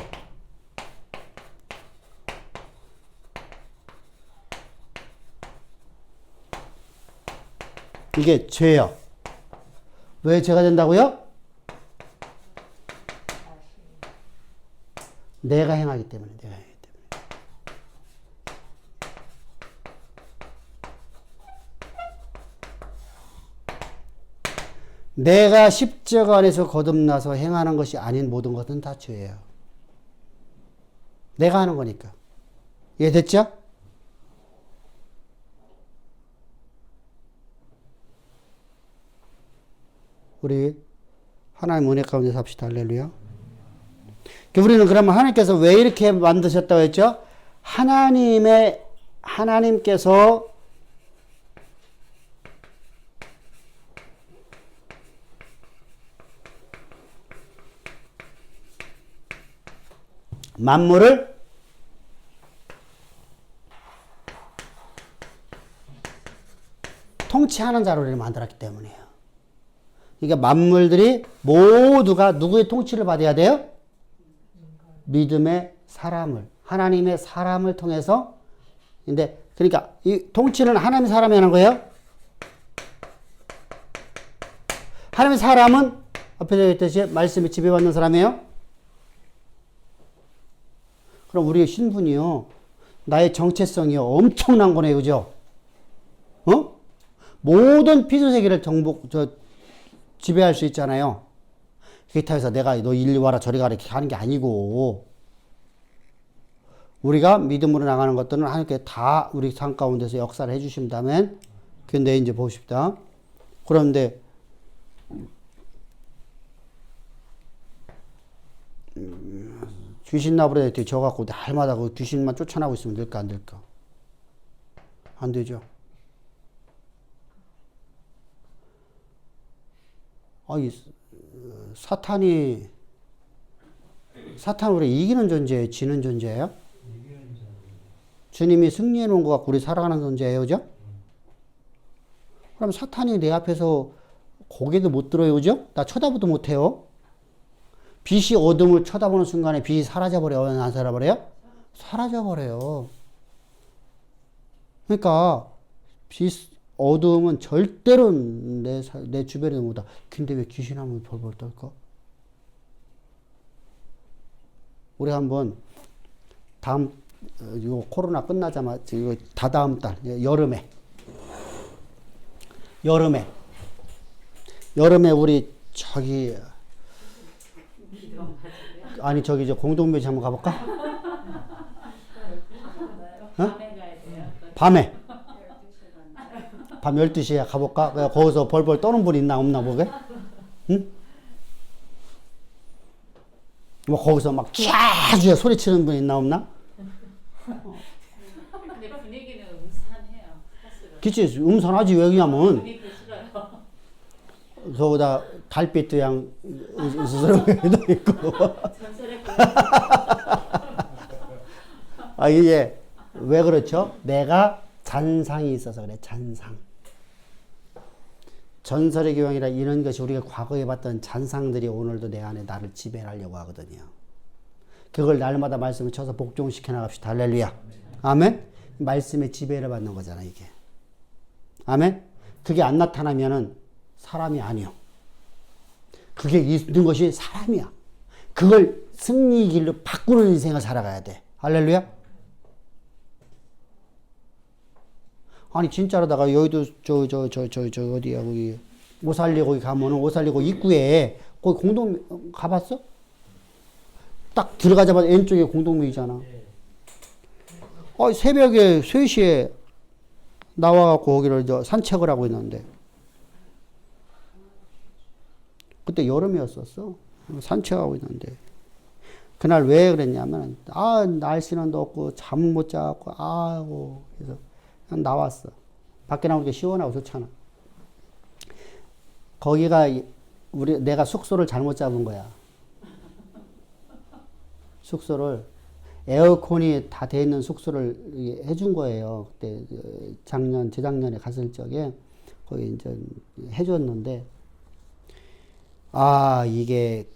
Speaker 1: 이게 죄예요. 왜 죄가 된다고요? 내가 행하기 때문에. 내가 십자가 안에서 거듭나서 행하는 것이 아닌 모든 것은 다 죄예요. 내가 하는 거니까. 이해됐죠? 우리 하나님 은혜 가운데 삽시다. 할렐루야. 우리는 그러면 하나님께서 왜 이렇게 만드셨다고 했죠? 하나님께서 만물을 통치하는 자로 만들었기 때문이에요. 그러니까 만물들이 모두가 누구의 통치를 받아야 돼요? 믿음의 사람을, 하나님의 사람을 통해서. 근데 그러니까 이 통치는 하나님의 사람이 하는 거예요. 하나님의 사람은 앞에 되어 있듯이 말씀에 지배받는 사람이에요. 그럼 우리의 신분이요, 나의 정체성이요, 엄청난 거네요, 그죠? 어? 모든 피조세계를 지배할 수 있잖아요. 그렇다고 해서 내가 너 이리 와라 저리 가라 이렇게 하는 게 아니고, 우리가 믿음으로 나가는 것들은 하나님께 다 우리 삶 가운데서 역사를 해주신다면. 근데 이제 보십시다. 그런데 귀신 나부레 져갖고 날마다 그 귀신만 쫓아나고 있으면 될까 안 될까? 안 되죠. 사탄은 우리 이기는 존재예요? 지는 존재예요? 주님이 승리해 놓은 것 같고 우리 살아가는 존재예요, 그죠? 그럼 사탄이 내 앞에서 고개도 못 들어요, 그죠? 나 쳐다보도 못해요. 빛이 어둠을 쳐다보는 순간에 빛이 사라져버려요, 안 사라져버려요? 사라져버려요. 그러니까 어둠은 절대로 내 주변에 못 와. 근데 왜 귀신 하면 벌벌 떨까? 우리 한번 이거 코로나 끝나자마자 이거 다다음 달 여름에 우리 저 공동묘지 한번 가볼까?
Speaker 4: 밤에 가야 돼요.
Speaker 1: 밤에 밤 12시에 가볼까? 거기서 벌벌 떠는 분 있나 없나 보게? 응? 뭐 거기서 막 쫙 소리치는 분 있나 없나?
Speaker 4: 근데 분위기는 음산해요. 사실은.
Speaker 1: 그치, 음산하지. 왜 그러냐면
Speaker 4: 분위기 싫어요.
Speaker 1: 거기다 달빛도 양 스스럼에도 있고.
Speaker 4: 전설의
Speaker 1: 이게 왜 그렇죠? 내가 잔상이 있어서 그래. 잔상. 전설의 교황이라 이런 것이 우리가 과거에 봤던 잔상들이 오늘도 내 안에 나를 지배하려고 하거든요. 그걸 날마다 말씀을 쳐서 복종시켜 나갑시다. 할렐루야. 아멘. 말씀의 지배를 받는 거잖아, 이게. 아멘. 그게 안 나타나면은 사람이 아니요. 그게 있는 것이 사람이야. 그걸 승리의 길로 바꾸는 인생을 살아가야 돼. 할렐루야. 아니 진짜로다가 여의도 어디야 거기 오살리 거기 가면은 오살리 거기 입구에 거기 공동 가봤어? 딱 들어가자마자 왼쪽에 공동묘이잖아. 새벽에 3시에 나와갖고 거기를 산책을 하고 있는데 그때 여름이었었어. 산책하고 있는데 그날 왜 그랬냐면 날씨는 덥고 잠 못 자갖고 그래서 그냥 나왔어. 밖에 나오니까 시원하고 좋잖아. 거기가 내가 숙소를 잘못 잡은 거야. 숙소를 에어컨이 다 돼 있는 숙소를 해준 거예요. 그때 재작년에 갔을 적에 거기 이제 해줬는데 이게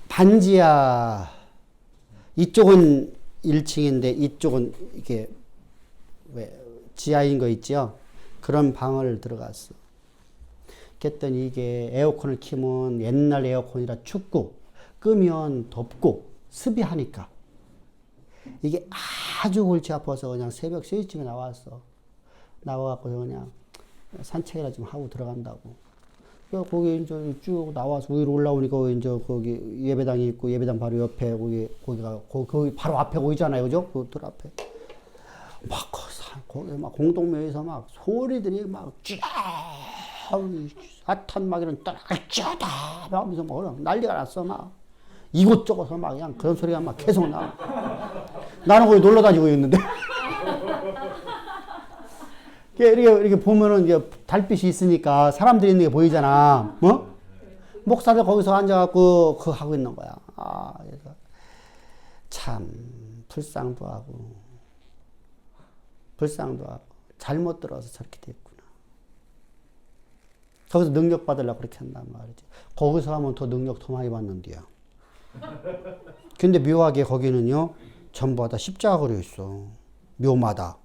Speaker 1: 반지하 이쪽은 1층인데 이쪽은 이렇게 지하인 거 있죠? 그런 방을 들어갔어. 그랬더니 이게 에어컨을 켜면 옛날 에어컨이라 춥고 끄면 덥고 습이하니까 이게 아주 골치 아파서 그냥 새벽 3시쯤에 나왔어. 나와갖고 그냥 산책이나 좀 하고 들어간다고. 거기 이제 쭉 나와서 위로 올라오니까 이제 거기 예배당이 있고 예배당 바로 옆에 거기 바로 앞에 보이잖아요, 그죠? 그 들 앞에 거기 막 공동묘에서 막 소리들이 막 사탄 막 이런 쩌다 하면서 막 난리가 났어. 막 이곳저곳서 막 그냥 그런 소리가 막 계속 나. 나는 거기 놀러 다니고 있는데. 이렇게 보면은 이제 달빛이 있으니까 사람들이 있는 게 보이잖아. 목사들 거기서 앉아갖고 그거 하고 있는 거야. 그래서 참 불쌍도 하고 잘못 들어서 저렇게 됐구나. 거기서 능력 받으려고 그렇게 한단 말이지. 거기서 하면 더 능력 더 많이 받는데요. 근데 묘하게 거기는요, 전부 다 십자가 그려 있어. 묘마다.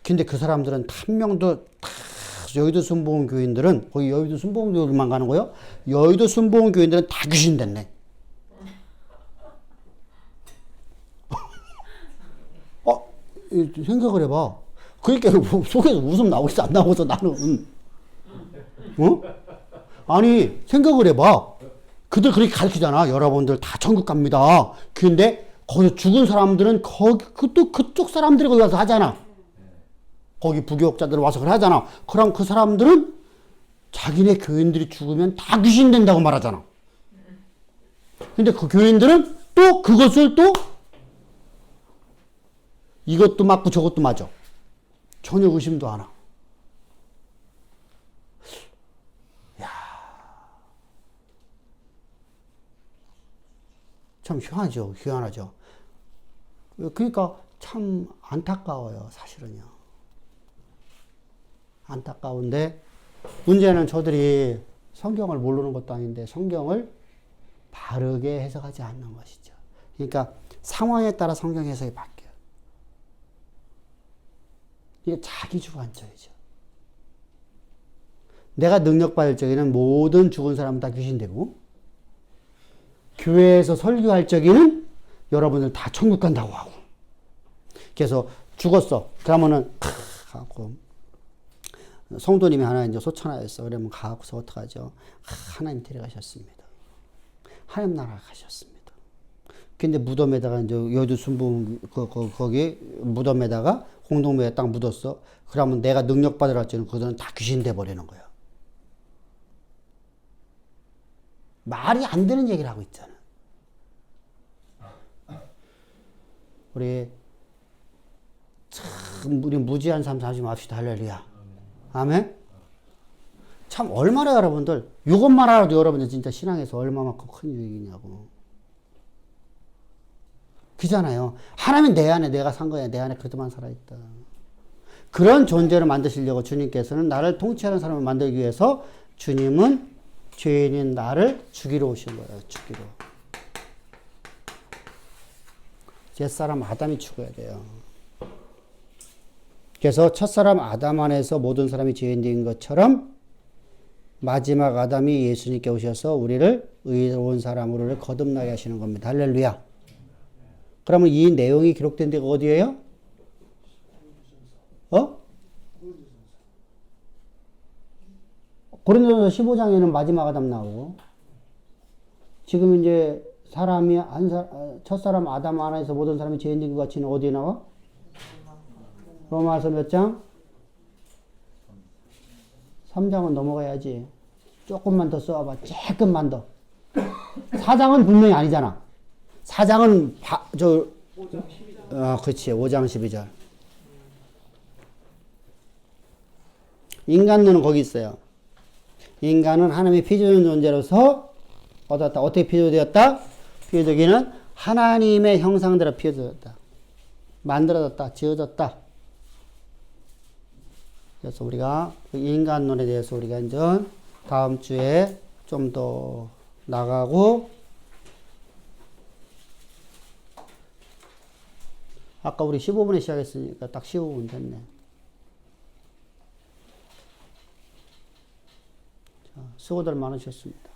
Speaker 1: 근데 그 사람들은 한 명도 다 여의도 순복음 교인들은 거기 여의도 순복음 교인들만 가는 거요. 여의도 순복음 교인들은 다 귀신 됐네. 생각을 해봐. 그러니까 속에서 웃음 나오겠어 안 나오겠어 나는. 어? 아니 생각을 해봐. 그들 그렇게 가르치잖아. 여러분들 다 천국 갑니다. 근데 거기서 죽은 사람들은 거기 또 그쪽 사람들이 거기 와서 하잖아. 거기 부교육자들 와서 그걸 하잖아. 그럼 그 사람들은 자기네 교인들이 죽으면 다 귀신 된다고 말하잖아. 근데 그 교인들은 또 그것을 또 이것도 맞고 저것도 맞아. 전혀 의심도 안 하고. 야, 참 희한하죠. 희한하죠. 그러니까 참 안타까워요. 사실은요. 안타까운데 문제는 저들이 성경을 모르는 것도 아닌데 성경을 바르게 해석하지 않는 것이죠. 그러니까 상황에 따라 성경 해석이 바뀌어요. 이게 자기 주관적이죠. 내가 능력받을 적에는 모든 죽은 사람은 다 귀신되고 교회에서 설교할 적에는 여러분들 다 천국 간다고 하고 그래서 죽었어. 그러면은 가고 성도님이 하나 이제 소천하였어. 그러면 가고서 어떡하죠? 하나님 데려가셨습니다. 하나님 나라 가셨습니다. 근데 무덤에다가 이제 여주 순복음 거기 무덤에다가 공동묘에 딱 묻었어. 그러면 내가 능력 받으라 할지는 그들은 다 귀신 돼 버리는 거야. 말이 안 되는 얘기를 하고 있잖아. 우리 무지한 삶 사지 맙시다. 할렐루야. 아멘? 참 얼마나 여러분들 이것만 알아도 여러분들 진짜 신앙에서 얼마만큼 큰 유익이냐고. 그잖아요. 하나님 내 안에 내가 산 거야. 내 안에 그들만 살아있다. 그런 존재를 만드시려고 주님께서는 나를 통치하는 사람을 만들기 위해서 주님은 죄인인 나를 죽이러 오신 거예요. 죽이러. 옛사람 아담이 죽어야 돼요. 그래서 첫사람 아담 안에서 모든 사람이 죄인된 것처럼 마지막 아담이 예수님께 오셔서 우리를 의로운 사람으로 거듭나게 하시는 겁니다. 할렐루야. 그러면 이 내용이 기록된 데가 어디예요? 고린도전서 15장에는 마지막 아담 나오고 지금 이제 사람이 첫사람 아담 안에서 모든 사람이 죄인된 것 같이는 어디에 나와? 로마서 몇 장? 3장은 넘어가야지. 조금만 더 써봐. 조금만 더. 4장은 분명히 아니잖아. 4장은 그렇지. 5장 12절. 인간론은 거기 있어요. 인간은 하나님의 피조된 존재로서 얻었다. 어떻게 피조되었다? 피조되기는 하나님의 형상대로 피조되었다. 만들어졌다. 지어졌다. 그래서 우리가 그 인간론에 대해서 우리가 이제 다음 주에 좀 더 나가고 아까 우리 15분에 시작했으니까 딱 15분 됐네. 자, 수고들 많으셨습니다.